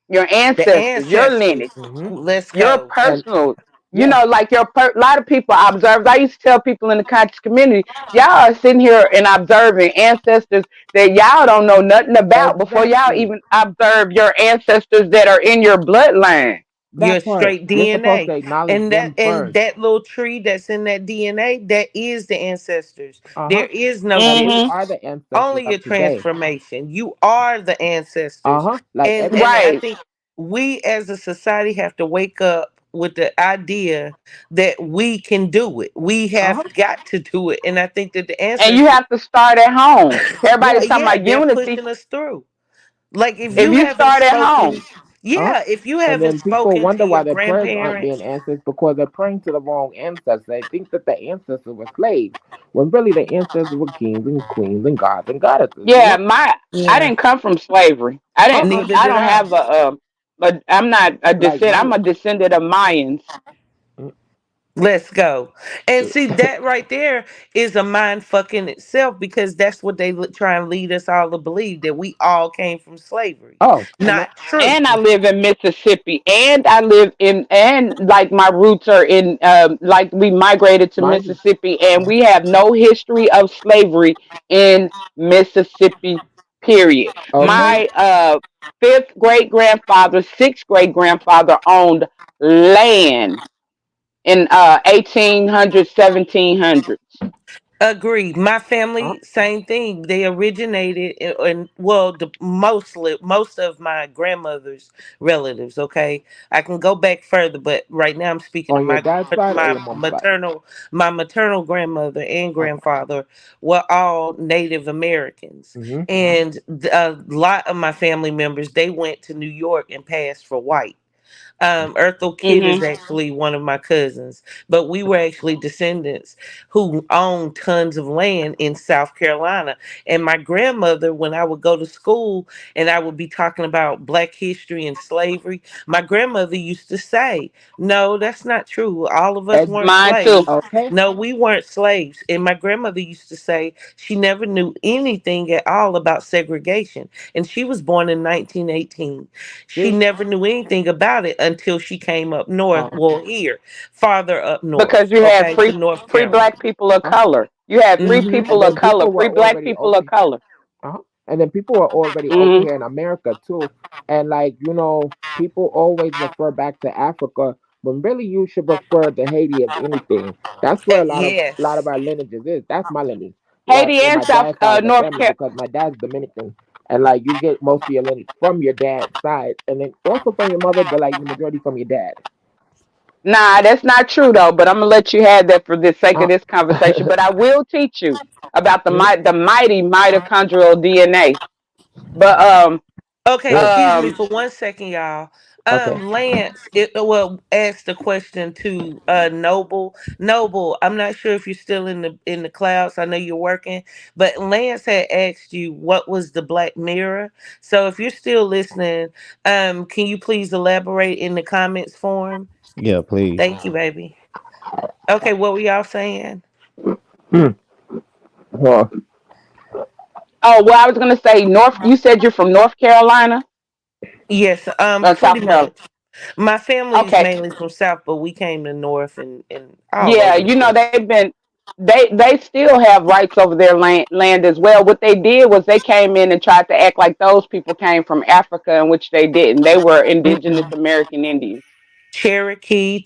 your The ancestors, your lineage, ancestors. Hmm. Let's your go. And personal. yeah, Like a lot of people observe. I used to tell people in the conscious community, y'all are sitting here and observing ancestors that y'all don't know nothing about before y'all exactly even observe your ancestors that are in your bloodline. Your that part. straight You're supposed DNA. to acknowledge And that them and first. that little tree that's in that DNA, that is the ancestors. Uh huh. There is no Like we Mm-hmm. difference. are the ancestors Only your of today. transformation. You are the Uh ancestors. huh. Like And I Right. think we as a society have to wake up with the idea that we can do it. We uh have huh. got to do it. And I think that the And you ancestors, have to start at home. Everybody's Yeah. talking yeah, about they're unity. pushing us through. Like if If you you haven't start at home, spoken, Uh huh. yeah, if you And haven't then people spoken to wonder why your their prayers aren't being grandparents, answered because they're praying to the wrong ancestors. They think that the ancestors were slaves, when really the ancestors were kings and queens and gods and goddesses. You yeah, know? I yeah, didn't come from slavery. I Uh didn't. uh neither I did don't I. have but I'm not a Like descendant. my. I'm a descendant of Mayans. Let's go. And see that right there is a mind fuck in itself, because that's what they try and lead us all to believe, that we all came from slavery. Oh, and Not that. true. And I live in Mississippi, and I live in, and like my roots are in, like we migrated to Mine. Mississippi, and we have no history of slavery in Mississippi. Period. Okay. My fifth great grandfather, sixth great grandfather owned land in 1800s, 1700s. Agree. My Uh, family, same thing. They originated in, well, most of my grandmother's relatives. Okay, I can go back further, but right now I'm speaking of on your dad's side or your mom's side? my maternal grandmother and Okay. grandfather were all Native Americans, Mm-hmm. and a lot of my family members, they went to New York and passed for white. Ethel Kidd is Hmm. actually one of my cousins, but we were actually descendants who owned tons of land in South Carolina. And my grandmother, when I would go to school and I would be talking about Black history and slavery, my grandmother used to say, "No, that's not true. All of us Ed, weren't Mine too. slaves. okay. No, we weren't slaves." And my grandmother used to say she never knew anything at all about segregation. And she was born in 1918. She See. never knew anything about it until she came up north. Uh, Well, here, farther up Because north, you had okay, to North free black Carolina. people of uh, color. You had free Mm-hmm. and people of then color, people were free black already people of over. color. Uh-huh. And then people were already over Hmm. here in America too. And like, people always refer back to Africa when really you should refer to Haiti if anything. That's where a lot of Yes. our lineages is. That's my lineage. Well, Haiti on and my South dad's side of the North family Carolina. because my dad's Dominican. And like you get most of your lineage from your dad's side. And then also from your mother, but like the majority from your dad. Nah, that's not true though. But I'm gonna let you have that for the sake Uh, of this conversation. But I will teach you about mhm. the mighty mitochondrial DNA. But Okay, Good. excuse me um, for 1 second, y'all. Okay. Lance, well, asked the question to Noble. Noble, I'm not sure if you're still in the clouds. I know you're working, but Lance had asked you what was the Black Mirror. So if you're still listening, can you please elaborate in the comments form? Yeah, please. Thank you, baby. Okay, what were y'all saying? Hmm. Well, oh, well, I was gonna say North. You said you're from North Carolina Yes, or pretty South Carolina. much. My family is Okay. mainly from South, but we came to North and all Yeah, over the place. they've been they still have rights over their land as well. What they did was they came in and tried to act like those people came from Africa, in which they didn't. They were indigenous Mm-mm. American Indians. Cherokee,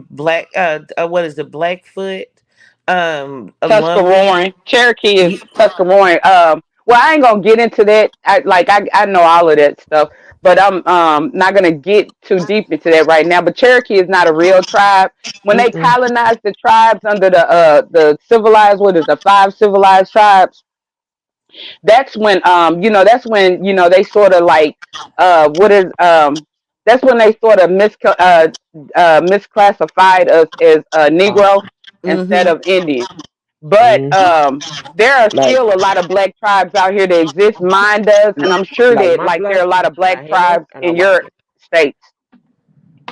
Black, what is it, Blackfoot, Lummi. Tuscaroran. Cherokee is Ye- Tuscaroran. well, I ain't gonna get into that. I know all of that stuff, but I'm not gonna get too deep into that right now. But Cherokee is not a real tribe. When they Mm-mm. colonized the tribes under the civilized, what is the five civilized tribes? That's when that's when they sort of like what is that's when they sort of misclassified us as Negro instead Mm-hmm. of Indian. But Hmm. there are Like, still a lot of black tribes out here that exist. Mine does, and I'm sure like that my like there blood are a lot of got black hair tribes and a in your whiteness. states.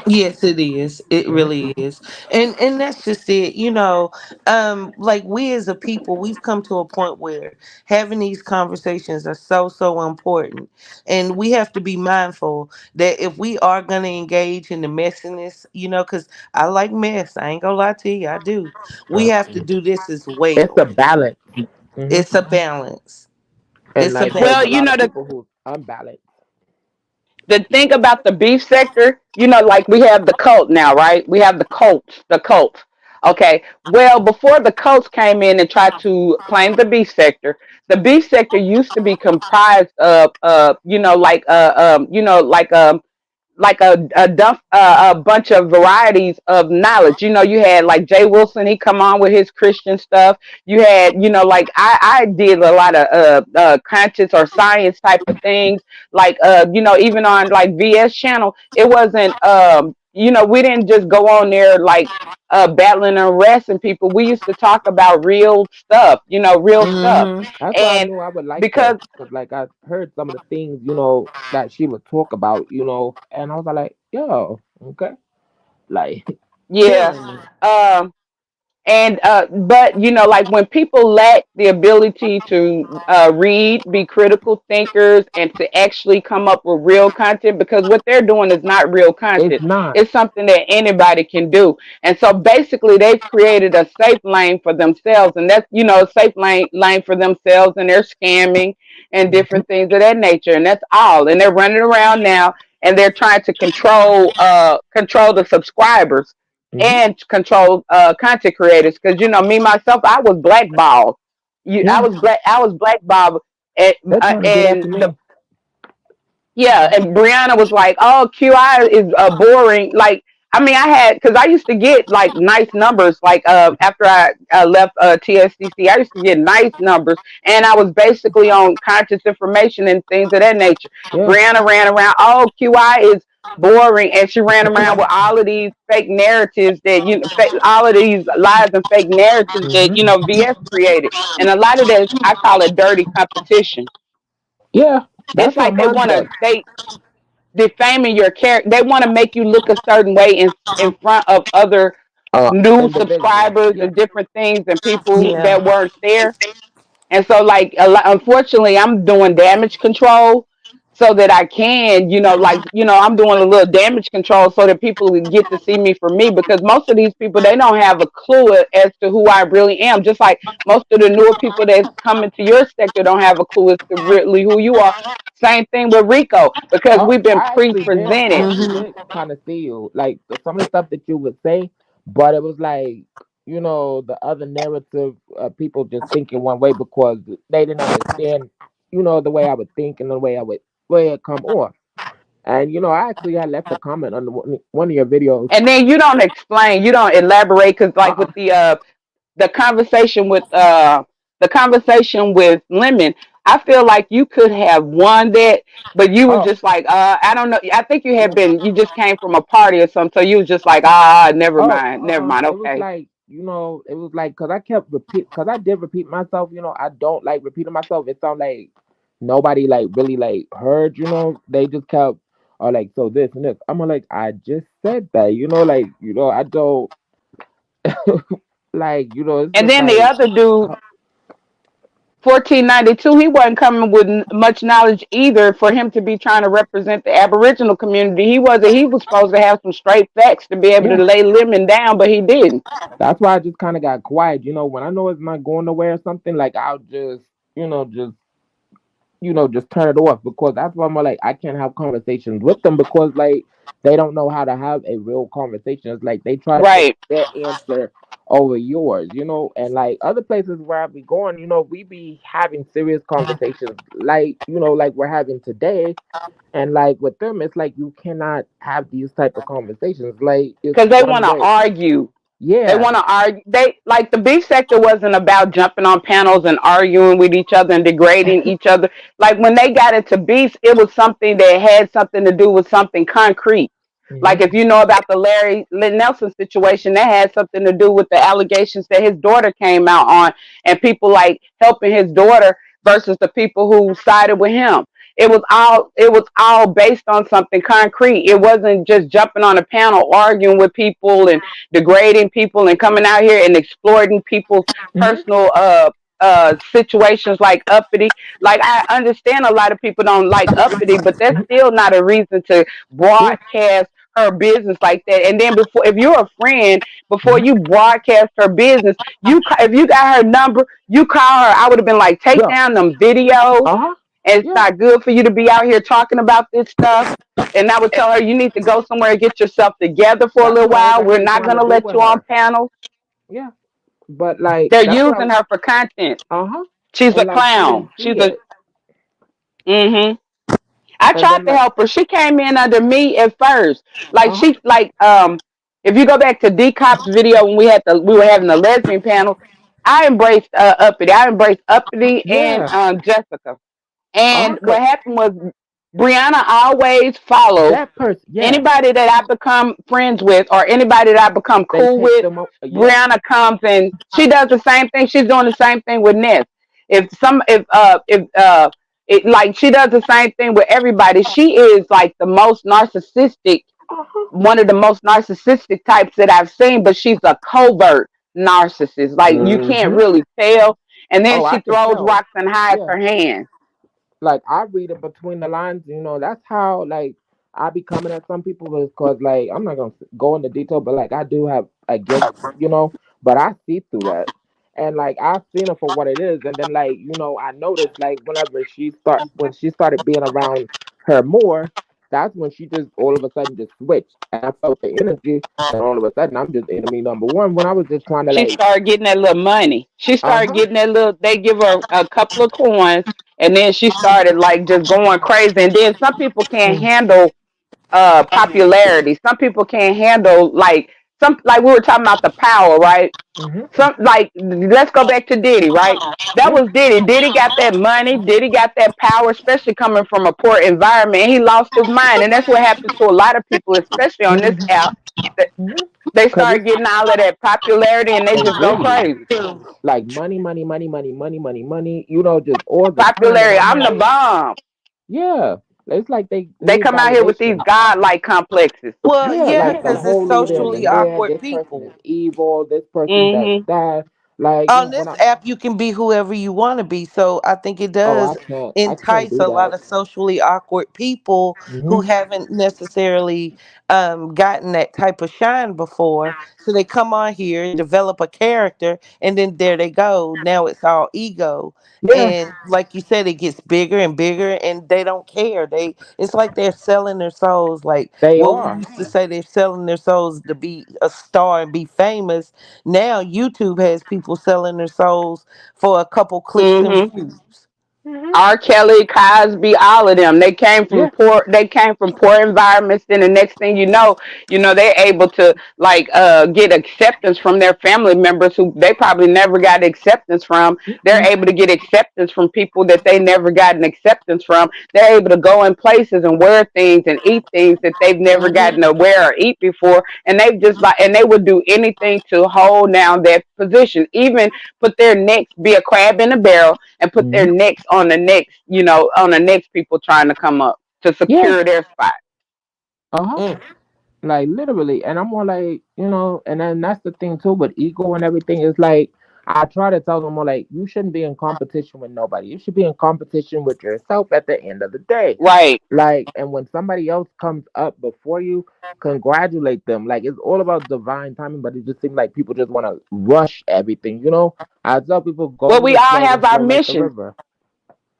Yes, it is. It Hmm. really is. And that's just it. Like we as a people, we've come to a point where having these conversations are so important. And we have to be mindful that if we are going to engage in the messiness, cuz I like mess. I ain't going to lie to you. I do. We have to do this as It's well. a balance. Hmm. It's a balance. And It's a like, there's Well, a balance. lot of people who's unbalanced. the thing about the beef sector, like we have the cult now, right? We have the cult. Okay. Well, before the cults came in and tried to claim the beef sector used to be comprised of, like a bunch of varieties of knowledge. You had like Jay Wilson, he come on with his Christian stuff. You had, like I did a lot of conscious or science type of things. Like even on like VS channel, it wasn't we didn't just go on there like battling and arresting people. We used to talk about real stuff, real stuff. Mhm. That's why I And knew I would like her, because because like I heard some of the things, that she would talk about, and I was like, yo, okay, like, yeah. Telling you. Um and but like when people lack the ability to read, be critical thinkers, and to actually come up with real content, because what they're doing is not real it's content, not. it's something that anybody can do. And so basically they've created a safe lane for themselves, and that's a safe lane for themselves, and they're scamming and Hmm. different things of that nature, and that's all. And they're running around now, and they're trying to control the subscribers Hmm. and control content creators, because me myself, I was blackballed. Yeah, I was blackballed, and, they're trying to do that to me. yeah, and Brianna was like, "Oh, QI is boring." Like, I mean, I had, because I used to get like nice numbers. Like, after I left TSCC, I used to get nice numbers, and I was basically on conscious information and things of that nature. Yeah. Brianna ran around, "Oh, QI is boring," and she ran around with all of these fake narratives that all of these lies and fake narratives that Hmm. VS created, and a lot of that, I call it dirty competition. Yeah, It's that's how like they mine want to does. they defaming your character. They want to make you look a certain way in front of other new Individual. subscribers Yeah. and different things and people Yeah. that weren't there. And so, like, unfortunately, I'm doing damage control so that I can, I'm doing a little damage control so that people get to see me for me, because most of these people, they don't have a clue as to who I really am. Just like most of the newer people that's coming to your sector don't have a clue as to really who you are. Same thing with Rico, because Oh, we've been I pre-presented. actually Mhm. did kind of see you, like some of the stuff that you would say, but it was like, the other narrative, people just thinking one way because they didn't understand, the way I would think and the way it come off. And I actually had left a comment on one of your videos. And then you don't explain, you don't elaborate, because like with Uh-uh. the conversation with Lemon, I feel like you could have won that, but you was Oh, just like, I don't know. I think yeah. you just came from a party or something, so you was just like, ah, never Oh, mind, never mind, it was okay. like, it was like, because I kept because I did repeat myself. I don't like repeating myself. It sounded like nobody like really like heard. They just kept, or like, so this and this. I'm like, I just said that. Like, I don't like, it's And just then the like, other dude, uh, 1492, he wasn't coming with much knowledge either for him to be trying to represent the Aboriginal community. He was supposed to have some straight facts to be able to yeah. lay Lemon down, but he didn't. That's why I just kind of got quiet. When I know it's not going nowhere or something, like I'll just, just turn it off, because that's why I'm like, I can't have conversations with them, because like they don't know how to have a real conversation. It's like they try to put Right. their answer over yours, and like other places where I be going, we be having serious conversations like, like we're having today. And like with them, it's like you cannot have these type of conversations. Like it's Because they one want to way. argue. They Yeah. want to argue. They like the beef sector wasn't about jumping on panels and arguing with each other and degrading each other. Like when they got into beef, it was something that had something to do with something concrete. Like if Hmm. you know about the Larry Nelson situation, that had something to do with the allegations that his daughter came out on, and people like helping his daughter versus the people who sided with him. It was all based on something concrete. It wasn't just jumping on a panel arguing with people and degrading people and coming out here and exploiting people's Hmm. personal situations like uppity. Like I understand a lot of people don't like uppity, but that's still not a reason to Yeah. broadcast her business like that. And then before, if you're a friend, before you Hmm. broadcast her business, if you got her number, you call her. I would have been like, take Yeah. down them videos, Uh huh. and it's Yeah. not good for you to be out here talking about this stuff. And I would tell her, you need to go somewhere and get yourself together for a That's little what I was while. We're actually not trying going to to do let with you on her. panels. Yeah. But like They're that's what I using was. her for content. Uh huh. She's a And like she clown. didn't She's see a, it, mm-hmm. I and tried then to like. help her. She came in under me at first. Like Uh huh. if you go back to D Cop's video when we were having the lesbian panel, I embraced Uppity. I embraced Uppity and Yeah. Jessica. Uh huh. And Cause what happened was Brianna always follows that person. Yeah. anybody that I become friends with or anybody that I become They cool take with. them. Yeah. Brianna comes and she does the same thing. She's doing the same thing with Ness. If like she does the same thing with everybody. She is like the most narcissistic, Uh huh. one of the most narcissistic types that I've seen, but she's a covert narcissist. Like you can't Hmm. really tell. And then Oh, I she can throws tell. rocks and hides Yeah. her hands. Like I read it between the lines. That's how like I be coming at some people because like I'm not gonna go into detail, but like I do have a gift, but I see through that, and like I've seen it for what it is, and then like I noticed like whenever when she started being around her more, that's when she just all of a sudden just switched, and I felt the energy, and all of a sudden I'm just enemy number one when I was just trying to She like, started getting that little money. She uh started huh, getting that little, they give her a couple of coins, and then she started like just going crazy. And then some people can't handle popularity. Some people can't handle like we were talking about the power, right? mm-hmm, Some like let's go back to Diddy, right? That yeah, was Diddy. Diddy got that money. Diddy got that power, especially coming from a poor environment. He lost his mind, and that's what happens to a lot of people, especially on this mm-hmm, app. That mm-hmm. they Cause start getting all of that popularity, and they just go exactly. crazy. Like money, money, money, money, money, money, money, just all the time. And Popularity. I'm I'm the like, bomb. yeah, it's like they They need come out here with these validation. godlike complexes. Well, Yeah, yeah, like the because it's holier socially than there. awkward This person is people. evil. This person does Hmm. that. Like On when this I, app you can be whoever you want to be, so I think it oh, does I can't entice do a lot that. of socially awkward people who Hmm. haven't necessarily gotten that type of shine before, so they come on here and develop a character, and then there they go, now it's all ego. Yeah, And like you said, it gets bigger and bigger, and they don't care. It's like they're selling their souls, like they what we are. used to say, they're selling their souls to be a star and be famous. Now YouTube has people selling their souls for a couple clicks and Hmm. views. Hmm. R. Kelly, Cosby, all of them. They came from Yeah. poor. They came from poor environments. Then the next thing they're able to like get acceptance from their family members who they probably never got acceptance from. They're Mm-mm. able to get acceptance from people that they never got an acceptance from. They're able to go in places and wear things and eat things that they've never gotten Hmm. to wear or eat before. And they would do anything to hold down that position, even put their necks, be a crab in a barrel, and put their Hmm. necks on the next people trying to come up to Yeah. secure their spot. Uh huh. Mm. Like literally, and I'm more like, and then that's the thing too with ego and everything. Is like I try to tell them more like you shouldn't be in competition with nobody. You should be in competition with yourself at the end of the day. Right. Like, and when somebody else comes up before you, congratulate them. Like it's all about divine timing, but it just seems like people just want to rush everything. I tell people go Well, with we the all flow have and our flow like the missions. river.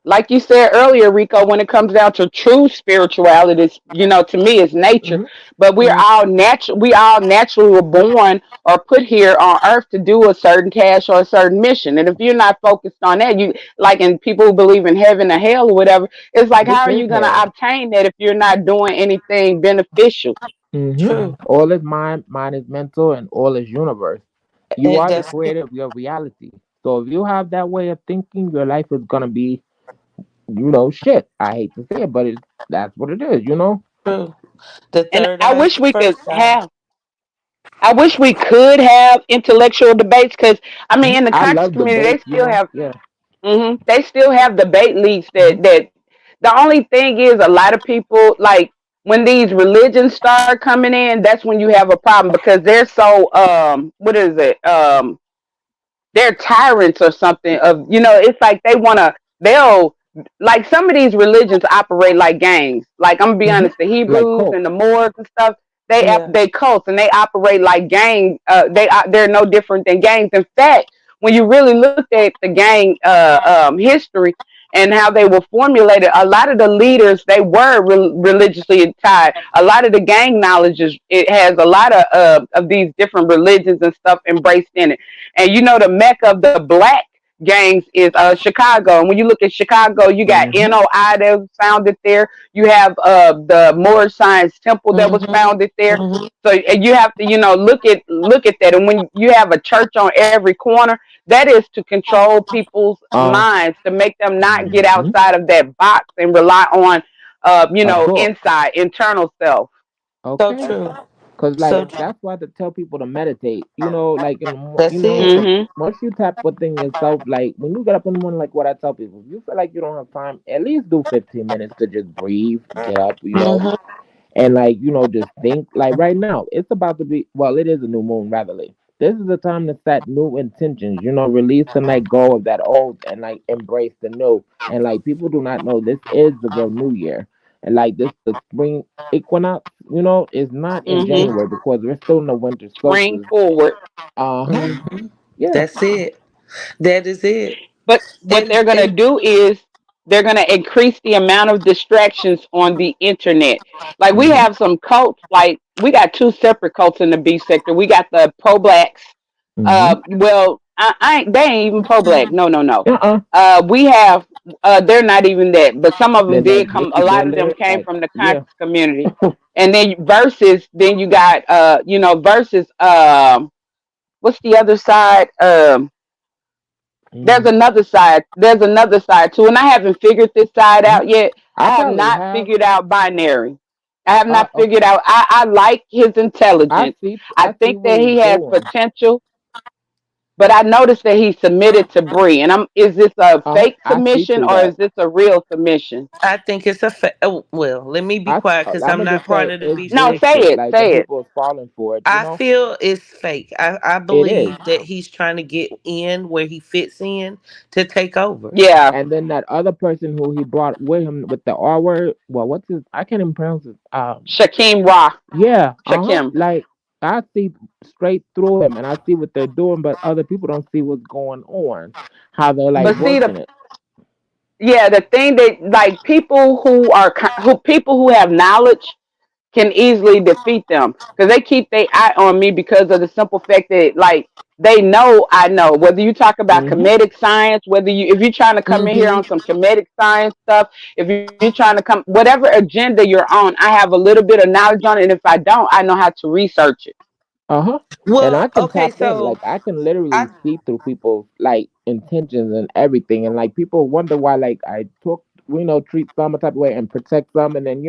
like you said earlier, Rico, when it comes down to true spirituality, to me, it's nature. Hmm. But Hmm. we all naturally were born or put here on earth to do a certain task or a certain mission. And if you're not focused on that, you like, and people who believe in heaven or hell or whatever, it's like, This how are is you going to hell. obtain that if you're not doing anything beneficial? Hmm. True. All is mind, mind is mental, and all is universe. You And are the that's creator of your reality. So if you have that way of thinking, your life is gonna be, shit. I hate to say it, but that's what it is. true. The And third eye is the first eye. I wish we could have intellectual debates because, I mean, Mhm. in the I conscious love community, debates. Yeah. they still have debate leagues Hmm. that the only thing is a lot of people like when these religions start coming in, that's when you have a problem because they're so what is it they're tyrants or something of it's like they'll like some of these religions operate like gangs. Like I'm gonna be Hmm. honest, the Like Hebrews Coke. and the Moors and stuff, Yeah. they cults and they operate like gang. They're no different than gangs. In fact, when you really look at the gang history and how they were formulated, a lot of the leaders they were religiously tied. A lot of the gang knowledge it has a lot of these different religions and stuff embraced in it. And the mecca of the black gangs is Chicago. And when you look at Chicago, you got Hmm. NOI that was founded there. You have the Moorish Science Temple that was Mm-hmm. founded there. Mm-hmm. So and you have to look at that. And when you have a church on every corner, that is to control people's Uh. minds to make them not get Hmm. outside of that box and rely on A book. inside internal self. So Okay. true. Cause like So true. that's why to tell people to meditate. Like That's it. cause Mm-hmm. once you tap within yourself, like when you get up in the morning, like what I tell people, if you feel like you don't have time, at least do 15 minutes to just breathe, get up, Mm-hmm. and like just think. Like right now, it's about to be. Well, it is a new moon, ratherly. This is the time to set new intentions. Release and let go of that old, and like embrace the new. And like people do not know, this is the real New Year, and like this, the spring equinox, is not in Mm-hmm. January because we're still in the winter Spring solstice. forward. Uh huh. Mm-hmm. Yeah. That's it. That is it. But what they're going to And do is they're going to increase the amount of distractions on the internet. Like we Mhm. have some cults, like we got two separate cults in the B sector. We got the pro blacks. Mhm. Well, I ain't, they ain't even pro black. No, no, no. Uh. We have, they're not even that, but some of them Then did that come, a Dickie lot of them Bender, came like from the yeah. conscious community. And then versus, then you got, versus, what's the other side? Mm. There's another side too, and I haven't figured this side Mhm. out yet. I I have probably not have. figured out binary. I have not figured Okay. out. I like his intelligence. I I see think what that he's he has doing. potential, but I noticed that he submitted to Bree. And is this a fake I see submission through or that. is this a real submission? I think it's oh, well, let me be I quiet because I'm I'm gonna not just part say of the it's B No, section. bullshit. Like, and say it. people is falling for it. I feel it's fake. I It is. believe that he's trying to get in where he fits in to take over. Yeah, And then that other person who he brought with him with the R word. Well, what's his? I can't even pronounce it. Shakim Ra. Yeah. Shakim. Like I see straight through him, and I see what they're doing, but other people don't see what's going on. How they're like But see, working it. the thing that like people who are who people who have knowledge can easily defeat them because they keep their eye on me because of the simple fact that like they know I know whether you talk about Mhm. comedic science, whether you if you're trying to come in here on Mm-hmm. some comedic science stuff, if you're trying to come whatever agenda you're on, I have a little bit of knowledge on it, and if I don't, I know how to research it. Uh-huh. And I Well, can okay, tap in. so Like I can literally I see through people's like intentions and everything. And like people wonder why like I talk treat some a type of way and protect some and then,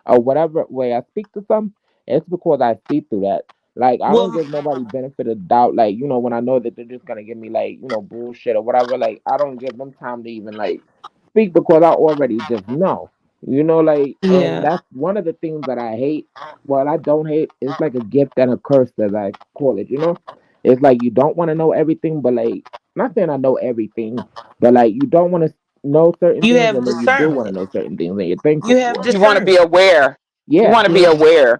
whatever way I speak to some, it's because I see through that. Like I don't well, give nobody benefit of doubt, like, when I know that they're just gonna give me like, bullshit or whatever, like I don't give them time to even like speak because I already just know. Like, and yeah, that's one of the things that I hate. Well, I don't hate. It's like a gift and a curse, as I call it. It's like you don't want to know everything, but like, not saying I know everything, but like you don't want to know certain you things, have and then you do want to discernment. know certain things, and you're You thankful have for it. You want to be discernment. aware. You Yeah. want to be Yeah. aware.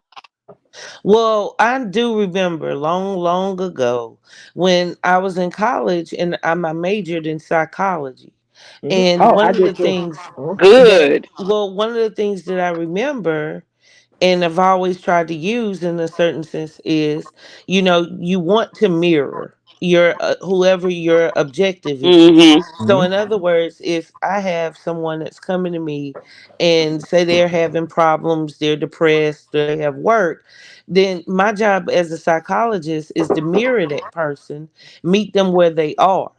Well, I do remember long, long ago when I was in college and I majored in psychology. And Oh, I one of the did too. things Uh-huh. that, Good. well, one of the things that I remember and I've always tried to use in a certain sense is, you want to mirror your whoever your objective is. Mhm. So Mm-hmm. in other words, if I have someone that's coming to me and say they're having problems, they're depressed, they have work, then my job as a psychologist is to mirror that person, meet them where they are.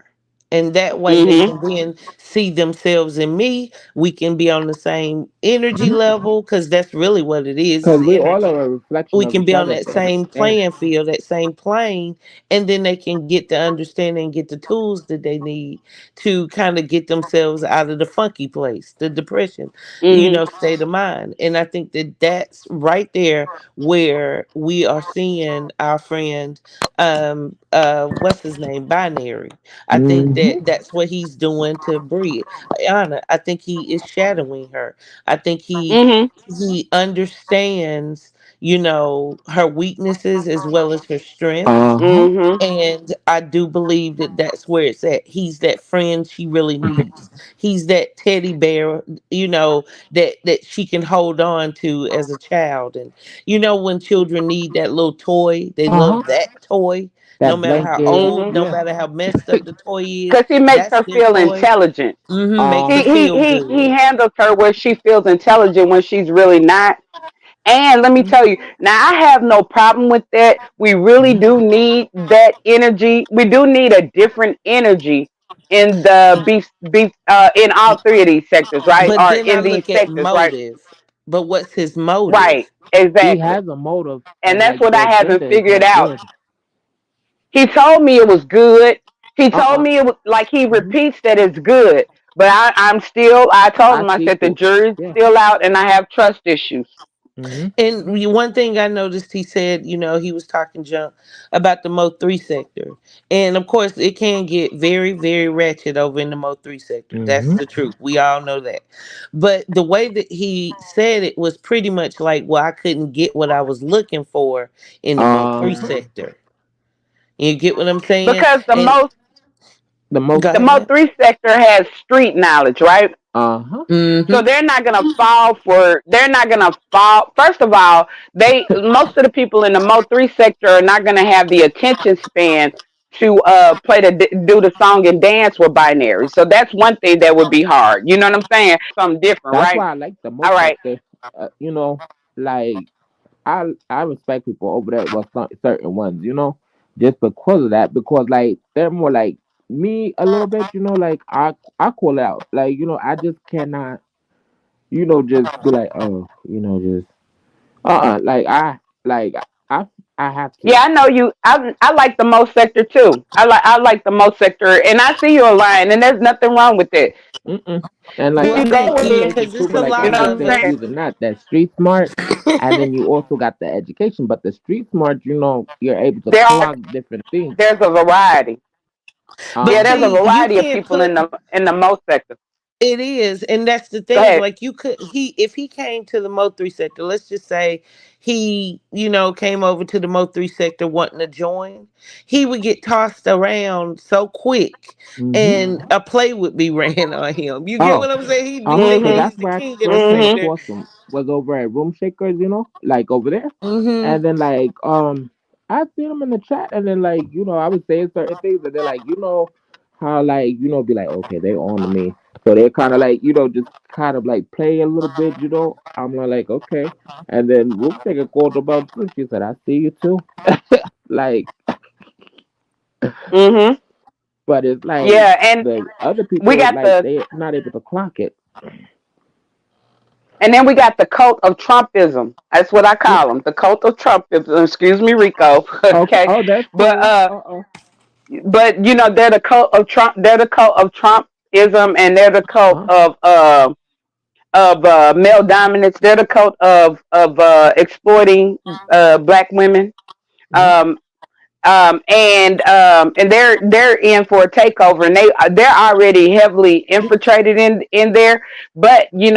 And that way they Mhm. can then see themselves in me. We can be on the same energy level because that's really what it is Because we all energy. are a reflection We of can each be on other. that So same yeah. playing field, that same plane, and then they can get the understanding, get the tools that they need to kind of get themselves out of the funky place, the depression, Mhm. state of mind. And I think that that's right there where we are seeing our friend, what's his name, Binary. I think that Mm-hmm. that's what he's doing to Bria. Anna, I think he is shadowing her. I think Mhm. he understands, her weaknesses as well as her strengths. Uh-huh. Mhm. And I do believe that that's where it's at. He's that friend she really needs. He's that teddy bear, that she can hold on to as a child. And when children need that little toy, they Uh-huh. love that toy. No That matter how blanket. old, Mhm. no Yeah. matter how messed up the toy is, Because he makes that's her their feel toy. intelligent. Makes Uh her feel He good. handles her where she feels intelligent when she's really not. And let me tell you, now I have no problem with that. We really mhm. do need that energy. We do need a different energy in the beef in all three of these sectors, right? But Or then I in these look at sectors, right? motive. But what's his Right, motive? He exactly. has a motive, And and that's like what the I haven't agenda is figured not out. good. He told me it was good. He told Uh-uh. me it was like he Hmm. repeats that it's good. But I'm still, I told I him, I see said, the through. jury's Yeah. still out and I have trust issues. Mm-hmm. And one thing I noticed, he said, he was talking junk about the Mo 3 sector. And of course, it can get very, very ratchet over in the Mo 3 sector. That's Mm-hmm. the truth. We all know that. But the way that he said it was pretty much like, well, I couldn't get what I was looking for in the Mo 3 Uh-huh. sector. You get what I'm saying? Because And The most. go the ahead, Mo man. 3 sector has street knowledge, right? Uh-huh. So Mm-hmm. they're not gonna fall. First of all, most of the people in the Mo 3 sector are not gonna have the attention span to do the song and dance with binary. So that's one thing that would be hard. You know what I'm saying? Something different, That's right? why I like the All most right. sector. Like I respect people over there. Well, certain ones, just because of that. Because like they're more like me a little bit. Like I call out. Like I just cannot. Just be like, oh, just like like I I have Yeah, to. I know you. I like the Mo sector too. I like the Mo sector, and I see your line, and there's nothing wrong with it. Mm-mm. And like Well, You I go said, thank he you, ahead. made because it too. it's But a like You lot know I'm what just of I'm saying, saying? us. using that street smart, and then you also got the education. But the street smart, you're able to There are clock different things. there's a variety. But Yeah, Uh there's huh. a see, you variety of can't people put. in the Mo sector. It is, and that's the Go thing. ahead. Like you could, if he came to the Mo 3 sector, let's just say he, came over to the Mo 3 sector wanting to join, he would get tossed around so quick, Mhm. and a play would be ran on him. You get Oh. what I'm saying? He'd Uh be huh. Cause thinking Mhm. he's that's the where I king of the first came Mhm. sector. across them was over at Room Shakers. Like over there. Mm-hmm. And then like I seen them in the chat, and then like I was saying certain things, and they're like how like be like okay they on to me, so they kind of like just kind of like play a little bit. I'm like okay, and then Rooftaker called about too. She said I see you too. Like, Mhm. but it's like Yeah, and the other we people got like the they not able to clock it. and then we got the cult of Trumpism. That's what I Mm, call them, the cult of Trumpism. Excuse me, Rico. okay, Okay, oh that's but cool. they're the cult of Trump. They're the cult of Trumpism, and they're the cult Uh of male dominance. They're the cult of exploiting black women. mhm. Um, and they're in for a takeover, and they're already heavily infiltrated in there. But they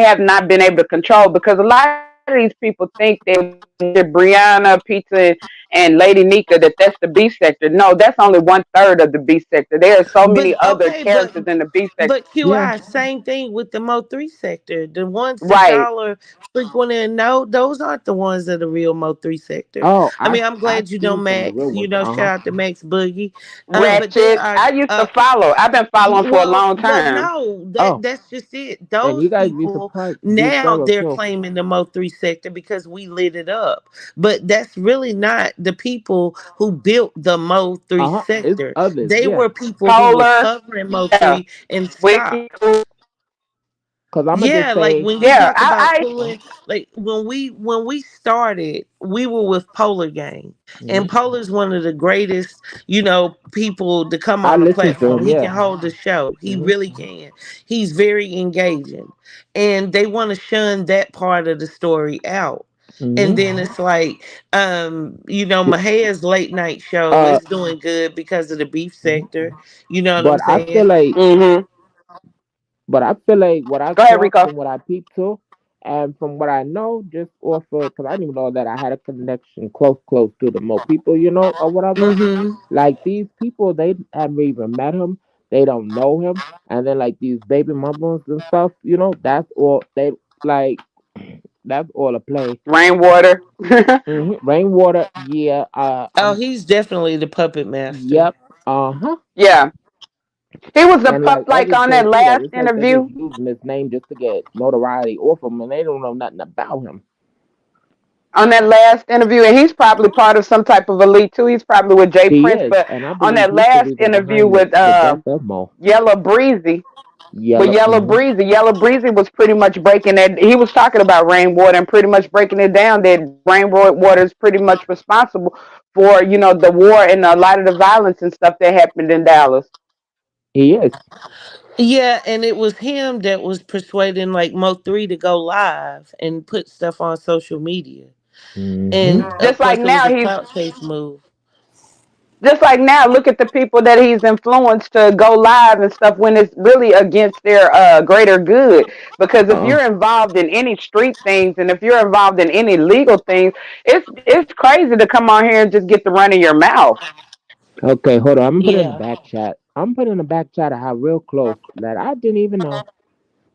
have not been able to control because a lot of these people think they want Brianna pizza and and Lady Nika that that's the B sector. No, that's only one third of the B sector. There are so But many other okay, characters in the B sector. but Yeah. QI, same thing with the Mo3 sector. The ones that Right. y'all are frequenting, no, those aren't the ones that are real Mo3 sector. Oh, I I mean, I'm I glad you know seen some of the real Max. You ones. know, Uh huh. shout out to Max Boogie. But there Ratchet. are I used to follow. I've been following for a long well, time. no, Oh, that's just it. and Those you guys be people surprised. Be now thorough they're too. claiming the Mo3 sector because we lit it up. But that's really not the people who built the Mo3 Uh huh. It's sector. others. They Yeah. were people who were Polar. covering Yeah. Mo3 and Wiki. stopped. Cause I'm gonna just Yeah, like say. when you Yeah. talk about I pulling, like when we started, we were with Polar Gang, and Mhm. Polar's one of the greatest, people to come I on the listen to platform. him. He Yeah. can hold the show. He Hmm. really can. He's very engaging, and they want to shun that part of the story out. And Hmm. then it's like, Maha's late night show Uh. is doing good because of the beef Mhm. sector. You know what I'm But I feel saying? like. mm-hmm. But I feel like what I Go ahead, saw Rico. from what I peeped to, and from what I know, just off of, because I didn't even know that I had a connection close to the Mo people, or whatever. Mm-hmm. Like these people, they haven't even met him. They don't know him. And then like these baby mamas and stuff, that's all they like. That's all a play. Rainwater. Rainwater, yeah. Oh, he's definitely the puppet master. Yep. Uh huh. Yeah. He was a And pup like like on everything that too, like last it's like they just interview. using his name just to get notoriety off him, and they don't know nothing about him. On that last interview, and he's probably part of some type of elite too. He's probably with Jay He Prince, is, but and I on believe that he's the last reason interview behind with the death of Mo. Yellow Breezy, with Yellow. Yellow Breezy, Yellow Breezy was pretty much breaking it. He was talking about rainwater and pretty much breaking it down that rainwater is pretty much responsible for the war and a lot of the violence and stuff that happened in Dallas. He is. Yeah, and it was him that was persuading like Mo3 to go live and put stuff on social media. Hmm. And of Just like course it was now, a he's clout chase move. just like now, look at the people that he's influenced to go live and stuff when it's really against their greater good. Because if Uh, you're involved in any street things and if you're involved in any legal things, it's crazy to come on here and just get the run of your mouth. okay, hold on. I'm gonna put it in the Yeah. back chat. I'm putting in the back chat how real close that I didn't even know,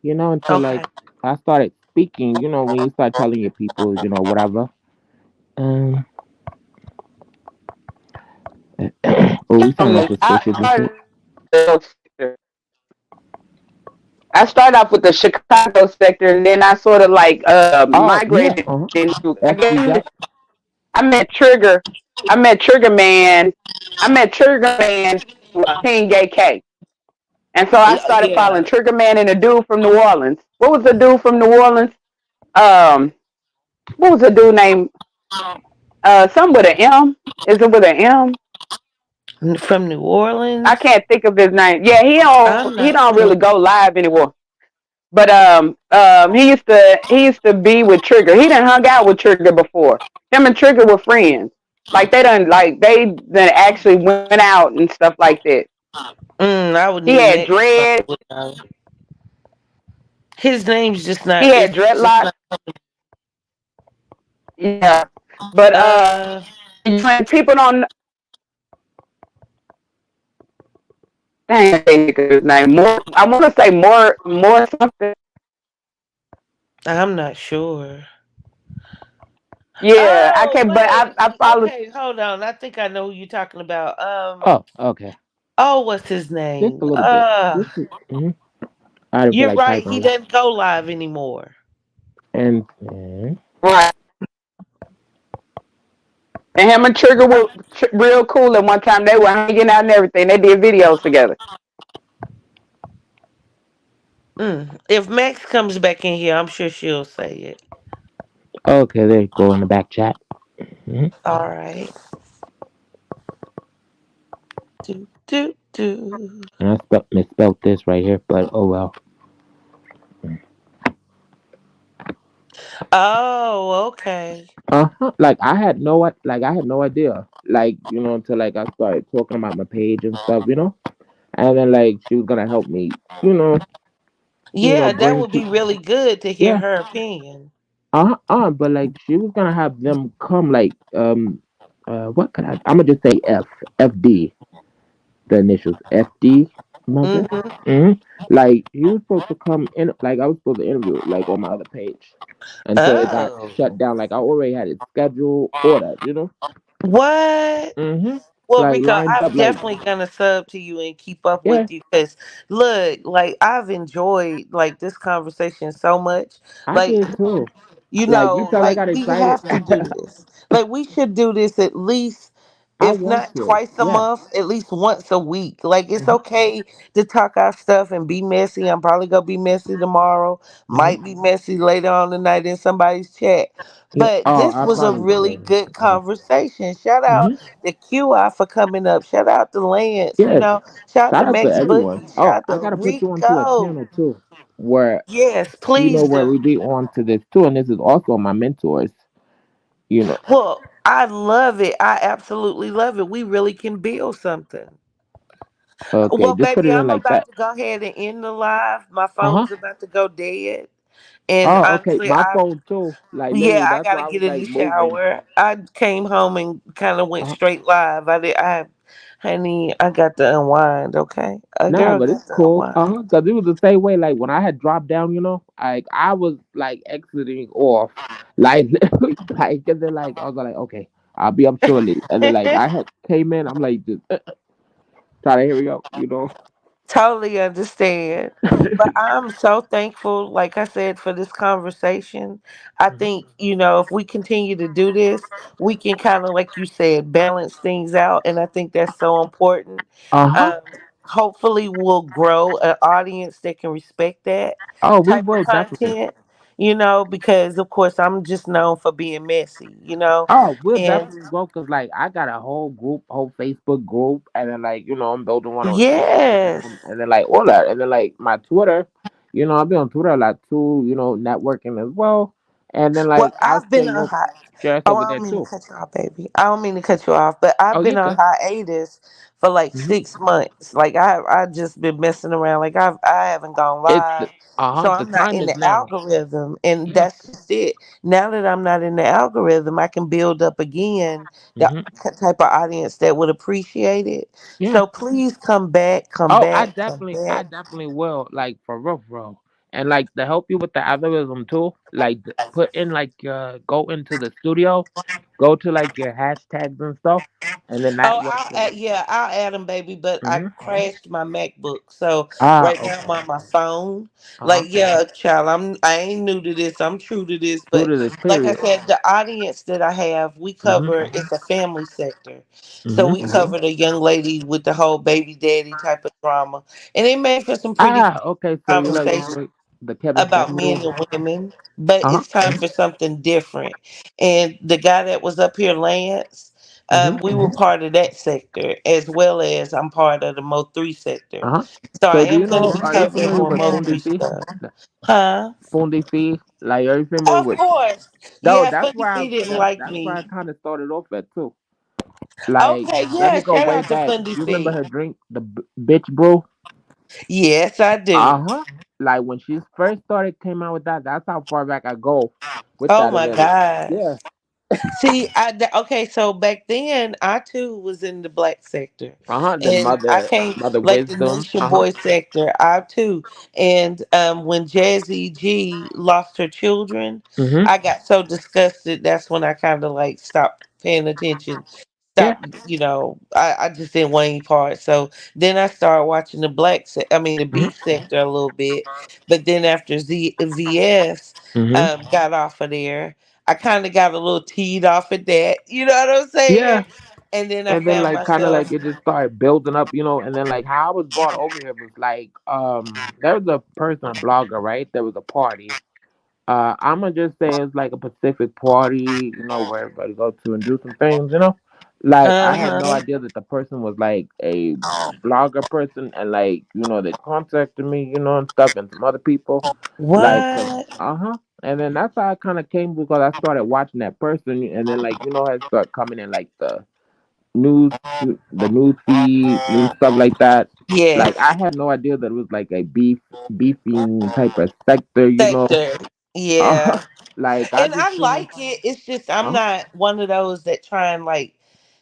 until like Okay. I started speaking. When you start telling your people, whatever. Um. Oh, we sound like I suspicious and shit. started I started off with the Chicago sector, and then I sort of like Oh yeah. migrated Uh huh. into. I FB guess Jack. I met Trigger. I met Trigger Man. I met Trigger Man, King AK. And so I started following Yeah. Trigger Man and a dude from New Orleans. What was the dude from New Orleans? Um, what was the dude named? Some with an M. Is it with an M? From New I Orleans. can't think of his name. Yeah, he don't I'm he not don't sure. really go live anymore. But he used to be with Trigger. He done hung out with Trigger before. Him and Trigger were friends. Like they done actually went out and stuff like that. I would He need had Max. dread. Would know. His name's just He not. had It's just dreadlocks. not. Yeah, but Uh, people don't. Dang, I can't think of his name. More. I want to say more something. I'm not sure. Yeah, I Oh can't. But wait. I followed. Okay, hold on. I think I know who you're talking about. Oh, okay. Oh, what's his Just name? a little bit. Just. I didn't feel You're like right. typing He it. doesn't go live anymore. And Right. And him and Trigger were real cool at one time. They were hanging out and everything. They did videos together. If Max comes back in here, I'm sure she'll say it. okay, there you go in the back chat. Hmm. All right. Do do do. And I misspelled this right here, but oh well. Oh, okay. Like I had no idea. Like until like I started talking about my page and stuff. And then like she was gonna help me. You know. Yeah, that Bring would be people. really good to hear Yeah. her opinion. But like she was gonna have them come like what could I'm gonna just say FD, the initials FD, mother. Mm-hmm. hmm Like he was supposed to come in, like I was supposed to interview, like on my other page, until it got shut Oh. down. Like I already had it scheduled, all that, you know. What? hmm Well, Like Rico, lined up, I'm like definitely gonna sub to you and keep up yeah. with you because look, like I've enjoyed like this conversation so much. I Like, did too. you Like you know, tell, I like got we excited. have to do this. Like we should do this at least, I if want not to, twice a yeah. month, at least once a week. Like it's hmm okay to talk our stuff and be messy. I'm probably gonna be messy tomorrow. hmm Might be messy later on tonight in somebody's chat. Yeah. But Oh, this I'll was a probably be really later. good conversation. Shout out hmm to QI for coming up. Shout out to Lance. You Yeah. know, shout out to Shout out to Max everyone. Boogie. Oh, Shout out I to gotta put you onto a Rico. channel too, where Yes, you know please where do. we be on to this too, and this is also my mentors. You know. Well, I love it. I absolutely love it. We really can build something. Okay, Well, just put baby, it in I'm like about that. to go ahead and end the live. My Uh huh. phone's about to go dead. And Oh, okay. honestly, My phone too. Like yeah, literally, I that's gotta why I was get in like the moving. shower. I came home and kind of went Uh-huh. straight live. Honey, I got to unwind. Okay, a Nah, girl but it's got to cool. unwind. Cause it was the same way. Like when I had dropped down, you know, like I was like exiting off, like like, and then like I was like, okay, I'll be up shortly, and then like I had came in, I'm like, just try to here we go, you know. Totally understand. But I'm so thankful, like I said, for this conversation. I Mhm. think, if we continue to do this, we can kind of, like you said, balance things out. And I think that's so important. Uh huh. Um, Hopefully, we'll grow an audience that can respect that Oh, we type of will definitely. content, because, of course, I'm just known for being messy. Oh, we'll And definitely go because like I got a whole group, whole Facebook group, and then like you know I'm building one on yes. Instagram, and then like all that, and then like my Twitter, you know I'll be on Twitter a lot too, you know networking as well, and then Well, like I'll I've been on. share us Oh, over I there don't mean to too. cut you off, baby. I don't mean to cut you off, but Oh, I've you been on good? hiatus for like hmm 6 months. Like I just been messing around. Like I haven't gone It's live, the so I'm not time in is the now. algorithm, and Yeah. that's just it. Now that I'm not in the algorithm, I can build up again the hmm type of audience that would appreciate it. Yeah. So please come back, come Oh, back, come I back. definitely will. Like for real, bro. And like to help you with the algorithm too. Like put in like go into the studio, go to like your hashtags and stuff, and then that Oh, works for me. I'll add them, baby. But I hmm crashed my MacBook, so Ah, right now I'm okay. on my phone. Uh Like, huh. yeah, child, I ain't new to this. I'm true to this. True But to this like I period. said, the audience that I have, we hmm cover. It's a family sector, so hmm we cover the young lady with the whole baby daddy type of drama, and it made for some pretty Ah, good okay. So you like conversation the Kevin about Samuels? men and women, but Uh huh. it's time for something different. And the guy that was up here, Lance, hmm we were part of that sector as well as I'm part of the Mo3 sector. Uh huh. So I So do am you going to know? be Are you covering familiar more with Mo3 Fundy stuff. Huh? Fundy Fee? Like are you familiar Of with? course. No, Yeah, that's Funny where Fee didn't like that's where I me. kind of started off at too. Like, Okay, let yeah, me go shout way out to back. Funny You remember Fee. her drink, the bitch brew? Yes, I do. Uh huh. Like when she first started, came out with that. That's how far back I go with Oh that. And my then, gosh. yeah. See, okay, so back then I too was in the black sector, Uh huh. Then and I came mother like the wisdom. Nation Uh huh. Boy sector. I too, and when Jazzy G lost her children, Mhm. I got so disgusted. That's when I kind of like stopped paying attention. Yeah. Stopped, I just didn't want any part. So then I started watching the I mean the Mhm. beef sector a little bit, but then after VS Mhm. got off of there. I kind of got a little teed off at that. You know what I'm Yeah. saying? And then I And then found like kind of myself, like it just started building up, you know. And then like how I was brought over here was like there was a person, a blogger, right? There was a party. I'm gonna just say it's like a Pacific party, you know, where everybody go to and do some things, you know. Like I had no uh-huh. idea that the person was like a blogger person, and like you know they contacted me, you know, and stuff, and some other people, like, What? and then that's how I kind of came because I started watching that person, and then like you know I start coming in like news, the news feed, news stuff like that. Yes. Like I had no idea that it was like a beefing type of sector, you know. Sector. Uh, Yeah. like I And just I seen. like it. It's just I'm Uh, not one of those that try and like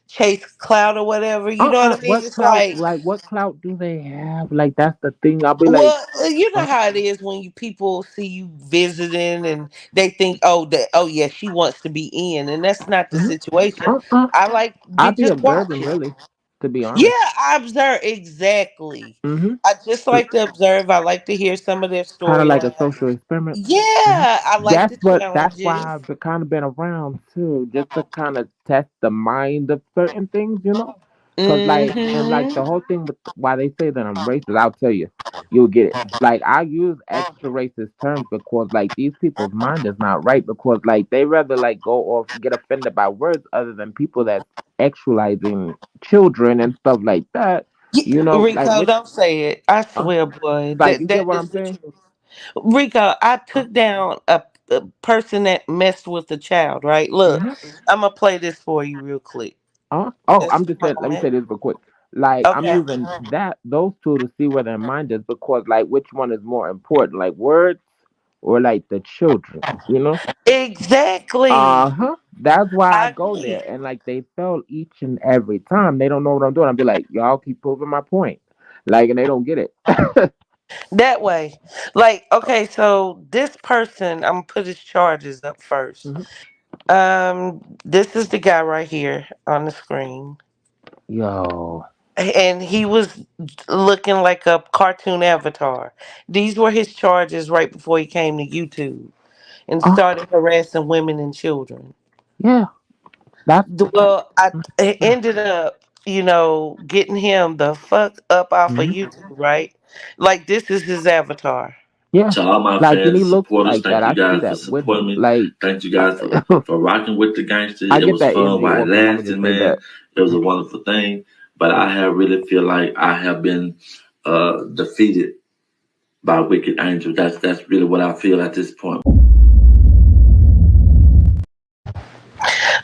chase clout or whatever. You know what I mean? What It's clout? like, Like what clout do they have? Like that's the thing. I'll be like, well, you know uh, how it is when you people see you visiting and they think, oh, that, oh yeah, she wants to be in, and that's not the mhm, situation. uh, uh. I like I get be just observing watching. really, to be Yeah, honest. I observe exactly. Mm-hmm. I just like to observe. I like to hear some of their Kind of like storylines. a social experiment. Hmm. Yeah, I like the That's why challenges. I've kind of been around too, just to kind of test the mind of certain things, you know. Cause like and like Mm-hmm. the whole thing with why they say that I'm racist, I'll tell you, you'll get it. Like I use extra racist terms because like these people's mind is not right because like they rather like go off get offended by words other than people that's actualizing children and stuff like that. Yeah, You know, like Rico, which don't say it. I uh, swear, boy, like you get that what is I'm the saying? truth. Rico, I Uh, took down a person that messed with a child. Right? Look, mhm. I'm gonna play this for you real quick. Oh, Just I'm a just saying. Let me moment. say this real quick. Like, I'm Okay. using those two to see where their mind is because, like, which one is more important, like words or like the children, you know? Exactly. Uh huh. That's why I I go agree. there, and like they fail each and every time. They don't know what I'm doing. I'll be like, y'all keep proving my point, like, and they don't get it. That way. Like, okay, so this person, I'm gonna put his charges up first. Mhm. This is the guy right here on the screen. Yo. And he was looking like a cartoon avatar. These were his charges right before he came to YouTube and Uh, started harassing women and children. yeah. That's Well, I ended up, getting him the fuck up off of mhm. YouTube, right? Like, this is his avatar. Yeah. To all my Like, and fans he and looks supporters, like that. thank you I see guys for that with him. supporting me. Like, Thank you guys for rocking with the gangster. I It get was that fun energy while it off him. I'm gonna lasted, just say man. that. It was a wonderful thing. But I have really feel like I have been defeated by wicked angel. That's really what I feel at this point.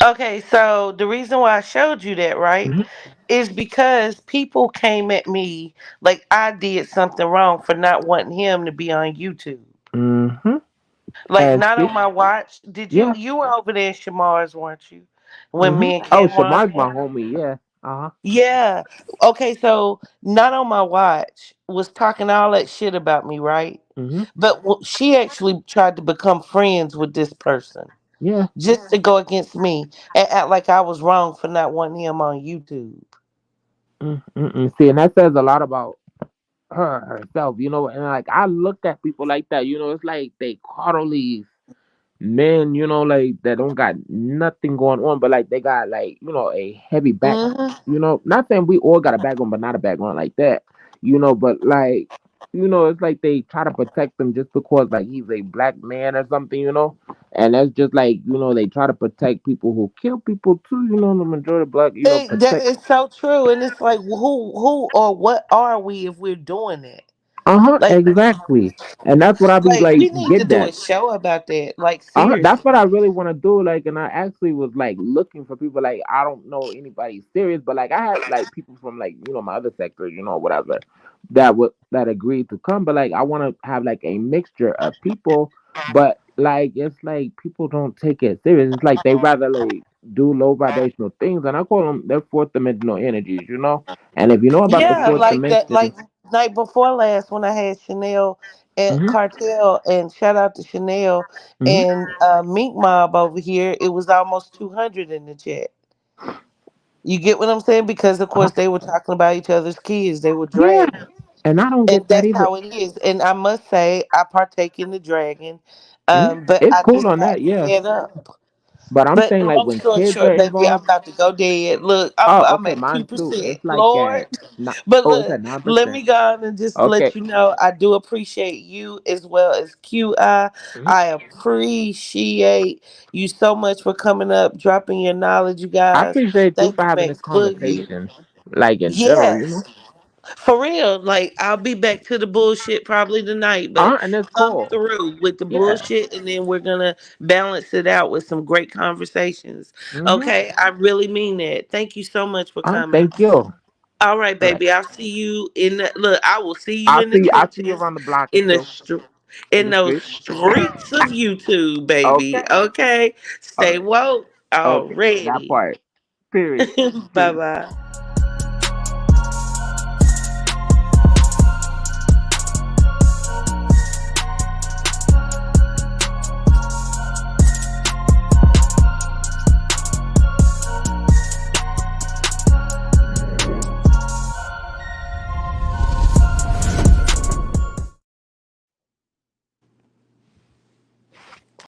Okay, so the reason why I showed you that, right, Mhm. is because people came at me like I did something wrong for not wanting him to be on YouTube. Mhm. Like, And not see, on my watch. Did yeah. you were over there in Shamar's, weren't you? When Mhm. me and Oh, Cameron Shamar's my were? homie. Yeah. Uh huh. Yeah. Okay, so not on my watch was talking all that shit about me, right? Mhm. But she actually tried to become friends with this person Yeah. just to go against me and act like I was wrong for not wanting him on YouTube. Mm-mm. See, and that says a lot about her herself, you know. And like I look at people like that, you know, it's like they coddle these men, you know, like that don't got nothing going on, but like they got like a heavy background. Hmm. You know, not saying we all got a background, but not a background like that. You know, but like it's like they try to protect them just because like he's a black man or something. You know, and that's just like they try to protect people who kill people too. You know, the majority of black, That protect. is so true, and it's like, who or what are we if we're doing that? Uh huh. Like, Exactly. And that's what I be like we need to getting do a at. show about that. Like, That's seriously. what I really want to do. Like, and I actually was like looking for people. Like, I don't know anybody serious, but like I had like people from like my other sector, whatever, that agreed to come. But like I want to have like a mixture of people. But like it's like people don't take it serious. It's like they rather like do low vibrational things, and I call them they're fourth dimensional energies. And if you know about the Yeah, fourth like that. dimension, Like night before last when I had Chanel and hmm Cartel, and shout out to Chanel hmm and Mink Mob over here. It was almost 200 in the chat. You get what I'm saying? Because of course they were talking about each other's kids. They were yeah, dragging. and I don't And get that that's either. how it is. And I must say, I partake in the dragon, but It's I cool just on had that, my yeah. head up. But I'm But saying like long when story kids are short, baby, I'm involved. about to go dead. Look, I'm Oh, I'm okay, at two mine too. percent. It's like Lord, at not. but Oh, it's look, at nine let percent. me go on and just Okay. let you know I do appreciate you as well as QI. Mhm. I appreciate you so much for coming up, dropping your knowledge, you I guys. appreciate you Thank for you, having this Max Boogie. conversation, like in general. Yes. For real, like I'll be back to the bullshit probably tonight, but And it's come cool. through with the Yeah. bullshit and then we're gonna balance it out with some great conversations. Mm-hmm. Okay, I really mean that. Thank you so much for coming. Thank you. All right, All right. baby. I'll see you in the look. I will see you I'll in the see. I'll see you trenches, around the block or in the two str- in in the those street. streets of YouTube, baby. Okay. Okay, All stay right. woke Okay. That already. part. Period. Bye Peace. bye.